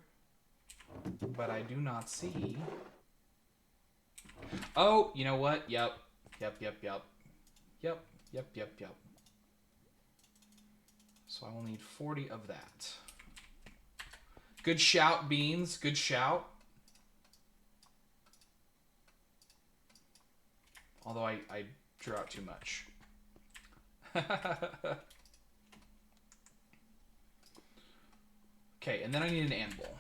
but I do not see. Oh, you know what? Yep. So I will need 40 of that. Good shout, Beans. Good shout. Although I drew out too much. Okay, and then I need an anvil.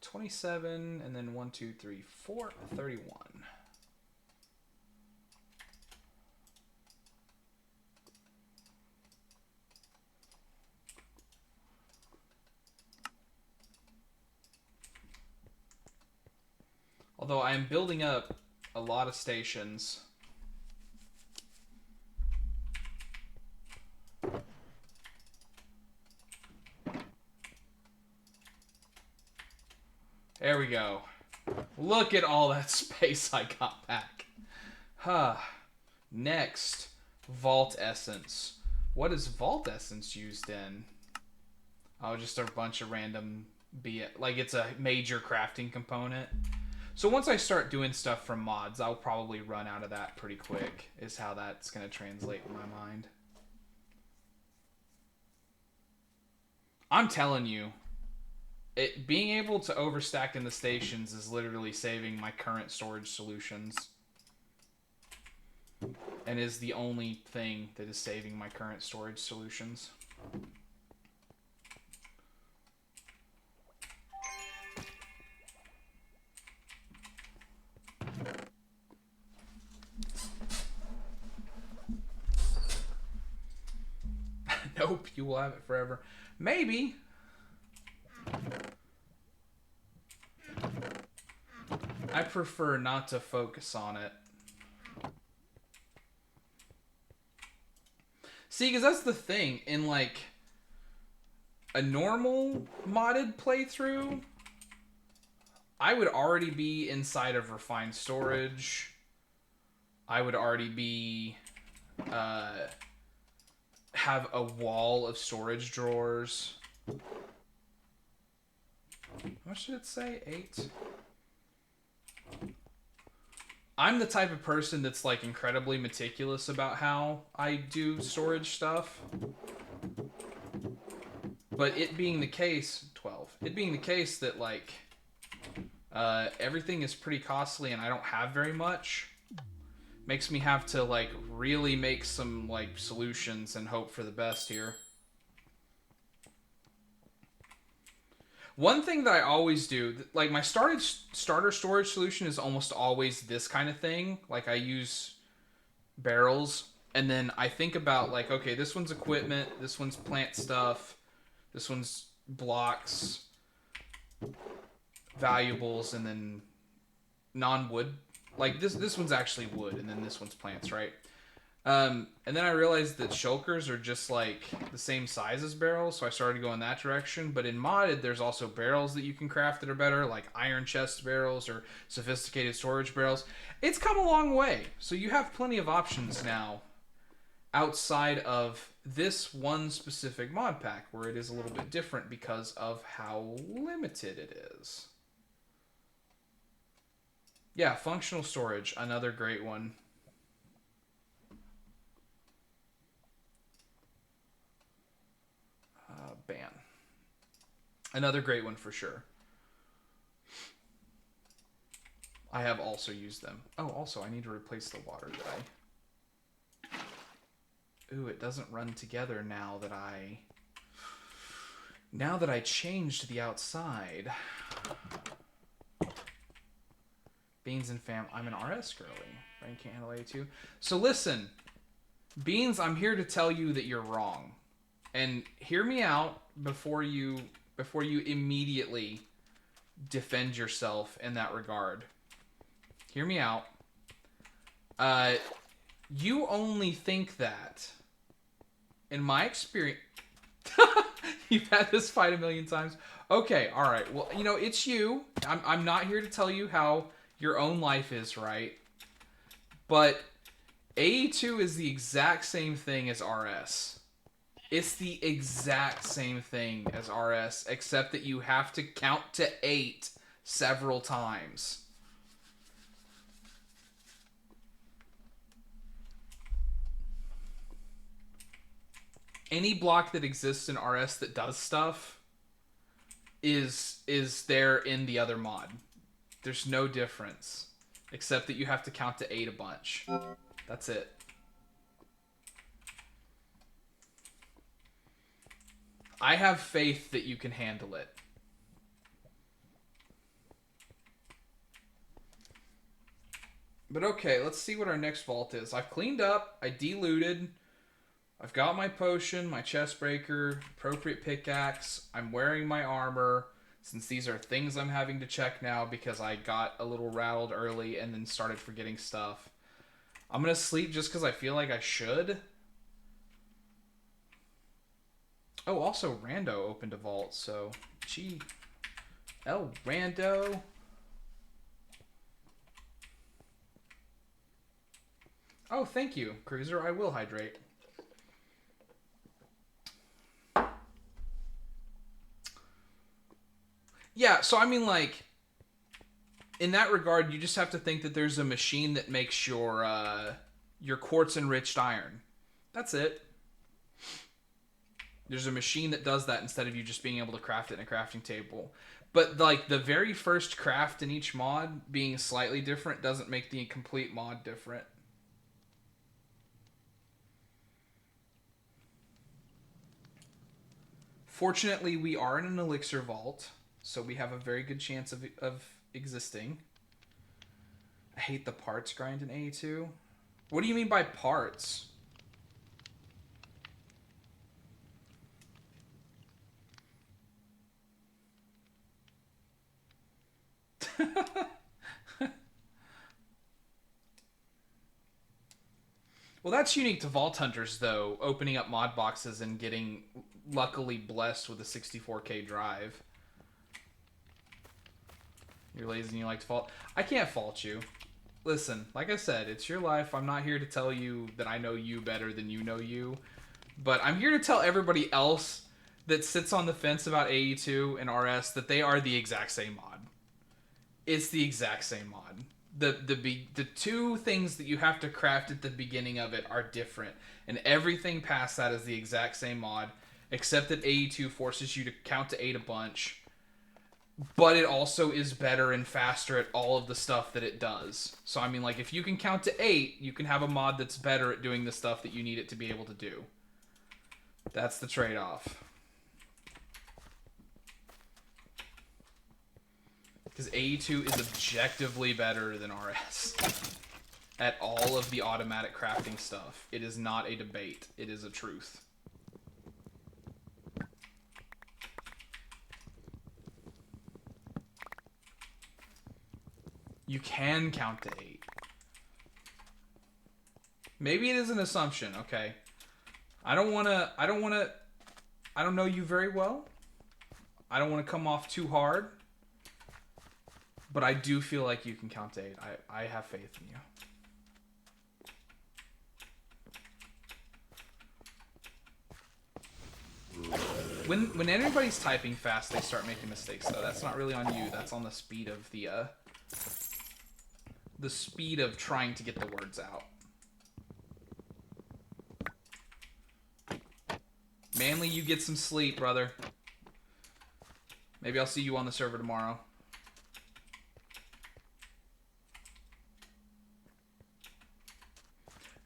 27, and then 1, 2, 3, 4, 31. Although I am building up a lot of stations. There we go. Look at all that space I got back. Next, Vault Essence. What is Vault Essence used in? Oh, just a bunch of random... like it's a major crafting component. So once I start doing stuff from mods, I'll probably run out of that pretty quick, is how that's going to translate in my mind. I'm telling you, being able to overstack in the stations is literally saving my current storage solutions. And is the only thing that is saving my current storage solutions. Nope, you will have it forever. Maybe. I prefer not to focus on it. See, because that's the thing. In, like, a normal modded playthrough, I would already be inside of refined storage. I would already be... have a wall of storage drawers. What should it say? 8? I'm the type of person that's like incredibly meticulous about how I do storage stuff. But it being the case, 12. It being the case that like everything is pretty costly and I don't have very much, makes me have to like really make some like solutions and hope for the best here. One thing that I always do, like my starter storage solution is almost always this kind of thing. Like I use barrels and then I think about like, okay, this one's equipment, this one's plant stuff, this one's blocks, valuables, and then non-wood like this one's actually wood, and then this one's plants, right? And then I realized that shulkers are just like the same size as barrels, so I started going that direction. But in modded, there's also barrels that you can craft that are better, like iron chest barrels or sophisticated storage barrels. It's come a long way, so you have plenty of options now outside of this one specific mod pack, where it is a little bit different because of how limited it is. Yeah, functional storage, another great one. Ban. Another great one for sure. I have also used them. Oh, also, I need to replace the water that I... Ooh, it doesn't run together now that I... Now that I changed the outside. Beans and fam... I'm an RS girly. Right? Can't handle A2. So listen. Beans, I'm here to tell you that you're wrong. And hear me out before you immediately defend yourself in that regard. Hear me out. You only think that. In my experience... You've had this fight a million times. Okay, alright. Well, you know, it's you. I'm not here to tell you how your own life is, right? But AE2 is the exact same thing as RS. It's the exact same thing as RS, except that you have to count to 8 several times. Any block that exists in RS that does stuff is there in the other mod. There's no difference, except that you have to count to 8 a bunch. That's it. I have faith that you can handle it. But okay, let's see what our next vault is. I've cleaned up, I de-looted, I've got my potion, my chest breaker, appropriate pickaxe, I'm wearing my armor, since these are things I'm having to check now because I got a little rattled early and then started forgetting stuff. I'm gonna sleep just because I feel like I should. Oh, also Rando opened a vault, so... Gee. Oh, Rando. Oh, thank you, Cruiser. I will hydrate. Yeah, so I mean, like... In that regard, you just have to think that there's a machine that makes your quartz-enriched iron. That's it. There's a machine that does that instead of you just being able to craft it in a crafting table. But, like, the very first craft in each mod being slightly different doesn't make the complete mod different. Fortunately, we are in an elixir vault, so we have a very good chance of existing. I hate the parts grind in A2. What do you mean by parts? Well, that's unique to Vault Hunters, though, opening up mod boxes and getting luckily blessed with a 64K drive. You're lazy and you like to fault. I can't fault you. Listen, like I said, it's your life. I'm not here to tell you that I know you better than you know you. But I'm here to tell everybody else that sits on the fence about AE2 and RS that they are the exact same mod. It's the exact same mod. The two things that you have to craft at the beginning of it are different. And everything past that is the exact same mod. Except that AE2 forces you to count to 8 a bunch. But it also is better and faster at all of the stuff that it does. So, I mean, like, if you can count to 8, you can have a mod that's better at doing the stuff that you need it to be able to do. That's the trade-off. Because AE2 is objectively better than RS. At all of the automatic crafting stuff. It is not a debate. It is a truth. You can count to 8. Maybe it is an assumption, okay? I don't know you very well. I don't want to come off too hard. But I do feel like you can count to 8. I have faith in you. When anybody's typing fast, they start making mistakes, though. That's not really on you. That's on the speed of the speed of trying to get the words out. Manly, you get some sleep, brother. Maybe I'll see you on the server tomorrow.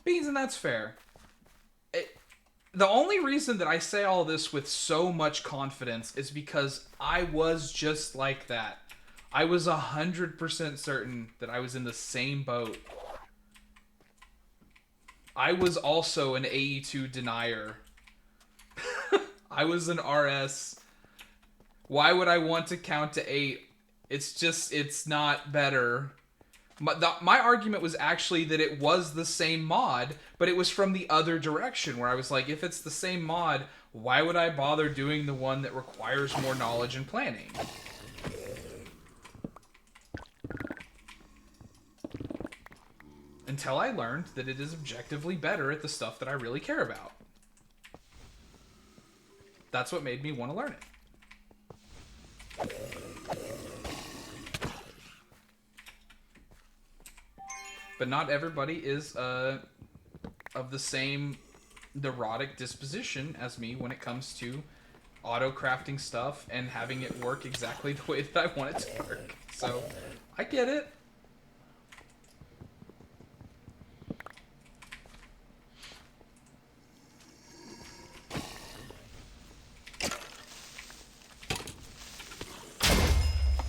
Beans, and that's fair. The only reason that I say all this with so much confidence is because I was just like that. I was 100% certain that I was in the same boat. I was also an AE2 denier. I was an RS. Why would I want to count to 8? It's not better. My argument was actually that it was the same mod, but it was from the other direction, where I was like, if it's the same mod, why would I bother doing the one that requires more knowledge and planning? Until I learned that it is objectively better at the stuff that I really care about. That's what made me want to learn it. But not everybody is of the same neurotic disposition as me when it comes to auto-crafting stuff and having it work exactly the way that I want it to work. So, I get it.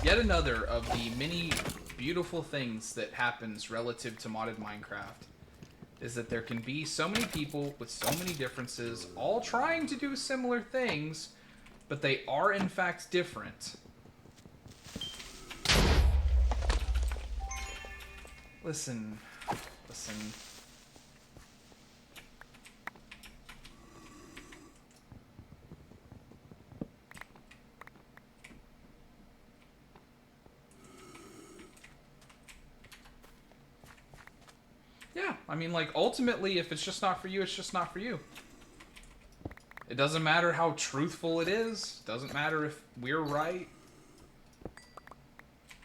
Yet another of the many beautiful things that happens relative to modded Minecraft is that there can be so many people with so many differences all trying to do similar things, but they are in fact different. Listen. Yeah, I mean, like, ultimately, if it's just not for you, it's just not for you. It doesn't matter how truthful it is. It doesn't matter if we're right.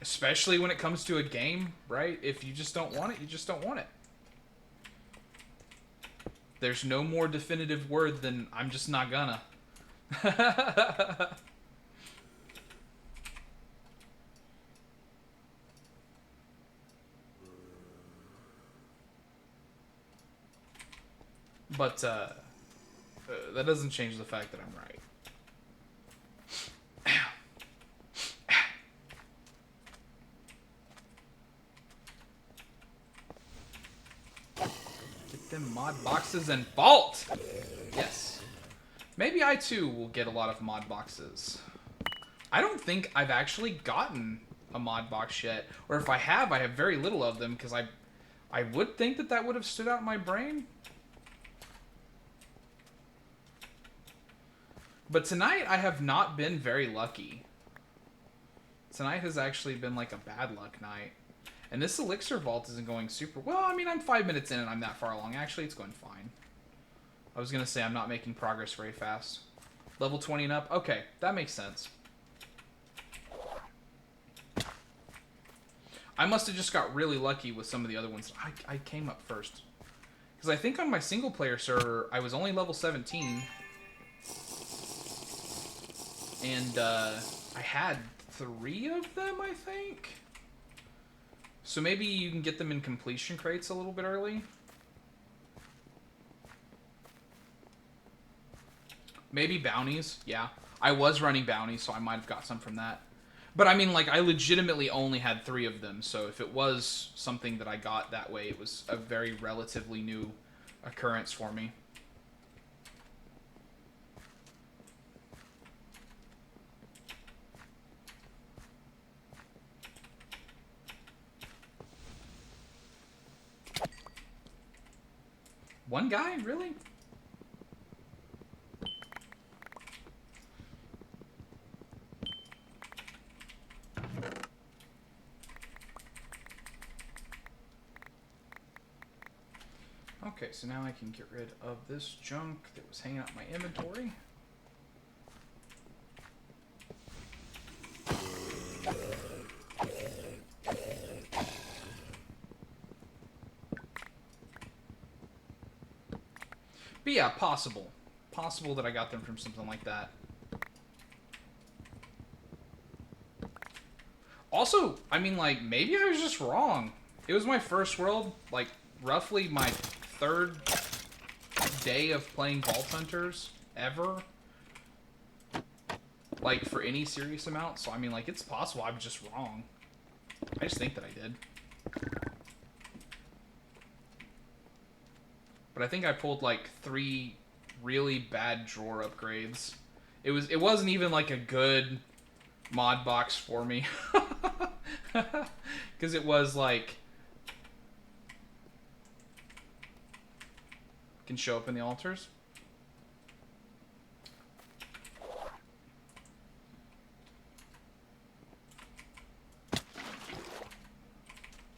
Especially when it comes to a game, right? If you just don't want it, you just don't want it. There's no more definitive word than, I'm just not gonna. But, that doesn't change the fact that I'm right. Get them mod boxes and vault! Yes. Maybe I too will get a lot of mod boxes. I don't think I've actually gotten a mod box yet. Or if I have very little of them, because I would think that would have stood out in my brain. But tonight, I have not been very lucky. Tonight has actually been like a bad luck night. And this elixir vault isn't going super well. I mean, I'm 5 minutes in and I'm that far along. Actually, it's going fine. I was going to say I'm not making progress very fast. Level 20 and up? Okay, that makes sense. I must have just got really lucky with some of the other ones. I came up first. Because I think on my single player server, I was only level 17. And I had 3 of them, I think. So maybe you can get them in completion crates a little bit early. Maybe bounties, yeah. I was running bounties, so I might have got some from that. But I mean, like, I legitimately only had 3 of them, so if it was something that I got that way, it was a very relatively new occurrence for me. One guy? Really? Okay, so now I can get rid of this junk that was hanging out in my inventory. But yeah, possible. Possible that I got them from something like that. Also, I mean, like, maybe I was just wrong. It was my first world, like, roughly my third day of playing Vault Hunters ever. Like, for any serious amount. So, I mean, like, it's possible I was just wrong. I just think that I did. But I think I pulled, like, 3 really bad drawer upgrades. It wasn't even, like, a good mod box for me. Because it was, like... Can show up in the altars.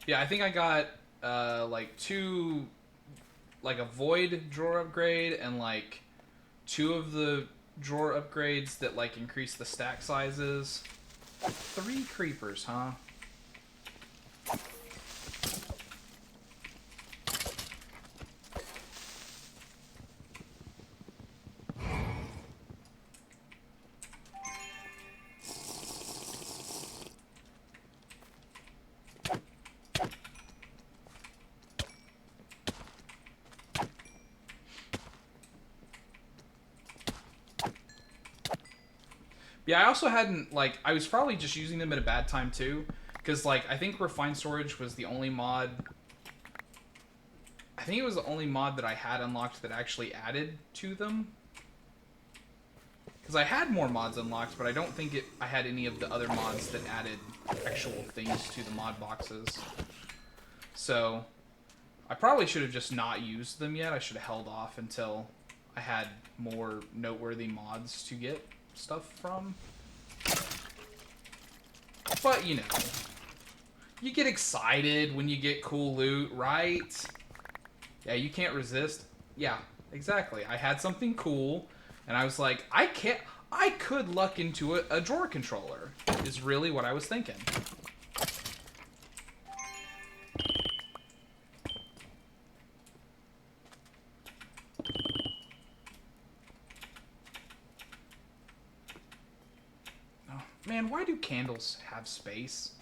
Yeah, I think I got, like, 2... Like, a void drawer upgrade and, like, 2 of the drawer upgrades that, like, increase the stack sizes. 3 creepers, huh? Yeah, I also hadn't, like, I was probably just using them at a bad time, too. Because, like, I think Refined Storage was the only mod... I think it was the only mod that I had unlocked that actually added to them. Because I had more mods unlocked, but I don't think I had any of the other mods that added actual things to the mod boxes. So, I probably should have just not used them yet. I should have held off until I had more noteworthy mods to get stuff from. But, you know, you get excited when you get cool loot, right? Yeah, you can't resist. Yeah, exactly. I had something cool, and I was like, I could luck into a drawer controller, is really what I was thinking. Oh, man, why do candles have space?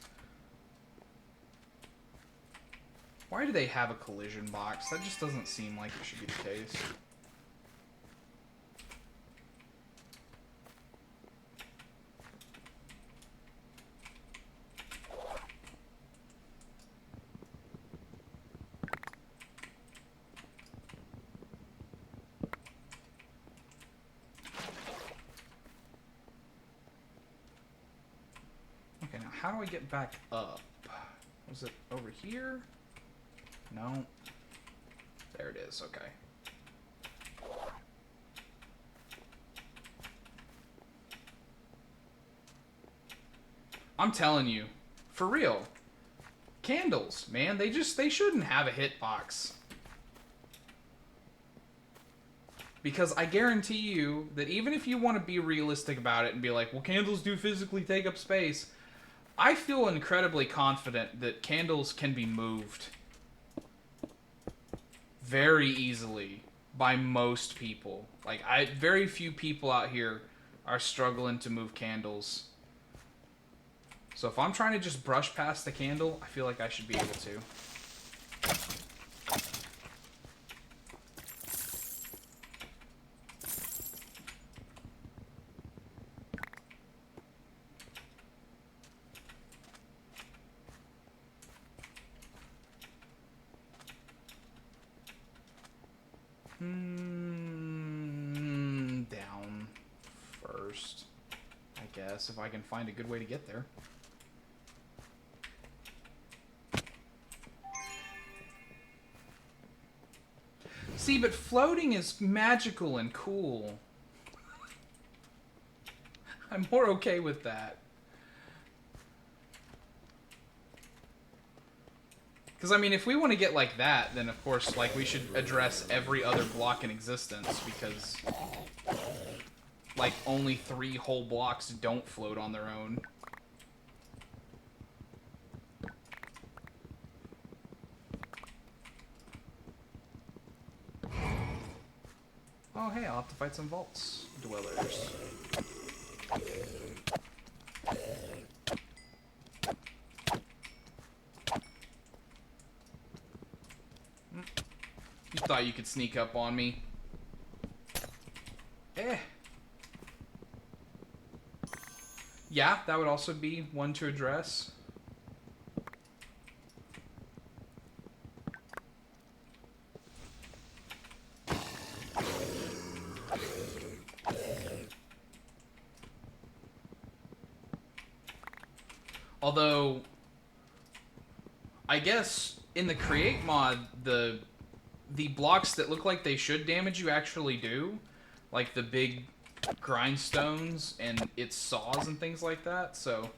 Why do they have a collision box? That just doesn't seem like it should be the case. Okay, now how do I get back up? Was it over here? No. There it is, okay. I'm telling you, for real. Candles, man, they shouldn't have a hitbox. Because I guarantee you that even if you want to be realistic about it and be like, well, candles do physically take up space, I feel incredibly confident that candles can be moved very easily by most people. Like, very few people out here are struggling to move candles. So if I'm trying to just brush past the candle, I feel like I should be able to. Down first, I guess, if I can find a good way to get there. See, but floating is magical and cool. I'm more okay with that. Because, I mean, if we want to get like that, then, of course, like, we should address every other block in existence, because, like, only 3 whole blocks don't float on their own. Oh, hey, I'll have to fight some vaults dwellers. You thought you could sneak up on me? Yeah, that would also be one to address. Although, I guess in the create mod, the blocks that look like they should damage you actually do. Like the big grindstones and its saws and things like that. So,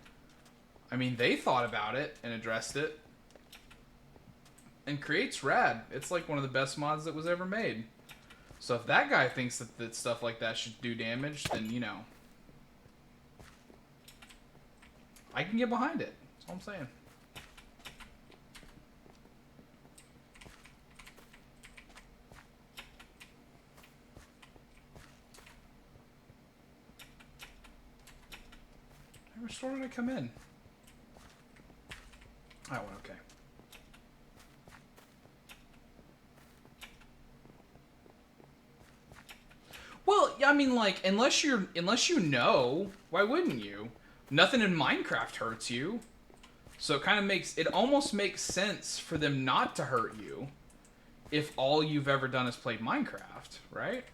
I mean, they thought about it and addressed it. And create's rad. It's like one of the best mods that was ever made. So if that guy thinks that stuff like that should do damage, then, you know, I can get behind it. That's all I'm saying. Which store did I come in? That one, okay. Well, I mean, like, unless you know, why wouldn't you? Nothing in Minecraft hurts you. So it almost makes sense for them not to hurt you if all you've ever done is played Minecraft, right?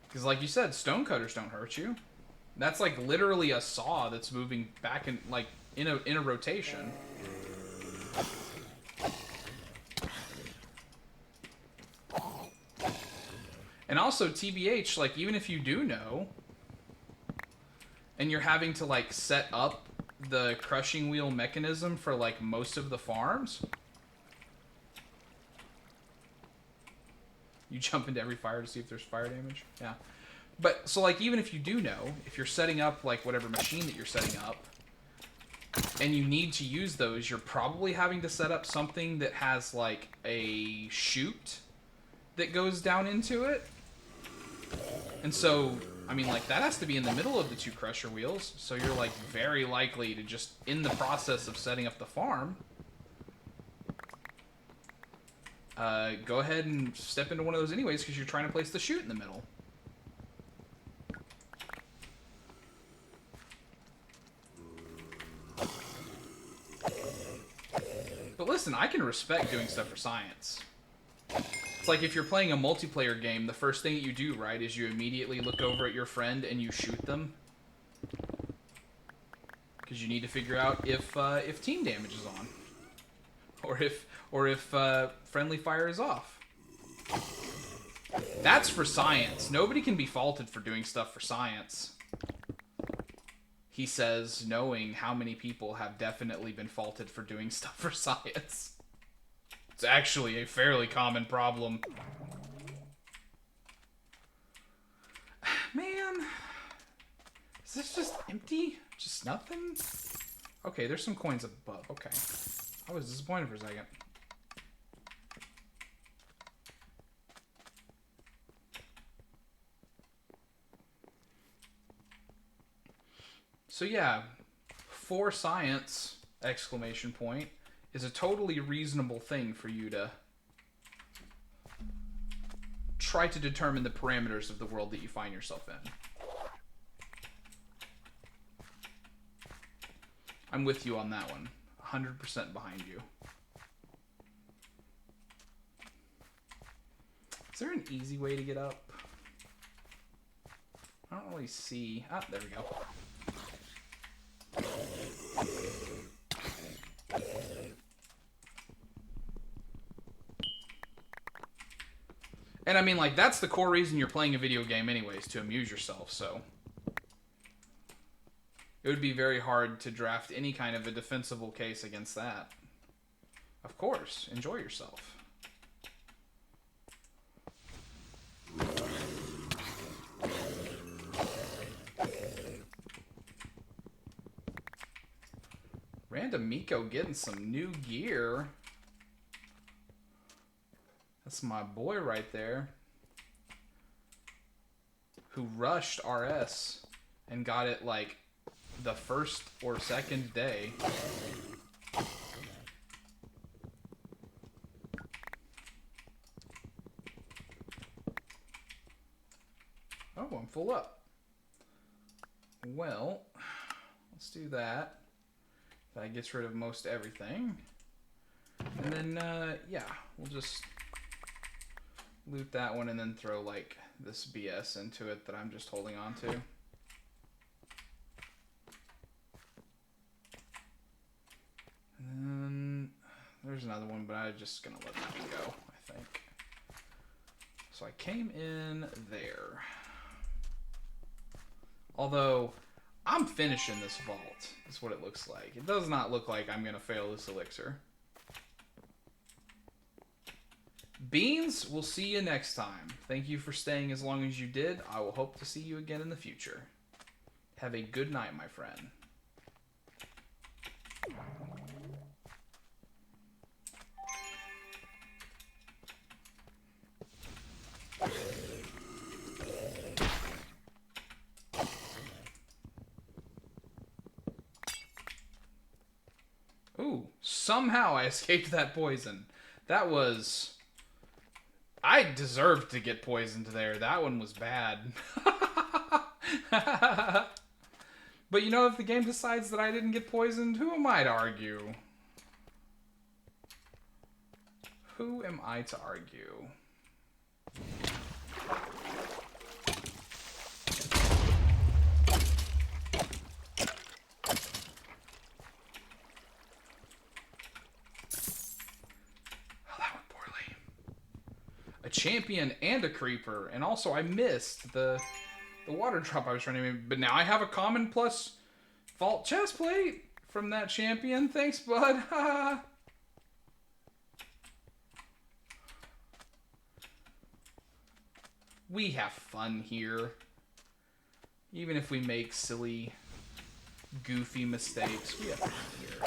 Because like you said, stonecutters don't hurt you. That's like literally a saw that's moving back in, like, in a rotation. And also, TBH, like, even if you do know, and you're having to, like, set up the crushing wheel mechanism for, like, most of the farms, you jump into every fire to see if there's fire damage. Yeah. But, so, like, even if you do know, if you're setting up, like, whatever machine that you're setting up, and you need to use those, you're probably having to set up something that has, like, a chute that goes down into it. And so, I mean, like, that has to be in the middle of the 2 crusher wheels, so you're, like, very likely to just, in the process of setting up the farm, go ahead and step into one of those anyways, because you're trying to place the chute in the middle. But listen, I can respect doing stuff for science. It's like if you're playing a multiplayer game, the first thing that you do, right, is you immediately look over at your friend and you shoot them. Because you need to figure out if team damage is on. Or if friendly fire is off. That's for science. Nobody can be faulted for doing stuff for science. He says, knowing how many people have definitely been faulted for doing stuff for science. It's actually a fairly common problem. Man, is this just empty? Just nothing? Okay, there's some coins above. Okay. I was disappointed for a second. So yeah, for science, exclamation point, is a totally reasonable thing for you to try to determine the parameters of the world that you find yourself in. I'm with you on that one. 100% behind you. Is there an easy way to get up? I don't really see. Ah, there we go. And I mean, like, that's the core reason you're playing a video game anyways, to amuse yourself, so. It would be very hard to draft any kind of a defensible case against that. Of course, enjoy yourself. Random Miko getting some new gear. That's my boy right there. Who rushed RS and got it like the first or second day. Oh, I'm full up. Well, let's do that. That gets rid of most everything. And then, yeah, we'll just loot that one and then throw, like, this BS into it that I'm just holding on to. And then there's another one, but I'm just going to let that one go, I think. So I came in there. Although, I'm finishing this vault, is what it looks like. It does not look like I'm going to fail this elixir. Beans, we'll see you next time. Thank you for staying as long as you did. I will hope to see you again in the future. Have a good night, my friend. Ooh, somehow I escaped that poison. That was... I deserved to get poisoned there. That one was bad. But you know, if the game decides that I didn't get poisoned, who am I to argue? Who am I to argue? Champion and a creeper, and also I missed the water drop I was trying to make, but now I have a common plus vault chest plate from that champion. Thanks, bud. We have fun here, even if we make silly, goofy mistakes. We have fun here.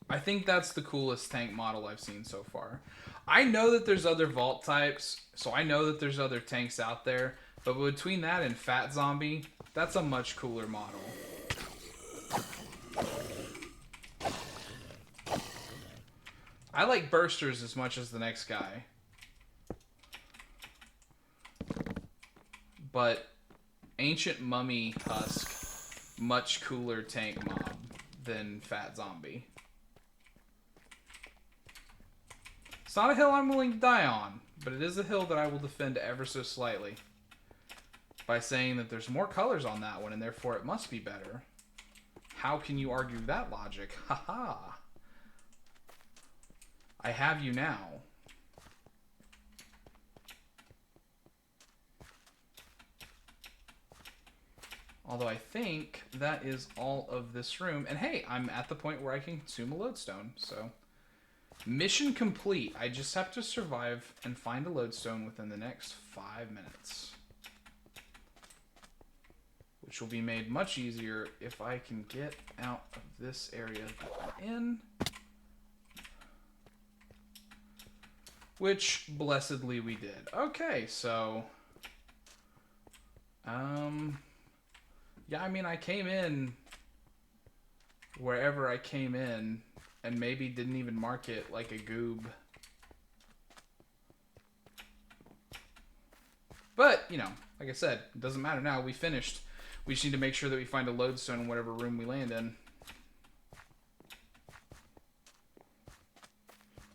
I think that's the coolest tank model I've seen so far. I know that there's other vault types, so I know that there's other tanks out there, but between that and Fat Zombie, that's a much cooler model. I like bursters as much as the next guy. But Ancient Mummy Husk, much cooler tank mob than Fat Zombie. It's not a hill I'm willing to die on, but it is a hill that I will defend ever so slightly by saying that there's more colors on that one and therefore it must be better. How can you argue that logic? Haha. I have you now. Although I think that is all of this room. And hey, I'm at the point where I can consume a lodestone, so... Mission complete. I just have to survive and find a lodestone within the next 5 minutes. Which will be made much easier if I can get out of this area that I'm in. Which, blessedly, we did. Okay, so... Yeah, I mean, I came in wherever I came in and maybe didn't even mark it like a goob. But, you know, like I said, it doesn't matter now. We finished. We just need to make sure that we find a lodestone in whatever room we land in.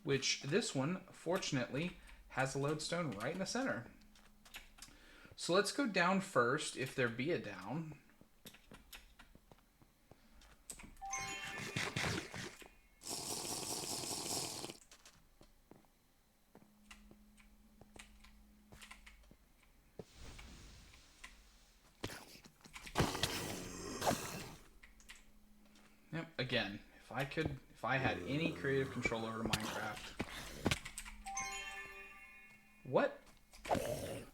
Which, this one, fortunately, has a lodestone right in the center. So let's go down first, if there be a down. again, if I had any creative control over Minecraft. What?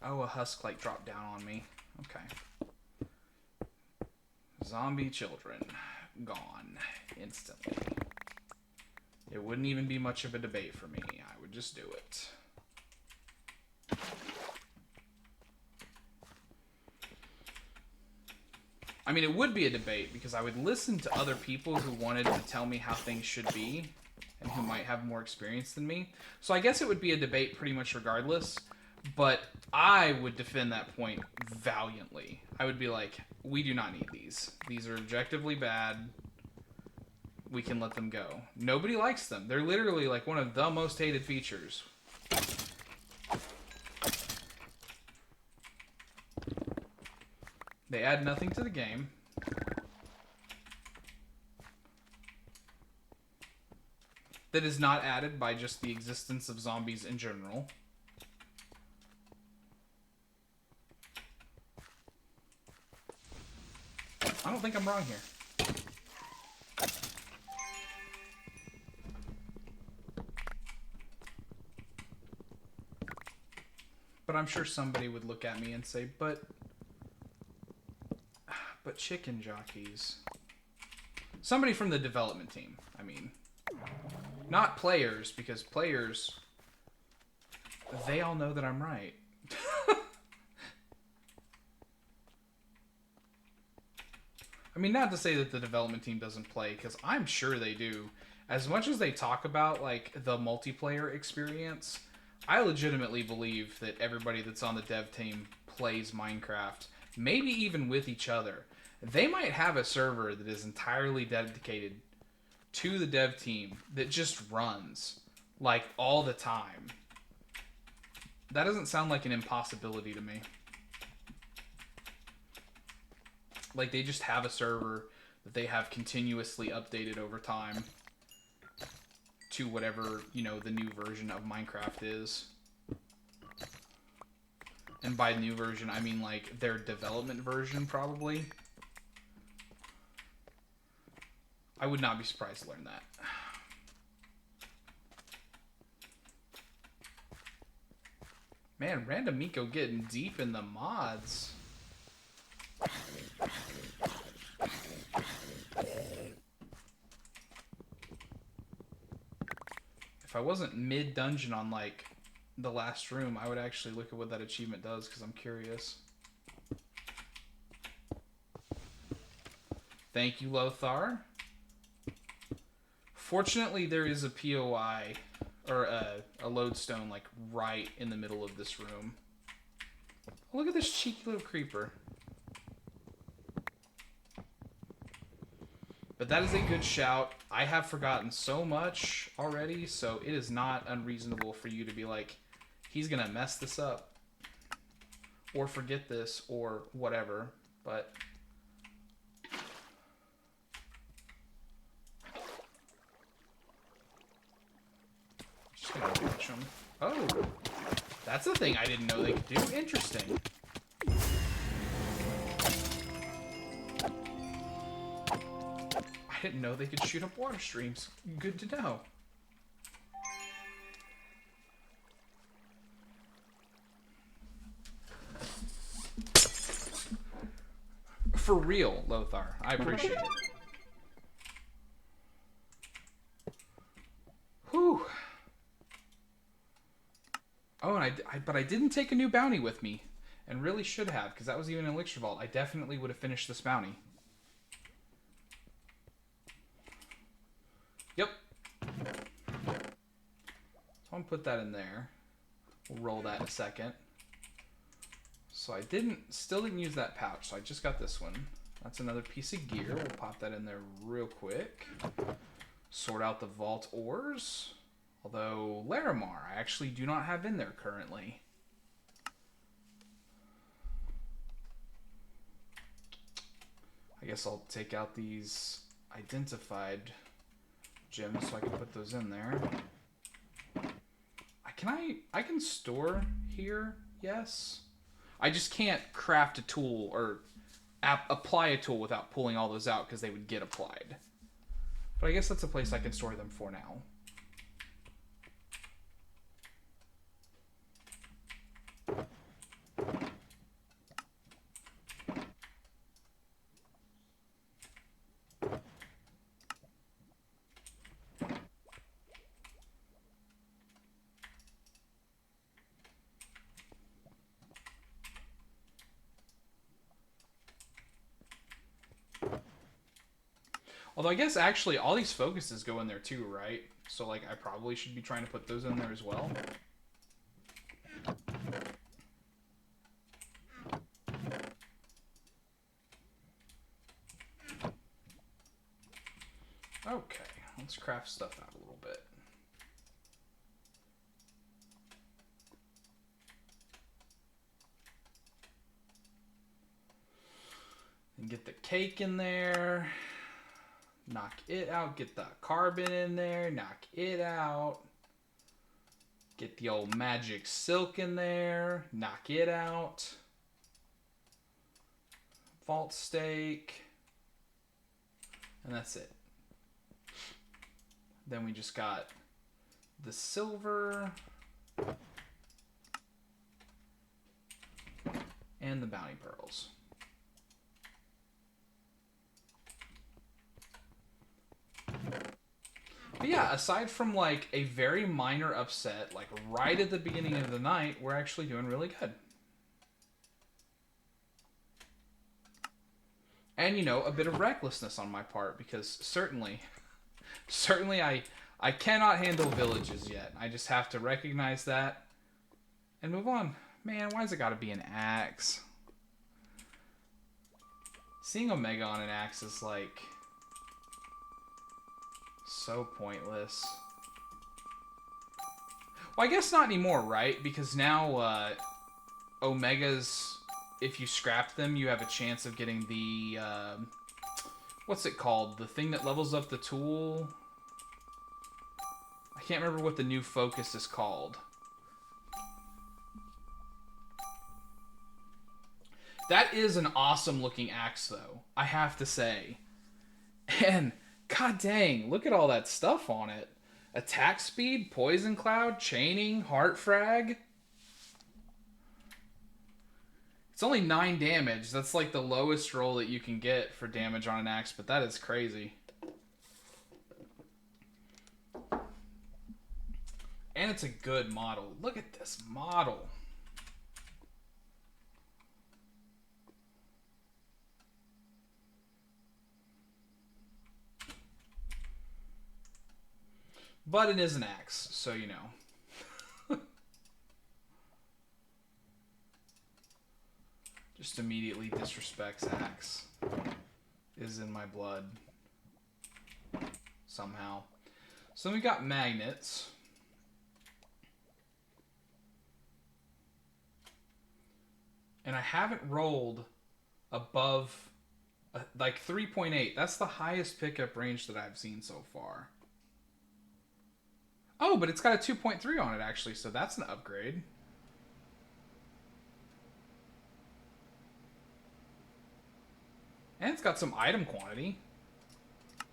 Oh, a husk like dropped down on me. Okay. Zombie children gone instantly. It wouldn't even be much of a debate for me. I would just do it. I mean, it would be a debate because I would listen to other people who wanted to tell me how things should be and who might have more experience than me. So I guess it would be a debate pretty much regardless, but I would defend that point valiantly. I would be like, we do not need these. These are objectively bad. We can let them go. Nobody likes them. They're literally like one of the most hated features. They add nothing to the game. That is not added by just the existence of zombies in general. I don't think I'm wrong here. But I'm sure somebody would look at me and say, but chicken jockeys. Somebody from the development team, I mean. Not players, because players, they all know that I'm right. I mean, not to say that the development team doesn't play, because I'm sure they do. As much as they talk about, like, the multiplayer experience, I legitimately believe that everybody that's on the dev team plays Minecraft, maybe even with each other. They might have a server that is entirely dedicated to the dev team that just runs, like, all the time. That doesn't sound like an impossibility to me. Like, they just have a server that they have continuously updated over time to whatever, you know, the new version of Minecraft is. And by new version, I mean, like, their development version, probably. I would not be surprised to learn that. Man, Random Miko getting deep in the mods. If I wasn't mid-dungeon on, like, the last room, I would actually look at what that achievement does, because I'm curious. Thank you, Lothar. Fortunately, there is a POI, or a lodestone, like, right in the middle of this room. Oh, look at this cheeky little creeper. But that is a good shout. I have forgotten so much already, so it is not unreasonable for you to be like, he's going to mess this up. Or forget this, or whatever. But just gonna watch them. Oh, that's a thing I didn't know they could do. Interesting. I didn't know they could shoot up water streams. Good to know. For real, Lothar. I appreciate it. Whew. Oh, and but I didn't take a new bounty with me. And really should have, because that was even an elixir vault. I definitely would have finished this bounty. Yep. So I'm gonna put that in there. We'll roll that in a second. So I still didn't use that pouch, so I just got this one. That's another piece of gear. We'll pop that in there real quick. Sort out the vault ores. Although, Larimar, I actually do not have in there currently. I guess I'll take out these identified gems so I can put those in there. I can store here, yes. I just can't craft a tool or apply a tool without pulling all those out because they would get applied. But I guess that's a place I can store them for now. Although I guess actually all these focuses go in there too, right? So like I probably should be trying to put those in there as well. Okay, let's craft stuff out a little bit. And get the cake in there. Knock it out. Get the carbon in there. Knock it out. Get the old magic silk in there. Knock it out. Vault steak. And that's it. Then we just got the silver. And the bounty pearls. But yeah, aside from like a very minor upset, like right at the beginning of the night, we're actually doing really good. And, you know, a bit of recklessness on my part, because certainly I cannot handle villages yet. I just have to recognize that and move on. Man, why's it gotta be an axe? Seeing Omega on an axe is like so pointless. Well, I guess not anymore, right? Because now Omegas, if you scrap them, you have a chance of getting the what's it called? The thing that levels up the tool. I can't remember what the new focus is called. That is an awesome looking axe, though, I have to say. And god dang, look at all that stuff on it. Attack speed, poison cloud, chaining, heart frag. It's only 9 damage. That's like the lowest roll that you can get for damage on an axe, but that is crazy. And it's a good model. Look at this model. But it is an axe, so you know. Just immediately disrespects axe. Is in my blood. Somehow. So we got magnets. And I haven't rolled above like 3.8. That's the highest pickup range that I've seen so far. Oh, but it's got a 2.3 on it, actually, so that's an upgrade. And it's got some item quantity.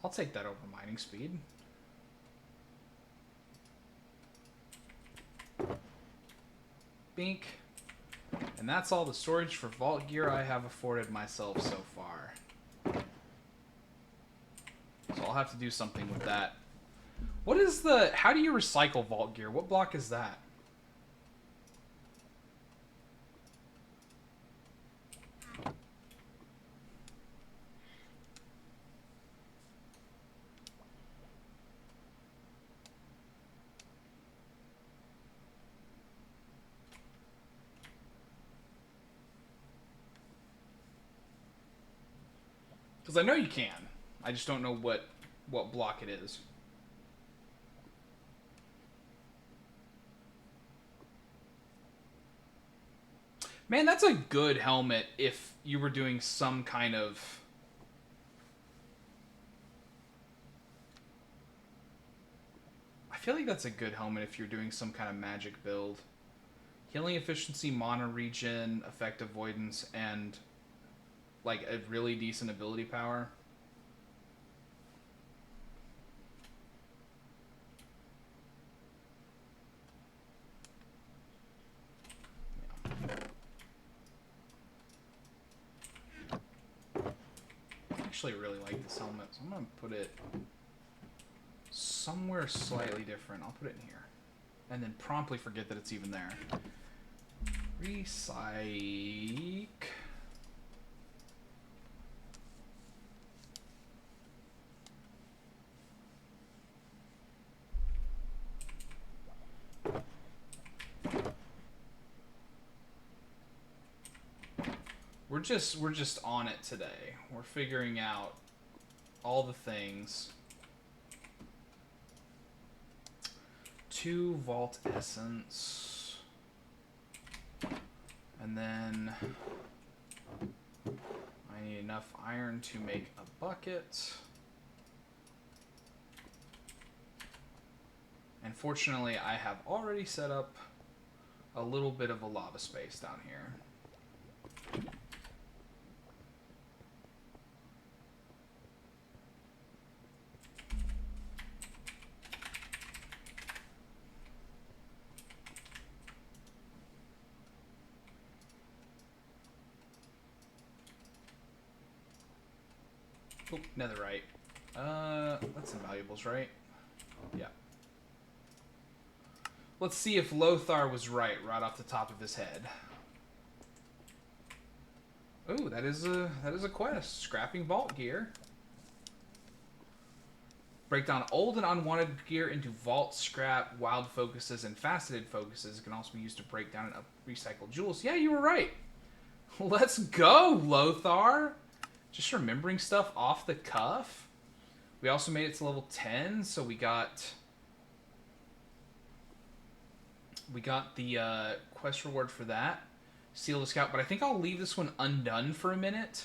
I'll take that over mining speed. Bink. And that's all the storage for vault gear I have afforded myself so far. So I'll have to do something with that. What is the... How do you recycle vault gear? What block is that? Because I know you can. I just don't know what block it is. Man, that's a good helmet if you were doing some kind of... I feel like that's a good helmet if you're doing some kind of magic build. Healing efficiency, mana regen, effect avoidance, and like a really decent ability power. actually really like this helmet, so I'm going to put it somewhere slightly different. I'll put it in here. And then promptly forget that it's even there. Recyc. We're just on it today. We're figuring out all the things. 2 Vault Essence. And then I need enough iron to make a bucket. And fortunately, I have already set up a little bit of a lava space down here. Oh, netherite. That's invaluables, right? Yeah. Let's see if Lothar was right off the top of his head. Ooh, that is a quest. Scrapping vault gear. Break down old and unwanted gear into vault scrap, wild focuses, and faceted focuses. It can also be used to break down and recycle jewels. Yeah, you were right. Let's go, Lothar. Just remembering stuff off the cuff. We also made it to level 10, so we got the quest reward for that. Seal the Scout, but I think I'll leave this one undone for a minute.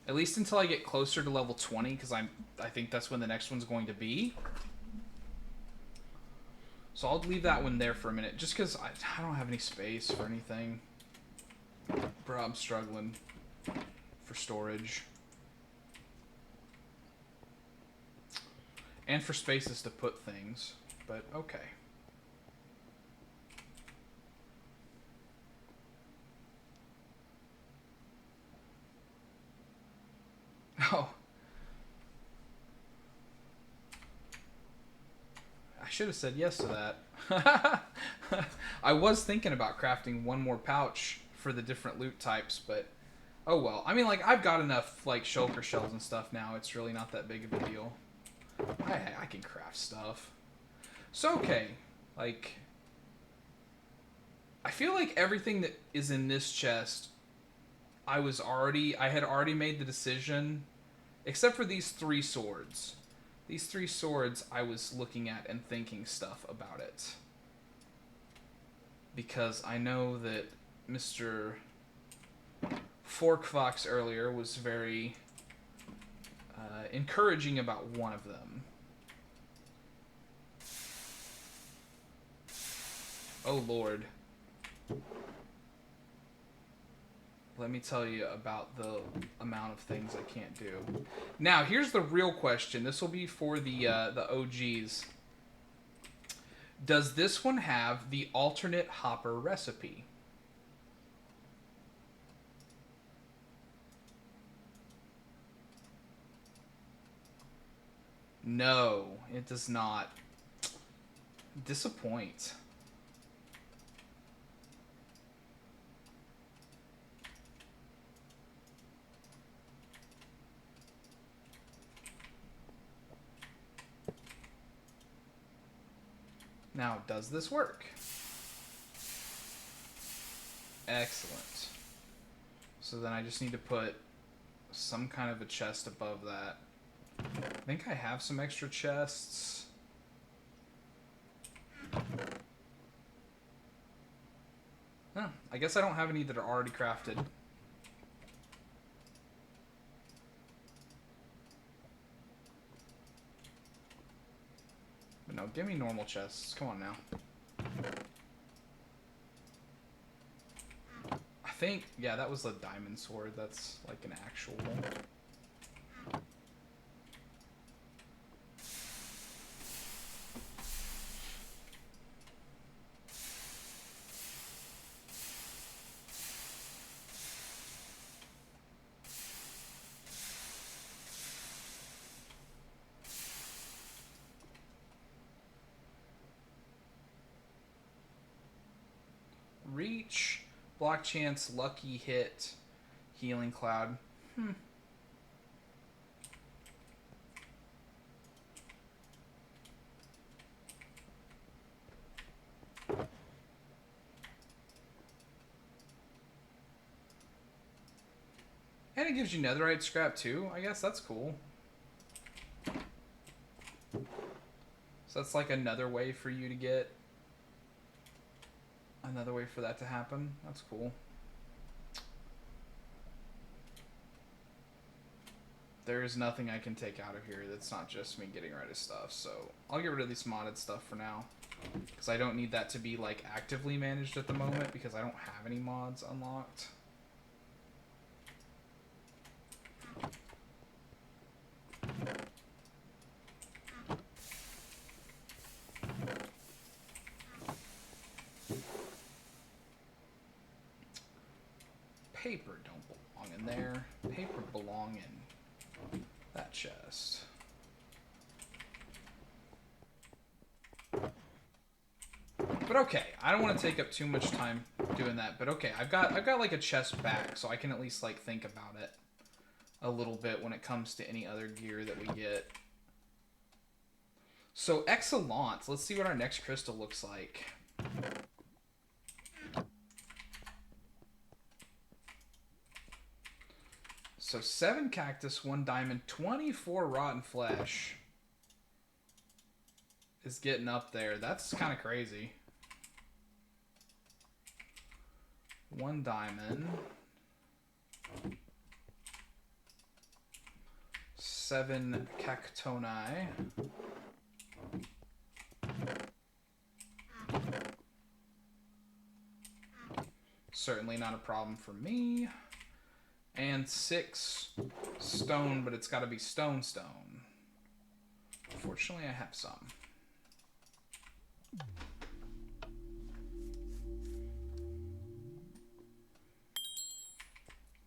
At least until I get closer to level 20, because I think that's when the next one's going to be. So I'll leave that one there for a minute, just because I don't have any space for anything. Bro, I'm struggling for storage. And for spaces to put things, but okay. Oh. I should have said yes to that. I was thinking about crafting one more pouch for the different loot types, but oh well. I mean, like, I've got enough, like, shulker shells and stuff now. It's really not that big of a deal. I can craft stuff. So, okay. Like, I feel like everything that is in this chest, I had already made the decision, except for these 3 swords. These 3 swords, I was looking at and thinking stuff about it. Because I know that Mr. Forkfox earlier was very encouraging about one of them. Oh, Lord. Let me tell you about the amount of things I can't do. Now, here's the real question. This will be for the OGs. Does this one have the alternate hopper recipe? No, it does not. Disappoint. Now, does this work? Excellent. So then I just need to put some kind of a chest above that. I think I have some extra chests. Huh, I guess I don't have any that are already crafted. But no, give me normal chests. Come on now. I think, yeah, that was a diamond sword. That's like an actual... Block chance, lucky hit, healing cloud. And it gives you netherite scrap too. I guess that's cool. So that's like another way for you to get... Another way for that to happen. That's cool. There is nothing I can take out of here that's not just me getting rid of stuff. So I'll get rid of this modded stuff for now. Because I don't need that to be like actively managed at the moment because I don't have any mods unlocked. Paper don't belong in there. Paper belong in that chest. But okay, I don't want to take up too much time doing that. But okay, I've got like a chest back, so I can at least like think about it a little bit when it comes to any other gear that we get. So excellent. Let's see what our next crystal looks like. So 7 cactus, 1 diamond, 24 rotten flesh is getting up there. That's kind of crazy. 1 diamond. 7 cactoni. Certainly not a problem for me. And 6 stone, but it's got to be stone. Fortunately, I have some.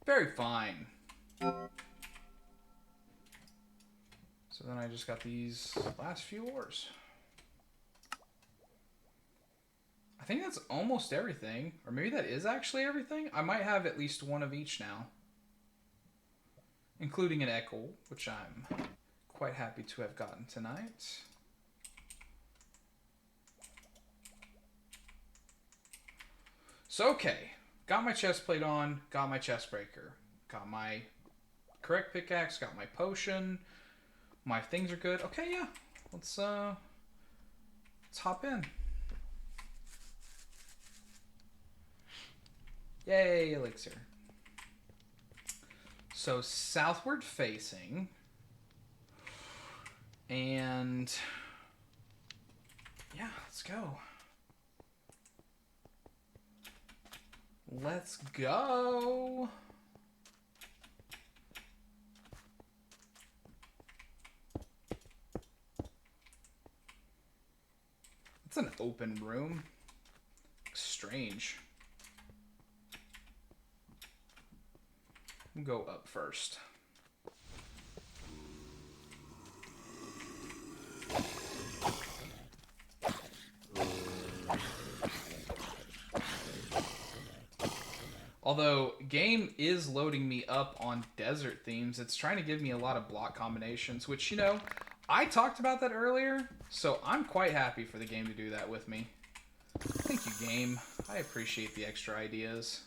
Very fine. So then I just got these last few ores. I think that's almost everything. Or maybe that is actually everything. I might have at least one of each now. Including an echo, which I'm quite happy to have gotten tonight. So, okay. Got my chest plate on, got my chest breaker. Got my correct pickaxe, got my potion. My things are good. Okay, yeah. Let's hop in. Yay, elixir. So southward facing, and yeah, let's go. Let's go. It's an open room. Strange. We'll go up first. Although, game is loading me up on desert themes. It's trying to give me a lot of block combinations, which, you know, I talked about that earlier, so I'm quite happy for the game to do that with me. Thank you, game. I appreciate the extra ideas.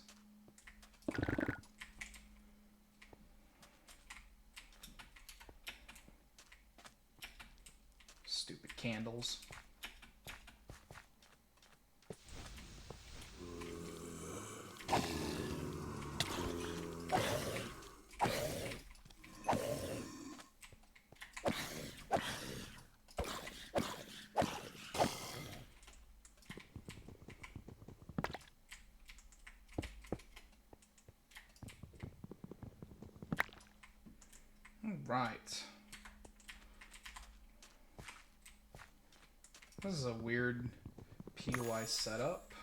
Stupid candles. Right. This is a weird POI setup.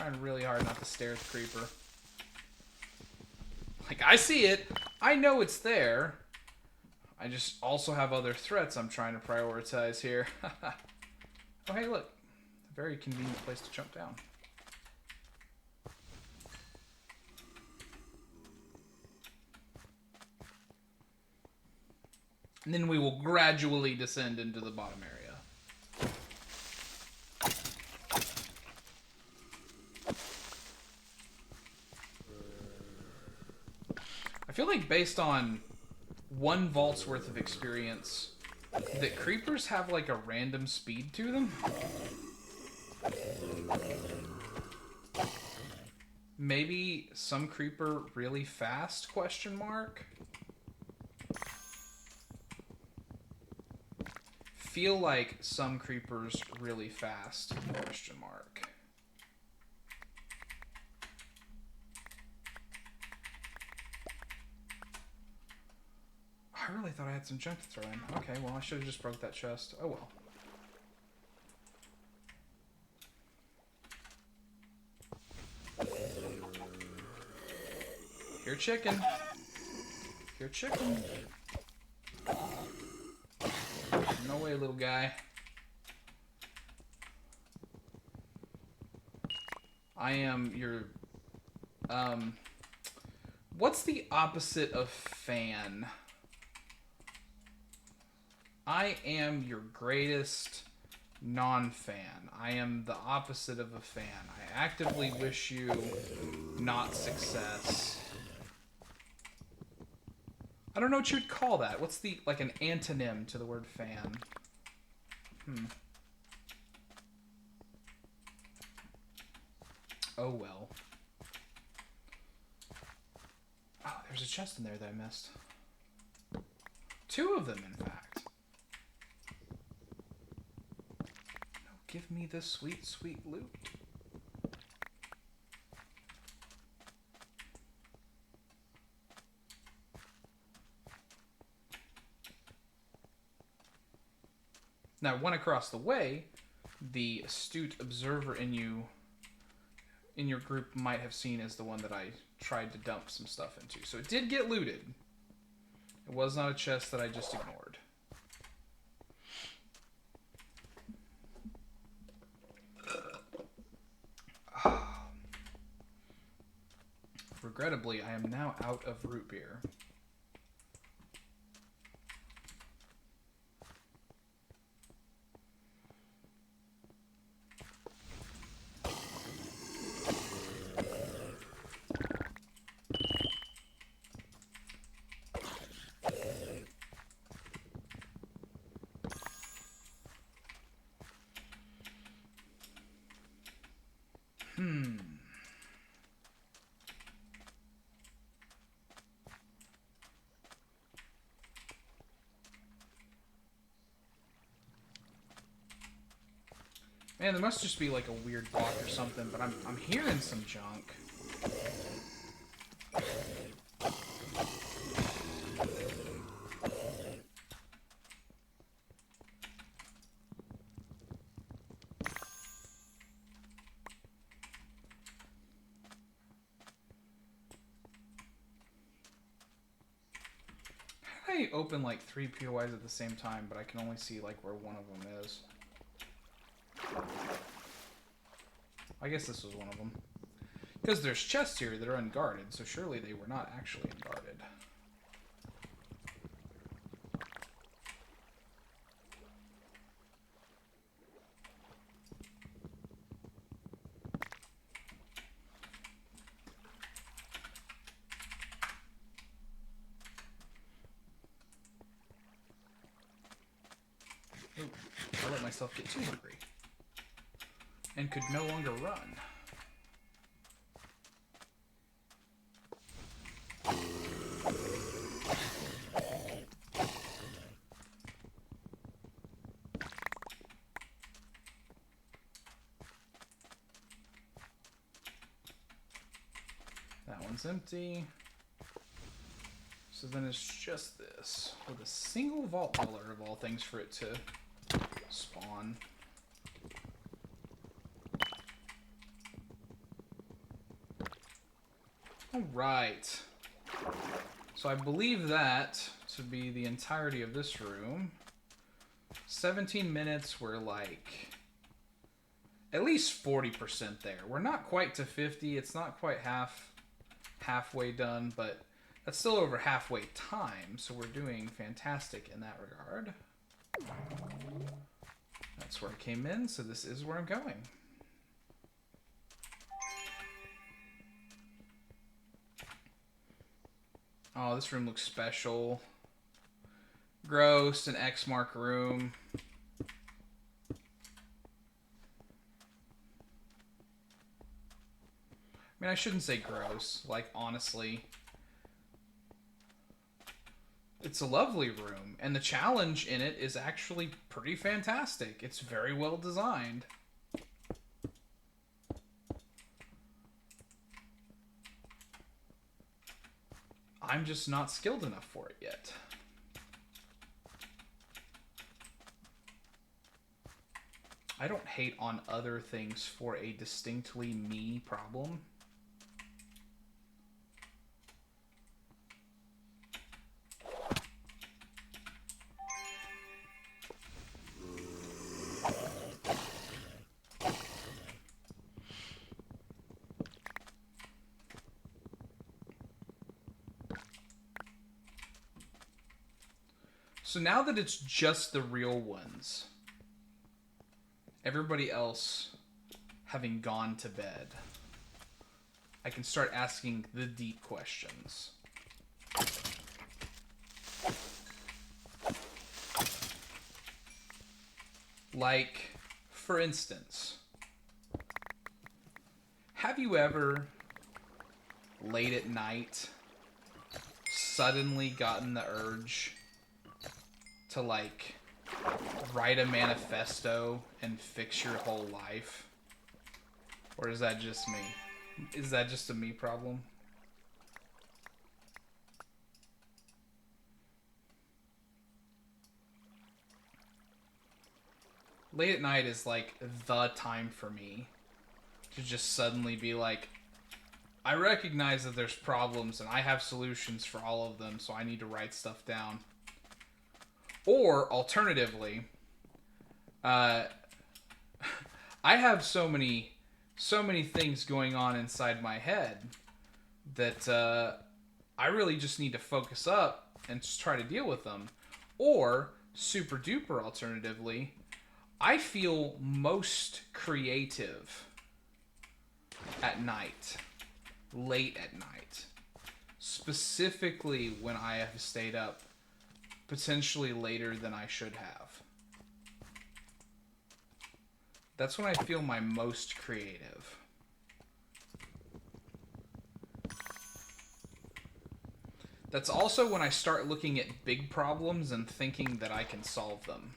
trying really hard not to stare at the creeper. Like, I see it. I know it's there. I just also have other threats I'm trying to prioritize here. Oh, hey, look. A very convenient place to jump down. And then we will gradually descend into the bottom area. I feel like based on one vault's worth of experience, that creepers have like a random speed to them. Maybe some creeper really fast, question mark? Feel like some creepers really fast, question mark. I really thought I had some junk to throw in. Okay, well, I should have just broke that chest. Oh, well. Here, chicken. Here, chicken. No way, little guy. I am your... What's the opposite of fan? I am your greatest non-fan. I am the opposite of a fan. I actively wish you not success. I don't know what you'd call that. What's the, like, an antonym to the word fan? Oh, well. Oh, there's a chest in there that I missed. 2 of them, in fact. Give me the sweet, sweet loot. Now, one across the way, the astute observer in your group might have seen as the one that I tried to dump some stuff into. So it did get looted. It was not a chest that I just ignored. Regrettably, I am now out of root beer. Man, there must just be like a weird block or something, but I'm hearing some junk. How do I open like 3 POIs at the same time, but I can only see like where one of them is? I guess this was one of them. Because there's chests here that are unguarded, so surely they were not actually unguarded. Ooh, I let myself get too hungry. And could no longer run. That one's empty. So then it's just this, with a single vault dweller of all things for it to spawn. Alright. So I believe that to be the entirety of this room. 17 minutes, we're like at least 40% there. We're not quite to 50. It's not quite halfway done, but that's still over halfway time, so we're doing fantastic in that regard. That's where I came in, so this is where I'm going. Oh, this room looks special. Gross, an X mark room. I mean, I shouldn't say gross, like, honestly. It's a lovely room, and the challenge in it is actually pretty fantastic. It's very well designed. I'm just not skilled enough for it yet. I don't hate on other things for a distinctly me problem. So now that it's just the real ones, everybody else having gone to bed, I can start asking the deep questions. Like, for instance, have you ever, late at night, suddenly gotten the urge to, like, write a manifesto and fix your whole life? Or is that just me? Is that just a me problem? Late at night is, like, the time for me to just suddenly be like, I recognize that there's problems and I have solutions for all of them, so I need to write stuff down. Or, alternatively, I have so many things going on inside my head that I really just need to focus up and just try to deal with them. Or, super duper alternatively, I feel most creative at night, late at night, specifically when I have stayed up potentially later than I should have. That's when I feel my most creative. That's also when I start looking at big problems and thinking that I can solve them.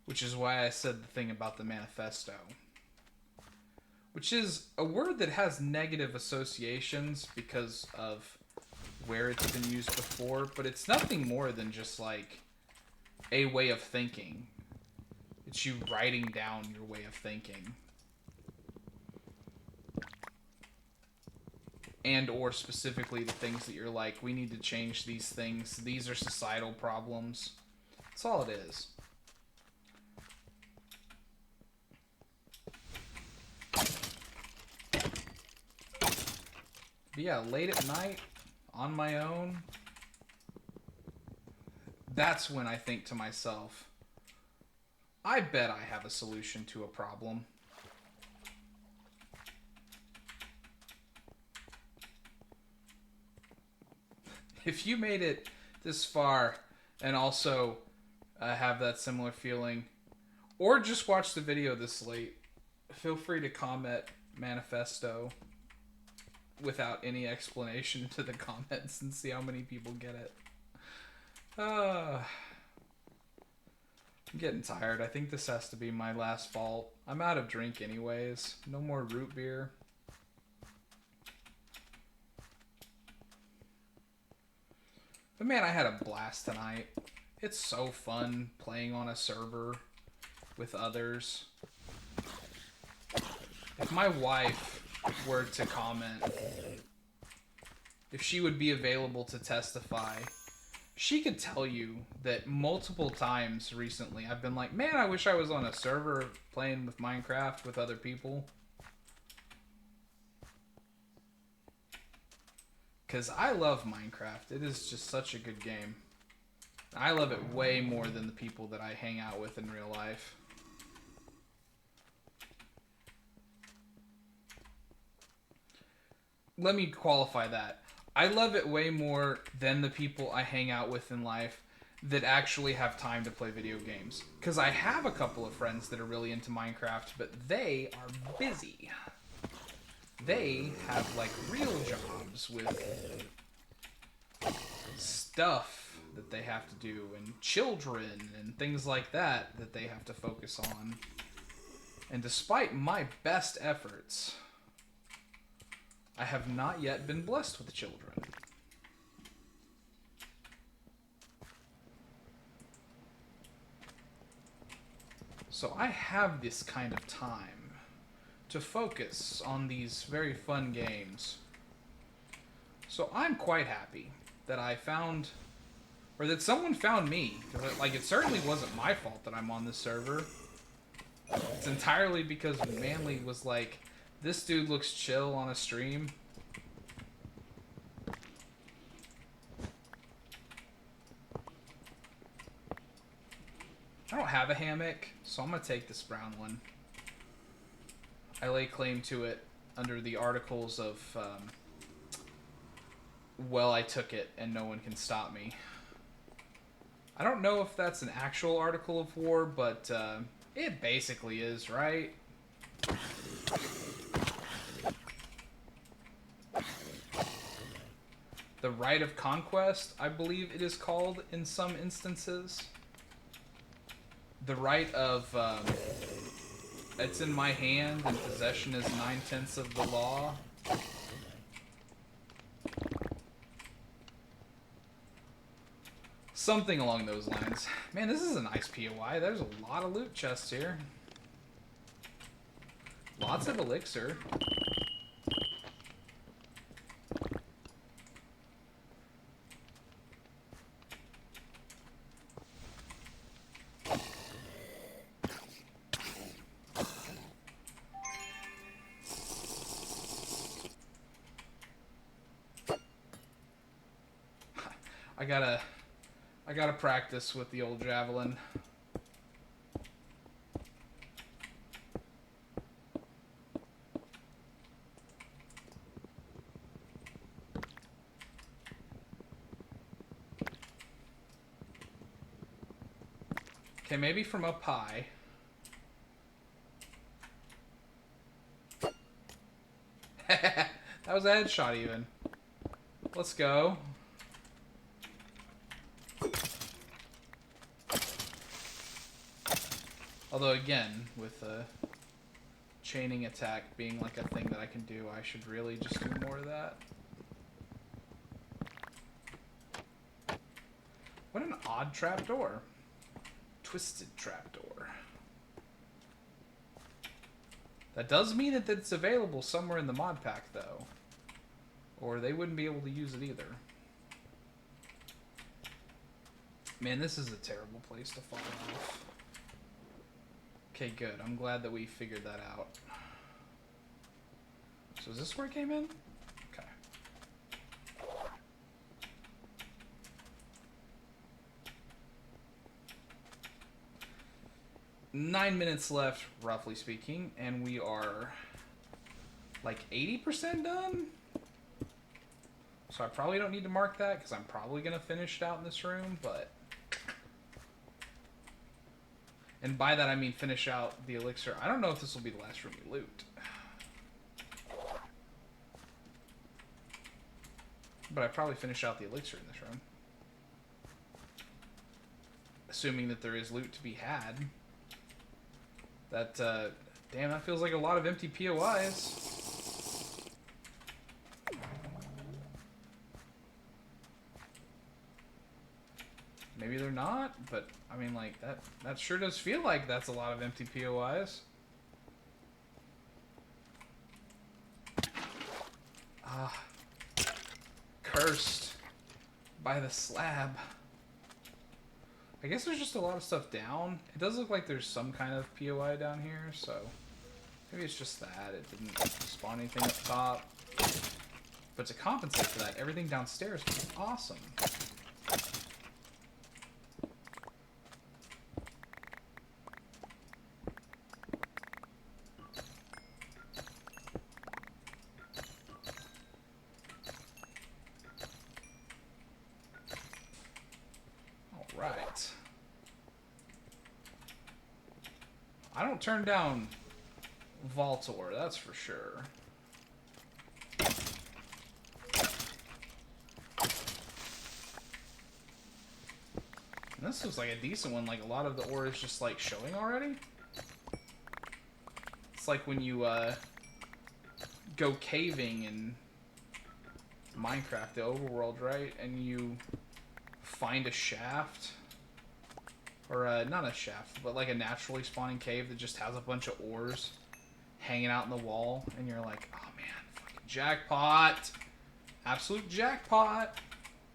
Which is why I said the thing about the manifesto. Which is a word that has negative associations because of where it's been used before, but it's nothing more than just like a way of thinking. It's you writing down your way of thinking. And or specifically the things that you're like, we need to change these things. These are societal problems. That's all it is. But yeah, late at night, on my own, that's when I think to myself, I bet I have a solution to a problem. If you made it this far and also have that similar feeling, or just watch the video this late, feel free to comment manifesto without any explanation to the comments and see how many people get it. I'm getting tired. I think this has to be my last vault. I'm out of drink anyways. No more root beer. But man, I had a blast tonight. It's so fun playing on a server with others. If my wife were to comment, if she would be available to testify, she could tell you that multiple times recently I've been like, man, I wish I was on a server playing with Minecraft with other people. Because I love Minecraft. It is just such a good game. I love it way more than the people that I hang out with in real life. Let me qualify that. I love it way more than the people I hang out with in life that actually have time to play video games. Because I have a couple of friends that are really into Minecraft, but they are busy. They have, like, real jobs with stuff that they have to do, and children, and things like that that they have to focus on. And despite my best efforts, I have not yet been blessed with children. So I have this kind of time to focus on these very fun games. So I'm quite happy that I found, or that someone found me. Like, it certainly wasn't my fault that I'm on this server. It's entirely because Manly was like, this dude looks chill on a stream. I don't have a hammock, so I'm going to take this brown one. I lay claim to it under the articles of, well, I took it and no one can stop me. I don't know if that's an actual article of war, but it basically is, right? The right of conquest, I believe it is called in some instances. The right of, it's in my hand and possession is 9/10 of the law. Something along those lines. Man, this is a nice POI. There's a lot of loot chests here. Lots of elixir. I gotta practice with the old javelin. Okay, maybe from up high. That was a headshot even. Let's go. Although again, with a chaining attack being like a thing that I can do, I should really just do more of that. What an odd trapdoor. Twisted trapdoor. That does mean that it's available somewhere in the mod pack, though. Or they wouldn't be able to use it either. Man, this is a terrible place to fall off. Okay, good. I'm glad that we figured that out. So is this where it came in? Okay. Nine minutes left, roughly speaking, and we are like 80% done. So I probably don't need to mark that because I'm probably going to finish it out in this room, but... And by that I mean finish out the elixir. I don't know if this will be the last room we loot. But I probably finish out the elixir in this room. Assuming that there is loot to be had. That, damn, that feels like a lot of empty POIs. Maybe they're not, but I mean, like, that sure does feel like that's a lot of empty POIs. Ah, cursed by the slab. I guess there's just a lot of stuff down. It does look like there's some kind of POI down here, so maybe it's just that. It didn't spawn anything up top. But to compensate for that, everything downstairs was awesome. Alright. I don't turn down Vaulty, that's for sure. And this looks like a decent one, like a lot of the ore is just like showing already. It's like when you go caving in Minecraft, the overworld, right? And you find a shaft. Or not a shaft, but like a naturally spawning cave that just has a bunch of ores hanging out in the wall. And you're like, oh man, fucking jackpot. Absolute jackpot.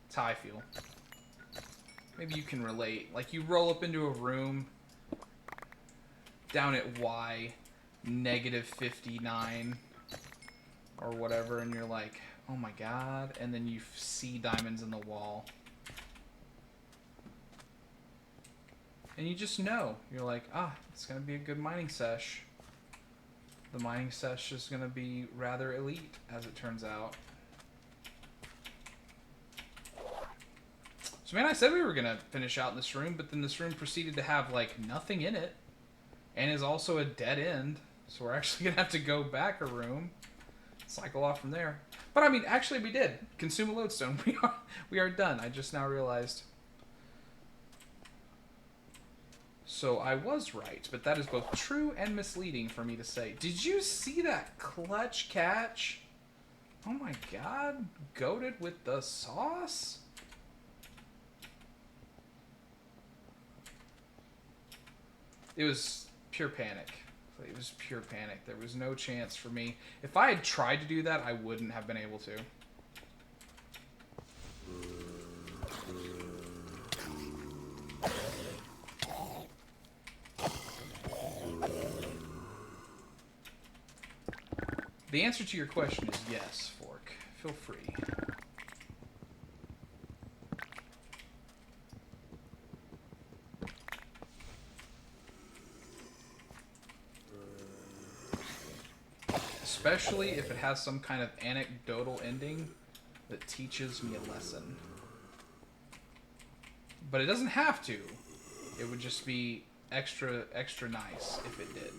That's how I feel. Maybe you can relate. Like, you roll up into a room down at Y -59 or whatever, and you're like, oh my god, and then you see diamonds in the wall. And you just know. You're like, ah, it's going to be a good mining sesh. The mining sesh is going to be rather elite, as it turns out. So, man, I said we were going to finish out in this room, but then this room proceeded to have, like, nothing in it. And is also a dead end. So we're actually going to have to go back a room. Cycle off from there. But, I mean, actually we did. Consume a lodestone. We are done. I just now realized. So I was right, but that is both true and misleading for me to say. Did you see that clutch catch? Oh my god. Goated with the sauce? It was pure panic. It was pure panic. There was no chance for me. If I had tried to do that, I wouldn't have been able to. The answer to your question is yes, Fork. Feel free. Especially if it has some kind of anecdotal ending that teaches me a lesson. But it doesn't have to. It would just be extra nice if it did.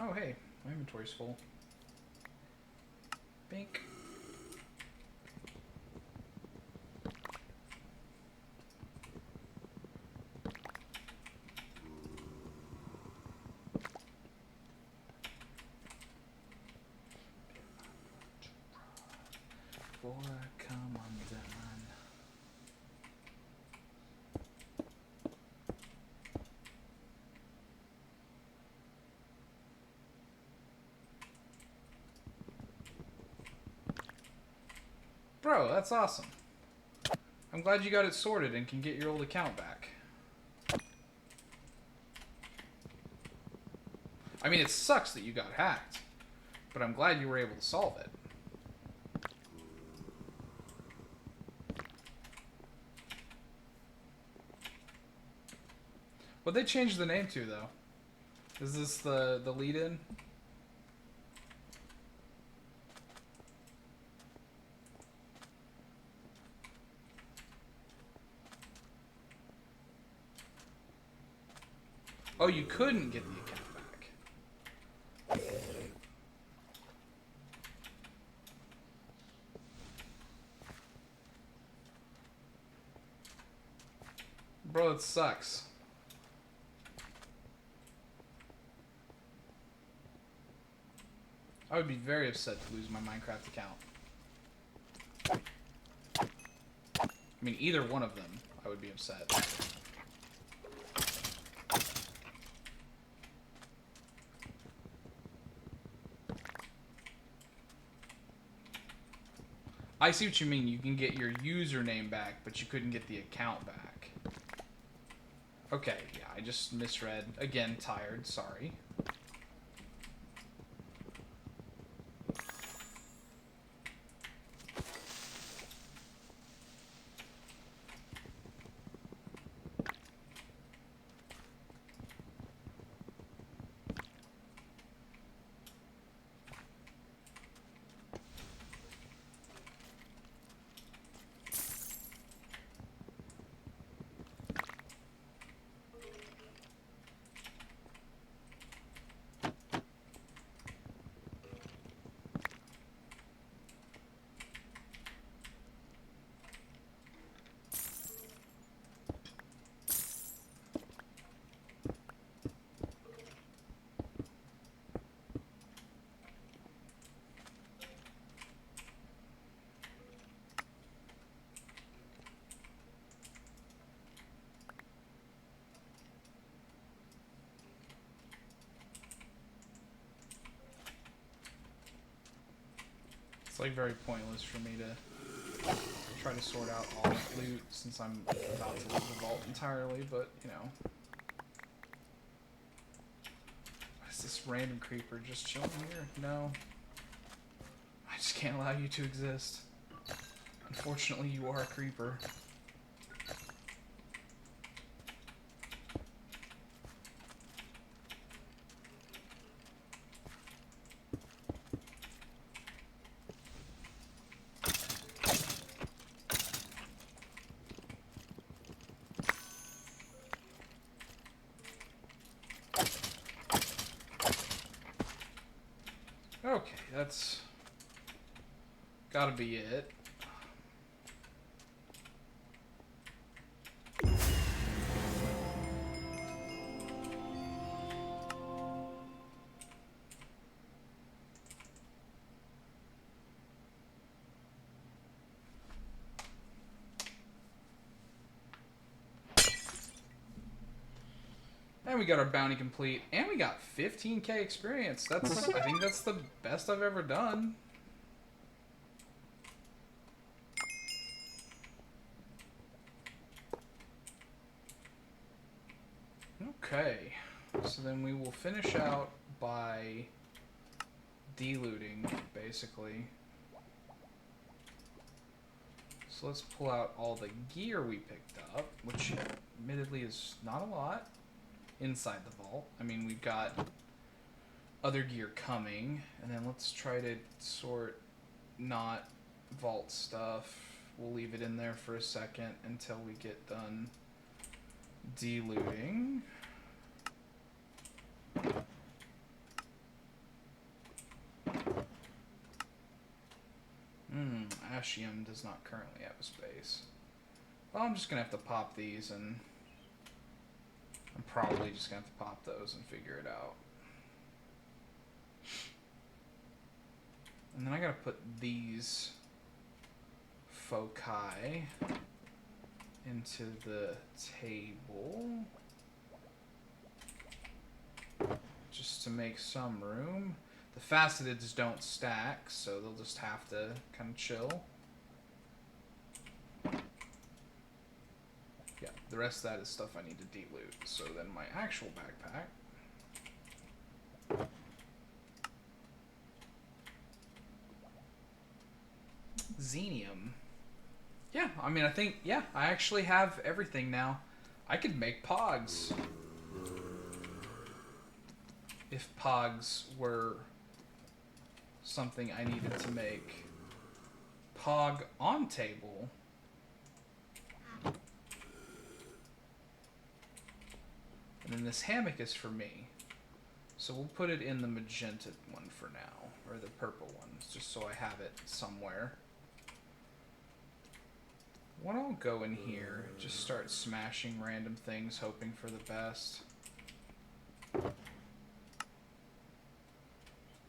Oh, hey, my inventory's full. Bink. Before I come undone. Bro, that's awesome. I'm glad you got it sorted and can get your old account back. I mean, it sucks that you got hacked, but I'm glad you were able to solve it. What'd they change the name to, though? Is this the lead-in? Oh, you couldn't get the account back. Bro, it sucks. I would be very upset to lose my Minecraft account. I mean, either one of them, I would be upset. I see what you mean. You can get your username back, but you couldn't get the account back. Okay, yeah, I just misread. Again, tired, sorry. It's like very pointless for me to try to sort out all the loot since I'm about to leave the vault entirely, but you know. Is this random creeper just chilling here? No. I just can't allow you to exist. Unfortunately, you are a creeper. Okay, that's gotta be it. And we got our bounty complete, and we got 15k experience. I think that's the best I've ever done. Okay, so then we will finish out by delooting, basically. So let's pull out all the gear we picked up, which admittedly is not a lot. Inside the vault. I mean, we've got other gear coming, and then let's try to sort not vault stuff. We'll leave it in there for a second until we get done delooting. Ashium does not currently have a space. Well, I'm just gonna have to pop these, and I'm probably just going to have to pop those and figure it out. And then I got to put these foci into the table just to make some room. The faceteds don't stack, so they'll just have to kind of chill. Yeah, the rest of that is stuff I need to deloot. So then my actual backpack. Xenium. Yeah, I mean, I think, yeah, I actually have everything now. I could make pogs. If pogs were something I needed to make. Pog on table. And then this hammock is for me. So we'll put it in the magenta one for now. Or the purple one, just so I have it somewhere. Why don't I go in here, just start smashing random things, hoping for the best.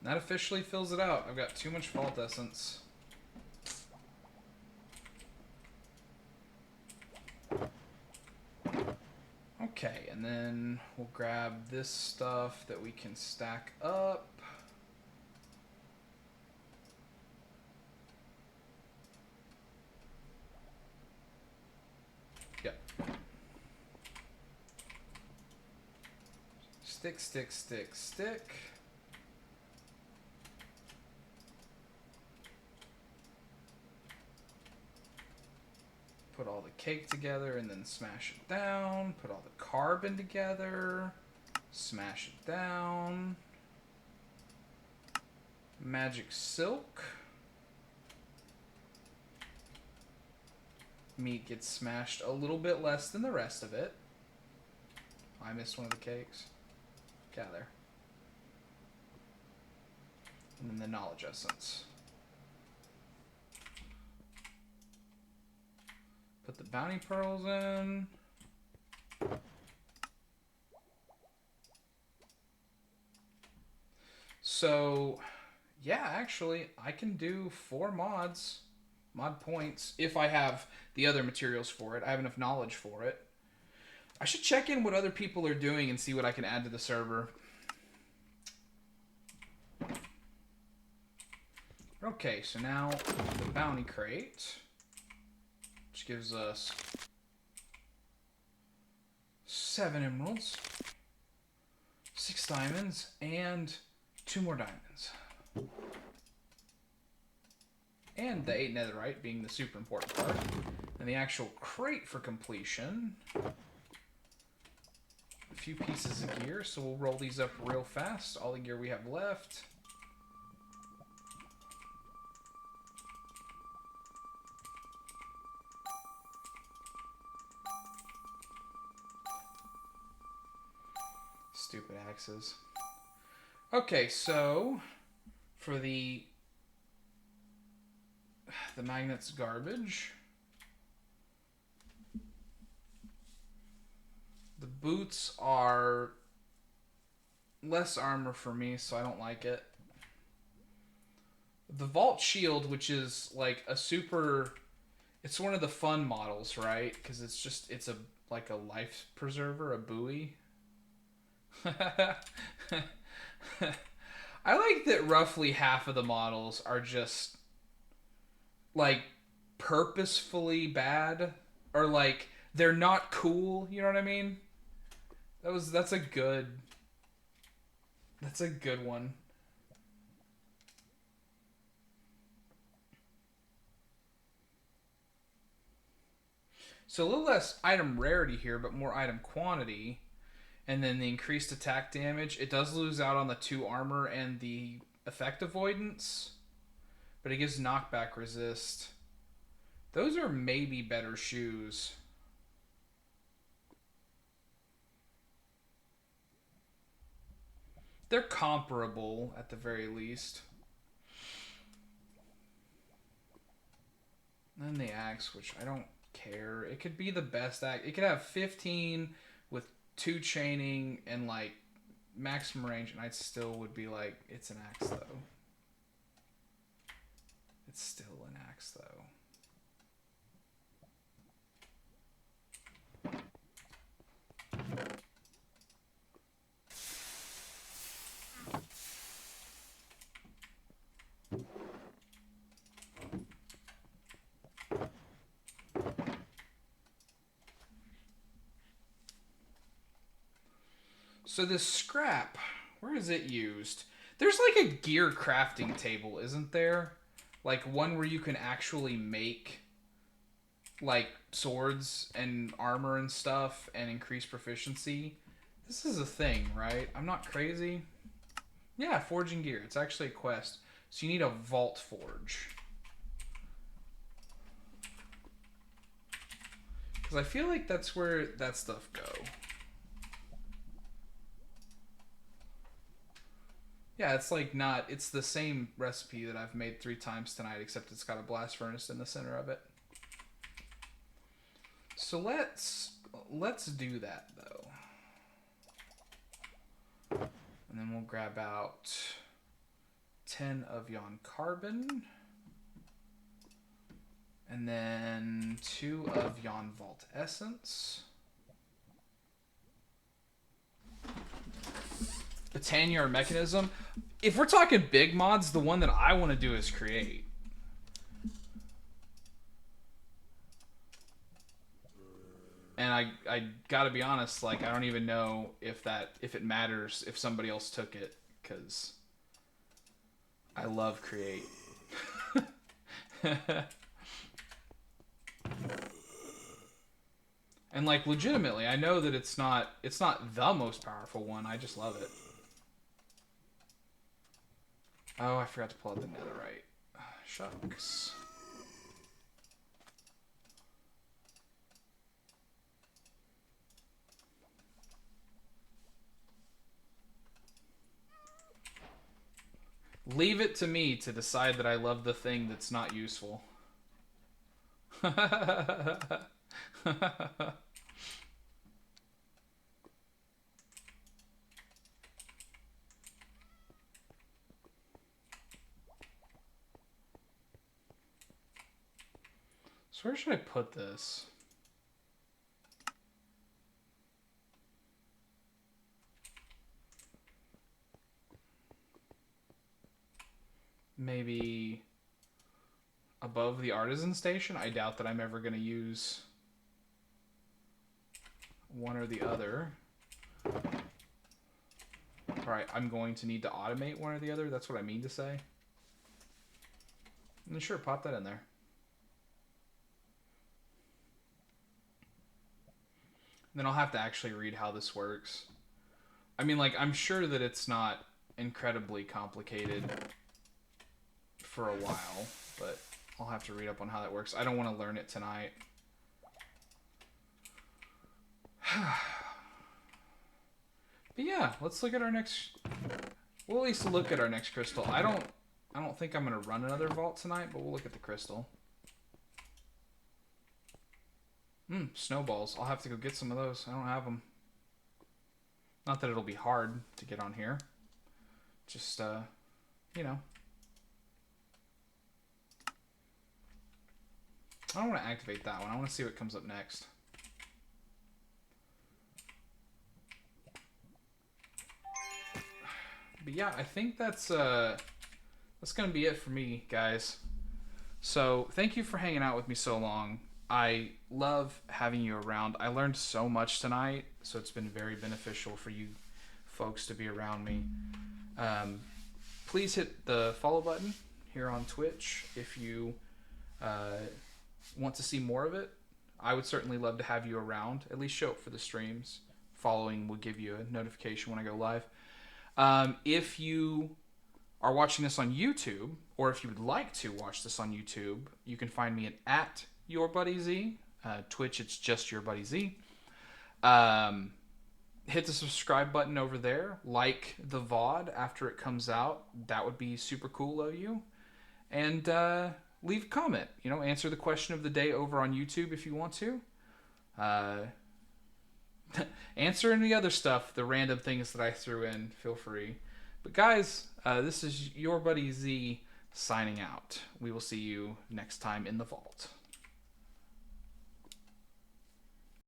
That officially fills it out. I've got too much Vault Essence. Okay, and then we'll grab this stuff that we can stack up. Yep. Stick, stick, stick, stick. Put all the cake together and then smash it down. Put all the carbon together. Smash it down. Magic silk. Meat gets smashed a little bit less than the rest of it. I missed one of the cakes. Get out of there. And then the knowledge essence. Put the bounty pearls in. So, yeah, actually, I can do 4 mod points, if I have the other materials for it. I have enough knowledge for it. I should check in what other people are doing and see what I can add to the server. Okay, so now the bounty crate, which gives us 7 emeralds, 6 diamonds, and 2 more diamonds. And the 8 netherite being the super important part. And the actual crate for completion. A few pieces of gear, so we'll roll these up real fast. All the gear we have left. Stupid axes. Okay, so for the magnet's garbage. The boots are less armor for me, so I don't like it. The vault shield, which is like a super, it's one of the fun models, right? Because it's a like a life preserver, a buoy. I like that roughly half of the models are just like purposefully bad, or like they're not cool, you know what I mean? That's a good one. So a little less item rarity here, but more item quantity. And then the increased attack damage. It does lose out on the 2 armor and the effect avoidance, but it gives knockback resist. Those are maybe better shoes. They're comparable at the very least. And then the axe, which I don't care. It could be the best axe. It could have 15 with 2 chaining and like maximum range, and I still would be like, it's an axe though. It's still an axe though. So this scrap, where is it used? There's like a gear crafting table, isn't there? Like one where you can actually make like swords and armor and stuff and increase proficiency. This is a thing, right? I'm not crazy. Yeah, forging gear. It's actually a quest. So you need a vault forge. Because I feel like that's where that stuff go. Yeah, it's like not, it's the same recipe that I've made 3 times tonight, except it's got a blast furnace in the center of it. So let's do that though. And then we'll grab out 10 of yon carbon. And then 2 of yon vault essence. The Tanyard mechanism. If we're talking big mods, the one that I want to do is create. And I gotta be honest, like, I don't even know if it matters if somebody else took it, because I love create. And like, legitimately, I know that it's not the most powerful one. I just love it. Oh, I forgot to pull out the netherite. Shucks. Leave it to me to decide that I love the thing that's not useful. So where should I put this? Maybe above the artisan station? I doubt that I'm ever going to use one or the other. Alright, I'm going to need to automate one or the other. That's what I mean to say. And sure, pop that in there. Then I'll have to actually read how this works. I mean, like, I'm sure that it's not incredibly complicated for a while, but I'll have to read up on how that works. I don't want to learn it tonight. But yeah, let's look at our next... We'll at least look at our next crystal. I don't think I'm going to run another vault tonight, but we'll look at the crystal. Snowballs. I'll have to go get some of those. I don't have them. Not that it'll be hard to get on here. Just, you know. I don't want to activate that one. I want to see what comes up next. But yeah, I think that's going to be it for me, guys. So, thank you for hanging out with me so long. I love having you around. I learned so much tonight, so it's been very beneficial for you folks to be around me. Please hit the follow button here on Twitch if you want to see more of it. I would certainly love to have you around. At least show up for the streams. Following will give you a notification when I go live. If you are watching this on YouTube, or if you would like to watch this on YouTube, you can find me at YourBuddyZ. Twitch, it's just YourBuddyZ. Hit the subscribe button over there. Like the VOD after it comes out. That would be super cool of you. And leave a comment. You know, answer the question of the day over on YouTube if you want to. Answer any other stuff, the random things that I threw in. Feel free. But guys, this is YourBuddyZ signing out. We will see you next time in the vault.